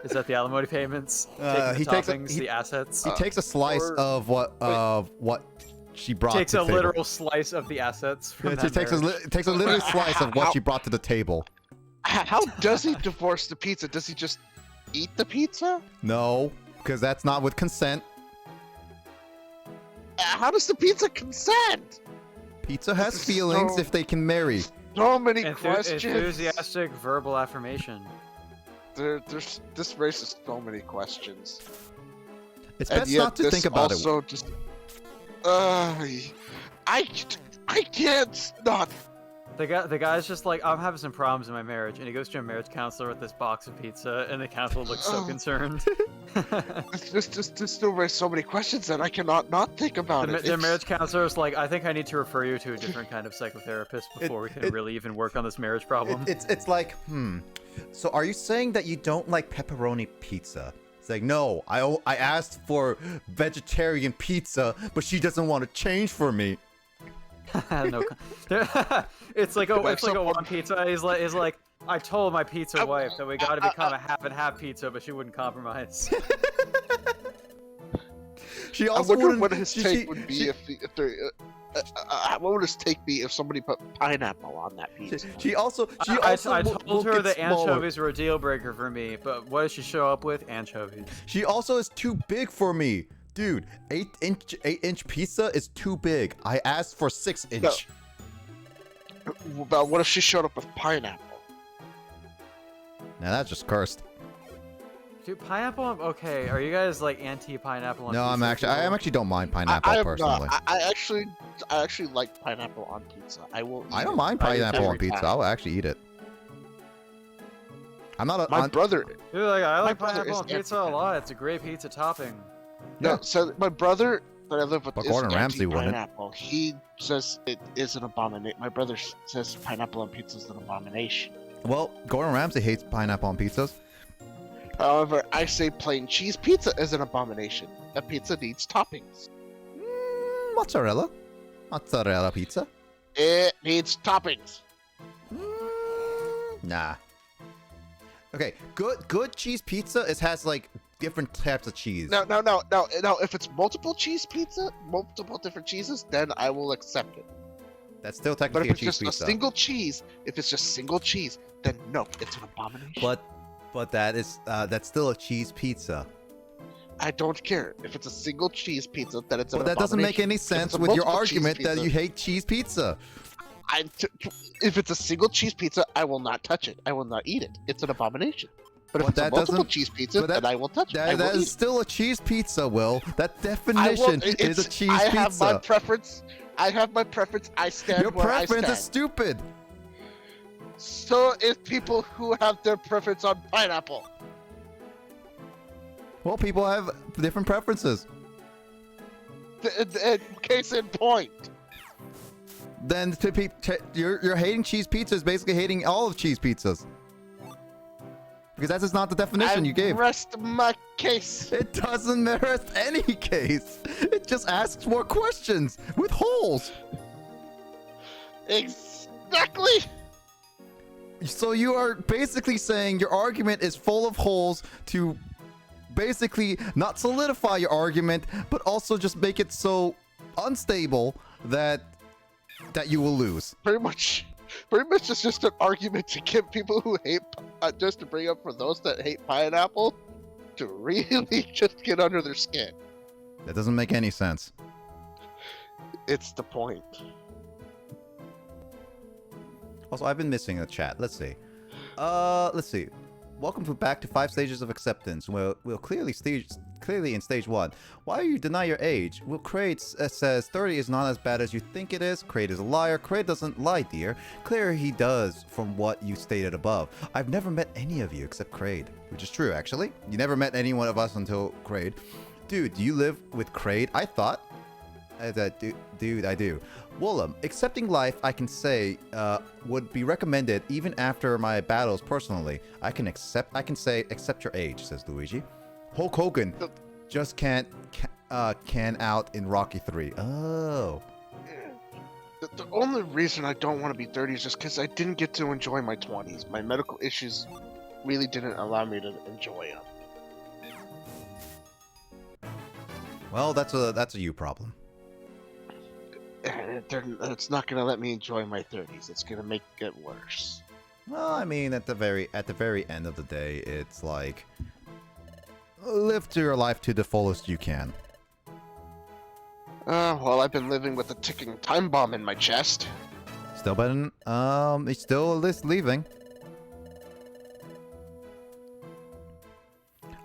Is that the alimony payments? Taking he the takes toppings, the assets. He takes a slice of what she brought. Takes to a the table. literal slice of the assets from Yeah, that takes marriage. takes a literal slice of what she brought to the table. How does he divorce the pizza? Does he just eat the pizza? No, because that's not with consent. How does the pizza consent? Pizza has This is feelings so- if they can marry. So many questions. Enthusiastic verbal affirmation. This raises so many questions. It's And best yet not to this think about also it. Just, I can't not. The guy's just like, I'm having some problems in my marriage, and he goes to a marriage counselor with this box of pizza, and the counselor looks so Oh. concerned. This still raises so many questions that I cannot not think about it. The marriage counselor is like, I think I need to refer you to a different kind of psychotherapist before we can really even work on this marriage problem. It's like, So are you saying that you don't like pepperoni pizza? It's like, no, I asked for vegetarian pizza, but she doesn't want to change for me. No, it's like a one pizza. He's like, I told my pizza wife that we got to become a half and half pizza, but she wouldn't compromise. She I also wonder wouldn't. what his take would be if there. What would his take be if somebody put pineapple on that pizza? She also. I told will her get that smaller. anchovies were a deal breaker for me, but what does she show up with? Anchovies. She also is too big for me. Dude, 8-inch pizza is too big. I asked for 6-inch. No. But what if she showed up with pineapple? Now that's just cursed. Dude, pineapple. Okay, are you guys like anti-pineapple? No, I actually don't mind pineapple I am personally. not. I actually like pineapple on pizza. I will. I don't mind pineapple on pizza. I'll actually eat it. I'm not a. My brother. Dude, like I like brother pineapple is on pizza a lot. It's a great pizza topping. No, so my brother that I live with But is Gordon Ramsay wouldn't. pineapple. He says it is an abomination. My brother says pineapple on pizza is an abomination. Well, Gordon Ramsay hates pineapple on pizzas. However, I say plain cheese pizza is an abomination. A pizza needs toppings. Mozzarella pizza. It needs toppings. Nah. Okay, good cheese pizza has like different types of cheese. No. If it's multiple cheese pizza, multiple different cheeses, then I will accept it. That's still But technically if a it's cheese just pizza. a single cheese, if it's just single cheese, then no, it's an abomination. But that's still a cheese pizza. I don't care. If it's a single cheese pizza, then it's an But that doesn't make any abomination. If sense it's a with your multiple cheese argument that pizza, you hate cheese pizza. If it's a single cheese pizza, I will not touch it. I will not eat it. It's an abomination. But if But it's a that multiple doesn't- cheese pizza, but that- then I will touch it. I That will is eat still a cheese pizza, Will. That it. definition is a cheese I pizza. have my preference. I have my preference. I stand Your where I preference stand. is stupid. So is people who have their preference on pineapple. Well, people have different preferences. Case in point. Then you're hating cheese pizza is basically hating all of cheese pizzas. Because that is not the definition I you gave. rest my case. It doesn't merit any case. It just asks more questions with holes. Exactly. So you are basically saying your argument is full of holes to basically not solidify your argument, but also just make it so unstable that you will lose. Pretty much it's just an argument to get people who hate, just to bring up for those that hate pineapple, to really just get under their skin. That doesn't make any sense. It's the point. Also, I've been missing a chat. Let's see. Let's see. Welcome back to 5 Stages of Acceptance. We'll clearly in stage 1. Why do you deny your age? Well, Kraid says 30 is not as bad as you think it is. Kraid is a liar. Kraid doesn't lie, dear. Clearly he does from what you stated above. I've never met any of you except Kraid, which is true, actually. You never met any one of us until Kraid. Dude, do you live with Kraid? I thought. Dude, I do. Woolum, accepting life, I can say, would be recommended even after my battles personally. I can say, accept your age, says Luigi. Hulk Hogan just can't Ken out in Rocky 3. Oh. The only reason I don't want to be 30 is just because I didn't get to enjoy my 20s. My medical issues really didn't allow me to enjoy them. Well, that's a you problem. It's not gonna let me enjoy my 30s. It's gonna make it worse. Well, I mean, at the very end of the day, it's like live to your life to the fullest you can. Well, I've been living with a ticking time bomb in my chest. Still been it's still leaving.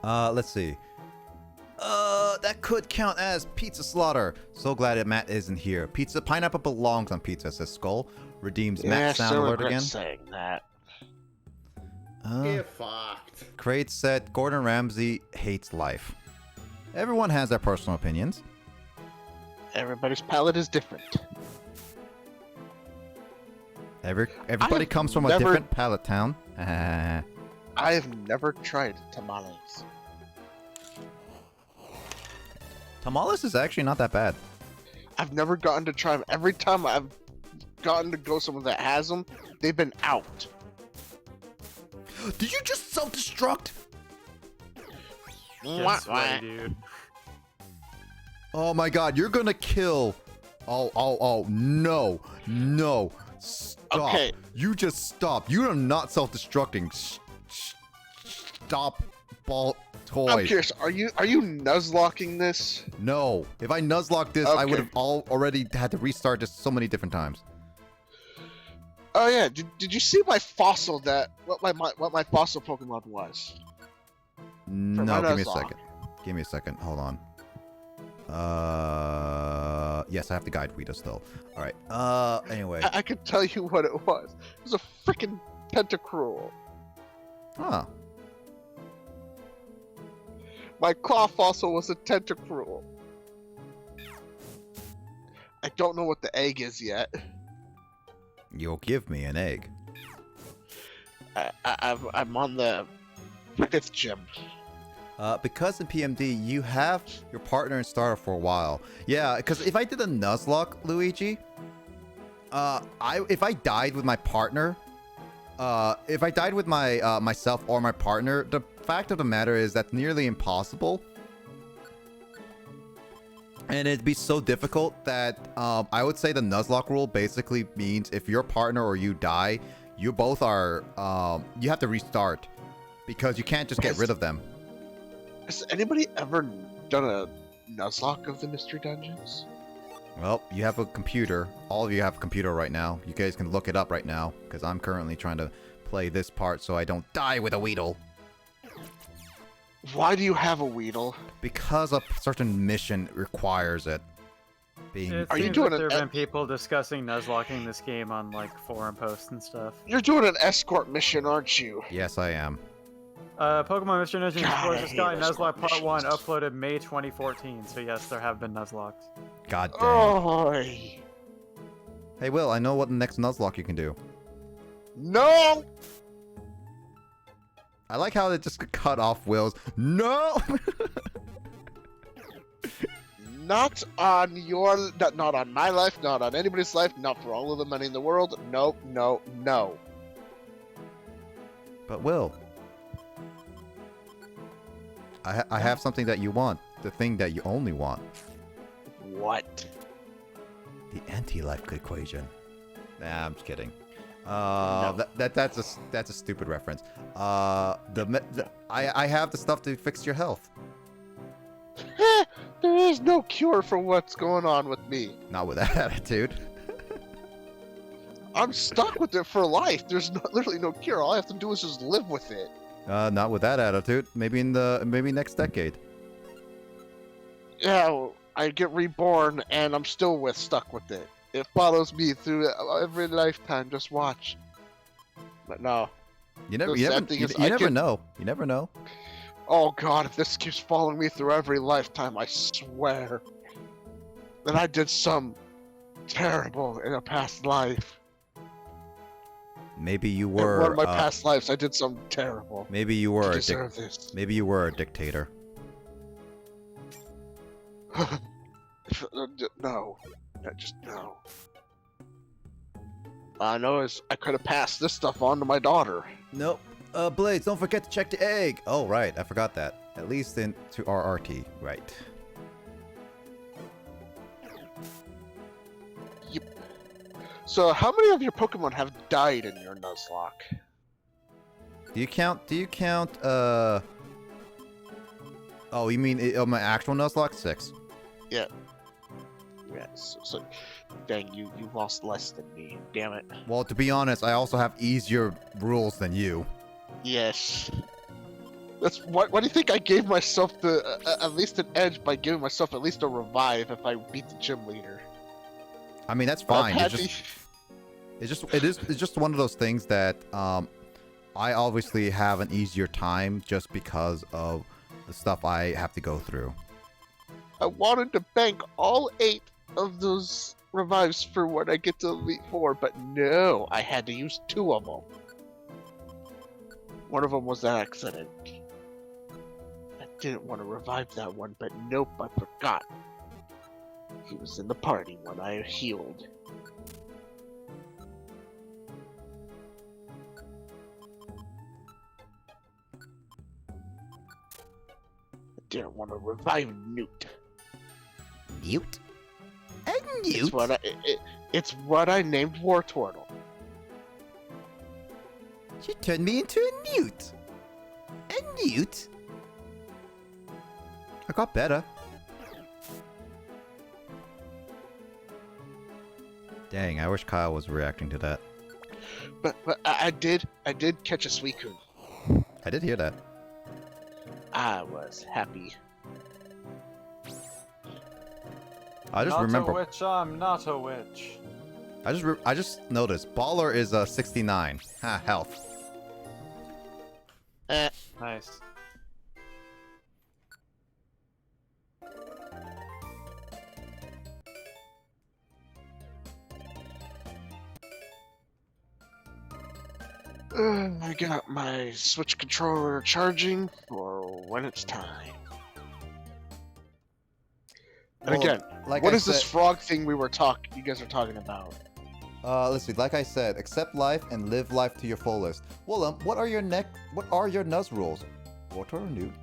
Let's see. That could count as pizza slaughter. So glad that Matt isn't here. Pizza pineapple belongs on pizza, says Skull. Redeems Matt sound alert again. Saying that. Get fucked. Crate said Gordon Ramsay hates life. Everyone has their personal opinions. Everybody's palate is different. Everybody comes from a different palate town. I have never tried tamales. Tamales is actually not that bad. I've never gotten to try them. Every time I've gotten to go somewhere that has them, they've been out. Did you just self-destruct? Get sweaty, dude. Oh my god, you're gonna kill. Oh, no. Stop. Okay. You just stop. You are not self-destructing. Stop, ball toy. I'm curious, are you nuzlocking this? No. If I nuzlocked this, I Okay. would have already had to restart this so many different times. Oh yeah, did you see my fossil what my fossil Pokemon was? No, my give me a Nuzlocke. second. Give me a second. Hold on. Yes, I have the guide reader still. All right. Anyway. I could tell you what it was. It was a freaking Tentacruel. Huh. My claw fossil was a Tentacruel. I don't know what the egg is yet. You'll give me an egg. I'm on the 5th gym. Because in PMD, you have your partner in starter for a while. Yeah, because if I did a Nuzlocke, Luigi, if I died with my partner, if I died with my myself or my partner, the fact of the matter is that's nearly impossible. And it'd be so difficult that I would say the Nuzlocke rule basically means if your partner or you die, you both are you have to restart because you can't just get rid of them. Has anybody ever done a Nuzlocke of the Mystery Dungeons? Well, you have a computer. All of you have a computer right now. You guys can look it up right now because I'm currently trying to play this part so I don't die with a Weedle. Why do you have a Weedle? Because a certain mission requires it. It Are you seems doing like there an have been people discussing nuzlocking this game on like forum posts and stuff. You're doing an escort mission, aren't you? Yes, I am. Pokemon Mystery Dungeon God, Explorers I the hate Sky escort Nuzlocke Part 1 missions. uploaded May 2014, so yes, there have been nuzlocks. God dang. Oh, Hey, Will, I know what the next Nuzlocke you can do. no! I like how it just cut off Will's. No! Not on your, not on my life, not on anybody's life, not for all of the money in the world. No, no, no. But Will, I have something that you want. The thing that you only want. What? The anti-life equation. Nah, I'm just kidding. No. That's a stupid reference. I have the stuff to fix your health. There is no cure for what's going on with me. Not with that attitude. I'm stuck with it for life. There's literally no cure. All I have to do is just live with it. Not with that attitude. Maybe maybe next decade. Yeah, well, I get reborn and I'm still stuck with it. It follows me through every lifetime. Just watch. But no. You never know. You never know. Oh god, if this keeps following me through every lifetime, I swear that I did some terrible in a past life. Maybe you In were. one of my past lives, I did something terrible. Maybe you were to a deserve this. Maybe you were a dictator. No. Just no. I know is I could have passed this stuff on to my daughter. Nope. Blades, don't forget to check the egg. Oh, right. I forgot that. At least into RRT. Right. Yep. So, how many of your Pokemon have died in your Nuzlocke? Do you count, Oh, you mean my actual Nuzlocke? 6. Yeah. Yes. So, dang, you lost less than me. Damn it. Well, to be honest, I also have easier rules than you. Yes. That's why do you think I gave myself the at least an edge by giving myself at least a revive if I beat the gym leader? I mean, that's But I've fine. had It's just one of those things that I obviously have an easier time just because of the stuff I have to go through. I wanted to bank all 8 of those revives for when I get to Elite 4, but no, I had to use 2 of them. One of them was an accident. I didn't want to revive that one, but nope, I forgot. He was in the party when I healed. I didn't want to revive Newt. Newt? A It's newt? it's what I named War Turtle. She turned me into a newt. A newt? I got better. Dang, I wish Kyle was reacting to that. But I did catch a Suicune. I did hear that. I was happy. I just not remember. a witch, I'm not a witch. I just noticed. Baller is 69. Ha, health. Nice. I got my Switch controller charging for when it's time. And Well, again, like what I is this said- frog thing you guys are talking about? Let's see. Like I said, accept life and live life to your fullest. Willem, what are your Nuz rules? Water or Newt?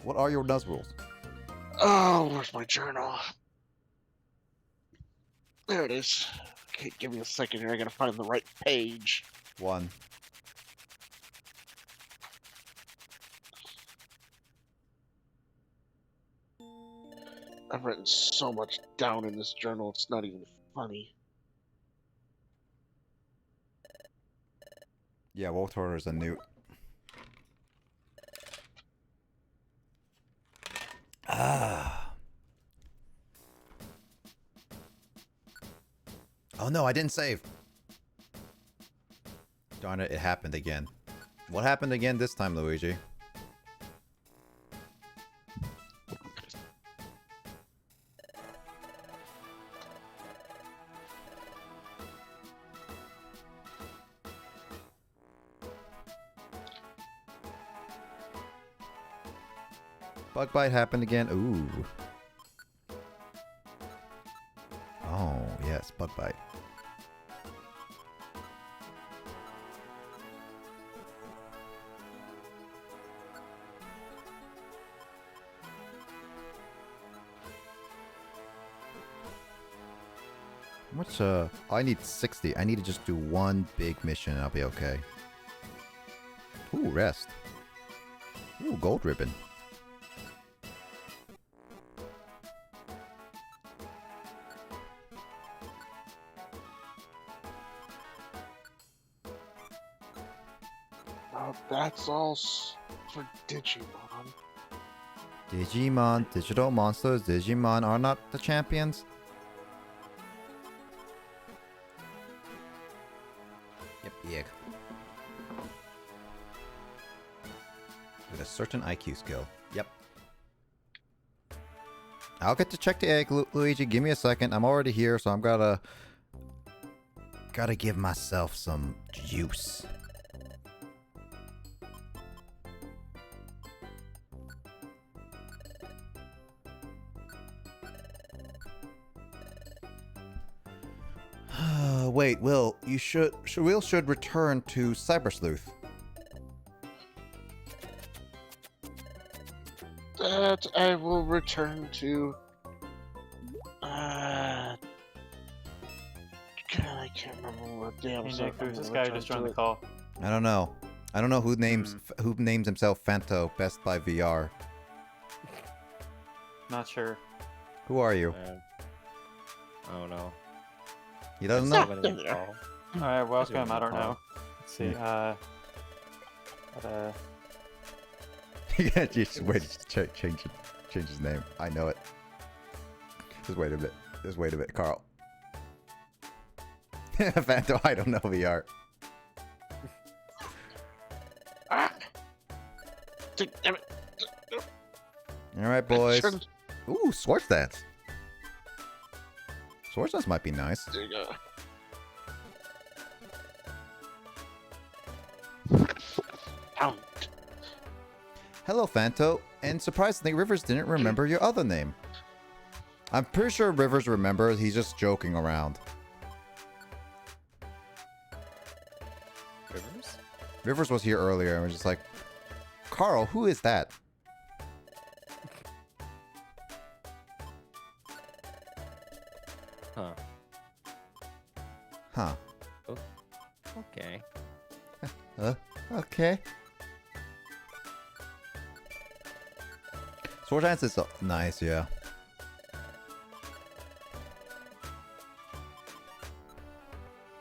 What are your Nuz rules? Oh, where's my journal? There it is. Okay, give me a second here. I gotta find the right page. 1. I've written so much down in this journal, it's not even funny. Yeah, Water is a Newt. Ah. Oh no, I didn't save. Darn it, it happened again. What happened again this time, Luigi? Bug bite happened again. Ooh. Oh, yes, bug bite. What's I need 60. I need to just do one big mission and I'll be okay. Ooh, rest. Ooh, gold ribbon. Oh, that's all for Digimon. Digimon, digital monsters, Digimon are not the champions. Yep, yeah. With a certain IQ skill. Yep. I'll get to check the egg, Luigi. Give me a second. I'm already here, so I'm gotta give myself some juice. wait, Will, Will should return to Cyber Sleuth. That I will return to. God, I can't remember what damn. Hey, stuff Nick, I'm who's this gonna guy who return just joined to. the call? I don't know. I don't know who names himself Fanto Best by VR. Not sure. Who are you? I don't know. He doesn't know. Alright, welcome. I don't know. Let's see. Yeah, just wait. Change his name. I know it. Just wait a bit. Just wait a bit, Carl. Fanto, I don't know VR. Damn it. All right, boys. Shouldn't- Ooh, Swords Dance. Swords Dance might be nice. There you go. Ow. Hello, Fanto. And surprisingly, Rivers didn't remember your other name. I'm pretty sure Rivers remembers. He's just joking around. Rivers? Rivers was here earlier and was just like, Carl, who is that? Huh. Huh. Oh, okay. Okay. Sword Dance is nice, yeah.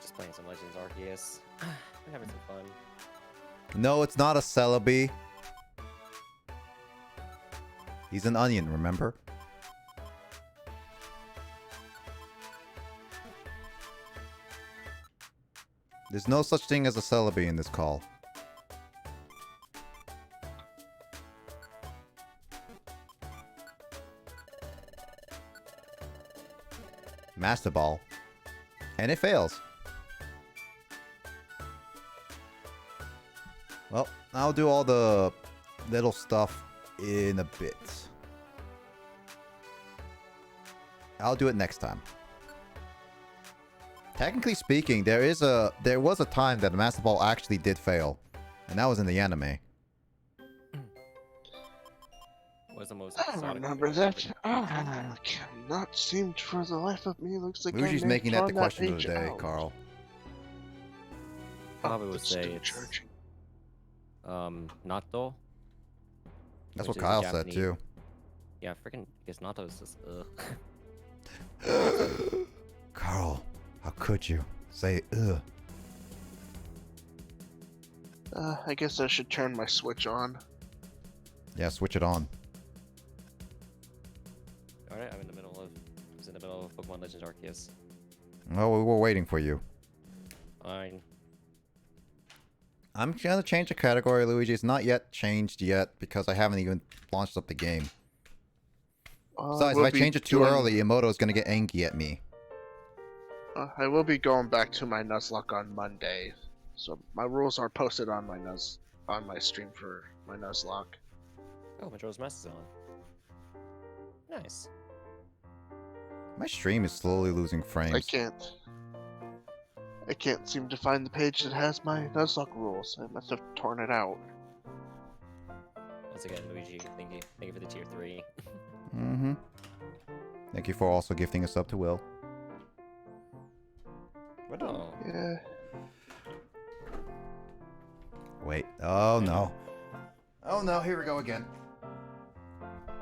Just playing some Legends Arceus. We're having some fun. No, it's not a Celebi. He's an onion, remember? There's no such thing as a Celebi in this call. Master Ball. And it fails. Well, I'll do all the little stuff in a bit. I'll do it next time. Technically speaking, there was a time that the Master Ball actually did fail. And that was in the anime. What's the most I exotic remember thing? that. I cannot seem to, for the life of me. Looks like Luigi's I making that the torn question of page the day, out. Carl. Probably would It's say still it's charging. natto. That's which what is a Kyle said Japanese- too. Yeah, freaking because natto is just Carl, how could you say ugh? I guess I should turn my Switch on. Yeah, switch it on. Alright, I'm in the middle of Pokemon Legends Arceus. Oh, we were waiting for you. Fine. I'm gonna change the category, Luigi. It's not yet changed yet because I haven't even launched up the game. Besides, if I change it too early, Emoto's gonna get angry at me. I will be going back to my Nuzlocke on Monday, so my rules are posted on my stream for my Nuzlocke. Oh, Majora's Mask is on. Nice. My stream is slowly losing frames. I can't seem to find the page that has my Nuzlocke rules. I must have torn it out. Once again, Luigi, thank you for the tier 3. Mm-hmm. Thank you for also gifting a sub to Will. Oh. Yeah. Wait. Oh no. Oh no, here we go again.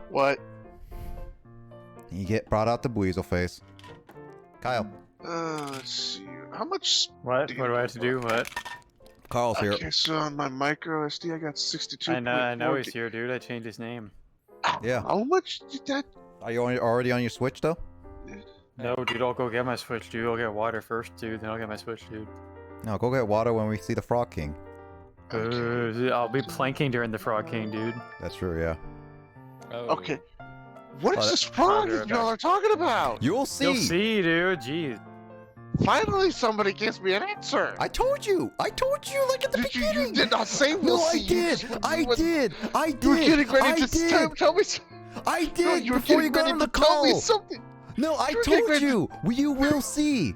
What? You get brought out the Buizel face. Kyle. Let's see. How much? What? What do I have to do? What? Carl's here. Okay, so on my micro SD, I got 62. I know he's here, dude. I changed his name. Yeah. How much did that? Are you already on your Switch though? No, dude, I'll go get my Switch, dude. I'll get water first, dude. Then I'll get my Switch, dude. No, go get water when we see the Frog King. I'll be planking during the Frog King, dude. That's true, yeah. Oh. Okay. What is Oh, this frog I'll be that right y'all are talking about? You'll see. You'll see, dude. Jeez. Finally, somebody gives me an answer. I told you like at the beginning. You did not say we'll No, I see. did. I did. You were getting ready I to did. tell me. I No, did you were before you getting got ready on to the tell me call. something. No, I You were getting told ready you. You will see.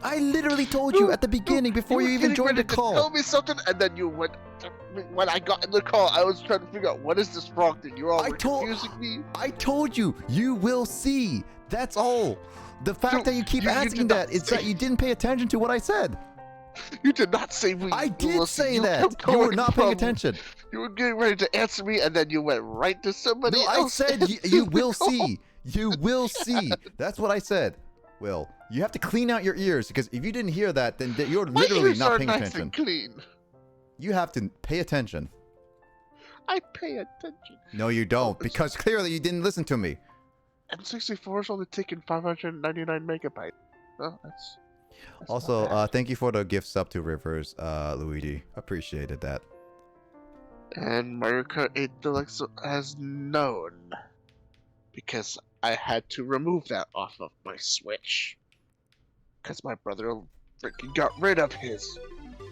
I literally told you at the beginning before you were even getting joined the ready to call. Tell me something, and then you went. When I got in the call, I was trying to figure out what is this frog thing. You all were confusing me. I told you, you will see. That's all. The fact that you keep asking that is that you didn't pay attention to what I said. You did not say we. I you did will say see. You that. kept You were going not paying from- attention. You were getting ready to answer me, and then you went right to somebody No, I else. said you will see. You will see. That's what I said. Will, you have to clean out your ears because if you didn't hear that, then you're My literally ears not are paying nice attention. and clean. You have to pay attention. I pay attention. No, you don't, because clearly you didn't listen to me. M64 is only taking 599 megabytes. Oh, that's Also, thank you for the gift sub to Rivers, Luigi. Appreciated that. And Mario Kart 8 Deluxe has known. Because I had to remove that off of my Switch. Because my brother freaking got rid of his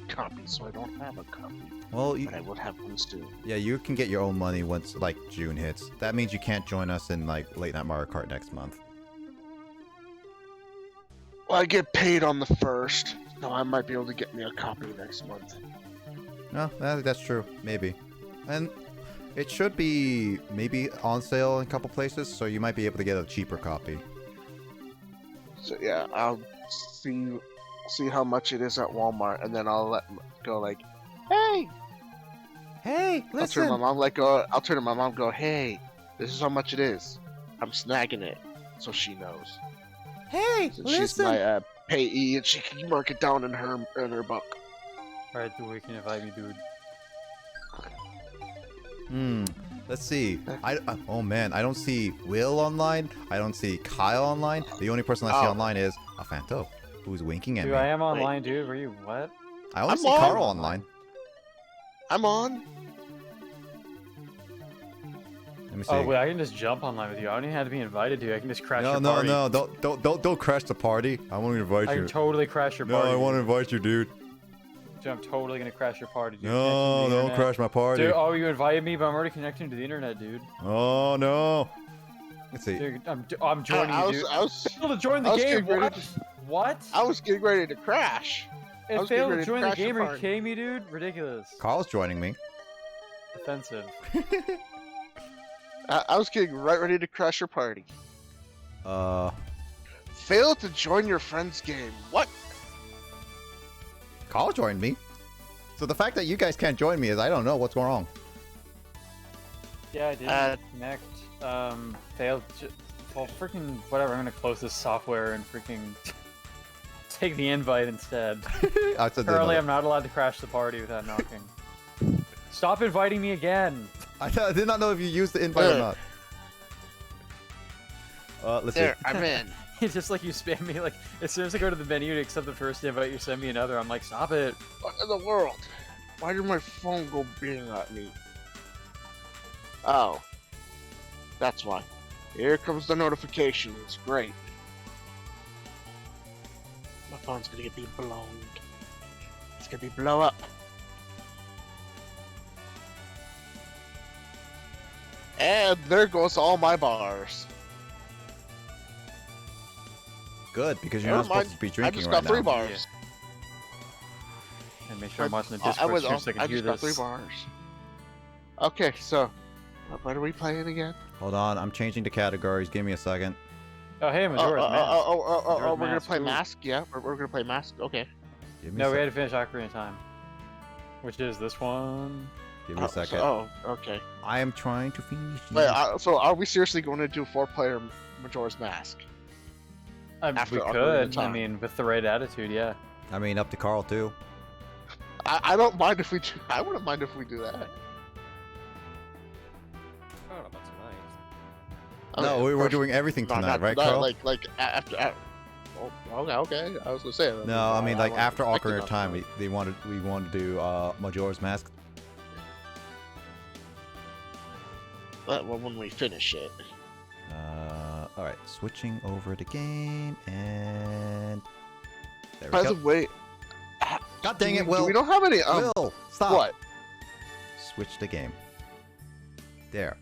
copy, so I don't have a copy. Well, But I will have one soon. yeah, you can get your own money once like June hits. That means you can't join us in like Late Night Mario Kart next month. Well, I get paid on the 1st, so I might be able to get me a copy next month. No, that's true. Maybe. And it should be maybe on sale in a couple places, so you might be able to get a cheaper copy. So yeah, I'll see how much it is at Walmart, and then I'll let go like, hey, hey, listen. I'll turn to my mom like I'll turn to my mom and go, hey, this is how much it is. I'm snagging it, so she knows. Hey, Since she's my payee, and she can mark it down in her book. Alright, dude, you can invite me, dude. Let's see. Oh man, I don't see Will online. I don't see Kyle online. The only person I see online is a Fanto, who's winking at Dude, me. I am online, dude. Were you what? I only see Carl online. I'm on. Let me see. Oh wait, I can just jump online with you. I don't even have to be invited to. I can just crash your No, party. no, don't crash the party. I want to invite I you. can totally crash your No, party. I want to dude. invite you, dude. Dude, I'm totally gonna crash your party, dude. No, Connecting to the don't internet. crash my party. Dude, oh, you invited me, but I'm already connecting to the internet, dude. Oh no. Let's see. Dude, I'm joining I you, was- dude. I was- Failed to join the I was game. getting ready What? to- What? I was getting ready to crash. I It was getting failed to ready to join the crash your game. Are you party. kidding me, dude? Ridiculous. Carl's joining me. Offensive. I was getting right ready to crash your party. Failed to join your friend's game. What? Carl joined me. So the fact that you guys can't join me is I don't know what's going wrong. Yeah, I did connect. Failed. Well, freaking whatever. I'm gonna close this software and freaking take the invite instead. I said Currently, I'm not allowed to crash the party without knocking. Stop inviting me again. I did not know if you used the invite or not. Let's There, see. I'm in. It's just like you spam me. Like as soon as I go to the menu to accept the first invite, you send me another. I'm like, stop it. What in the world? Why did my phone go being at me? Oh. That's why. Here comes the notification. It's great. My phone's gonna be blown. It's gonna be blow up. And there goes all my bars. Good, because you're Never not supposed mind. to be I drinking just right got 3 now. bars. And make sure I'm watching the I Discord was stream so I can I hear just got this. 3 bars. Okay, so what are we playing again? Hold on, I'm changing the categories. Give me a second. Oh, hey, Majora's Mask. We're Majora's gonna Mask, play ooh. Mask. Yeah, we're gonna play Mask. Okay. Give me No, a we sec. had to finish Ocarina of Time. Which is this one. Give me a second. Okay. I am trying to finish. Wait, so are we seriously going to do 4-player Majora's Mask? After We Ocarina of could. I Time. mean, with the right attitude, yeah. I mean, up to Carl too. I don't mind if we do. I wouldn't mind if we do that. I don't know about tonight. No, Okay, we of were course. doing everything No, tonight, not right, tonight, Carl? Like after. Oh, okay. I was gonna say. No, I mean like wasn't after expecting Ocarina of that Time, tonight. we wanted to do Majora's Mask. Well, when we finish it. All right, switching over the game and there we By go. the way, God dang it, do Will! we don't have any. Will, stop! What? Switch the game. There.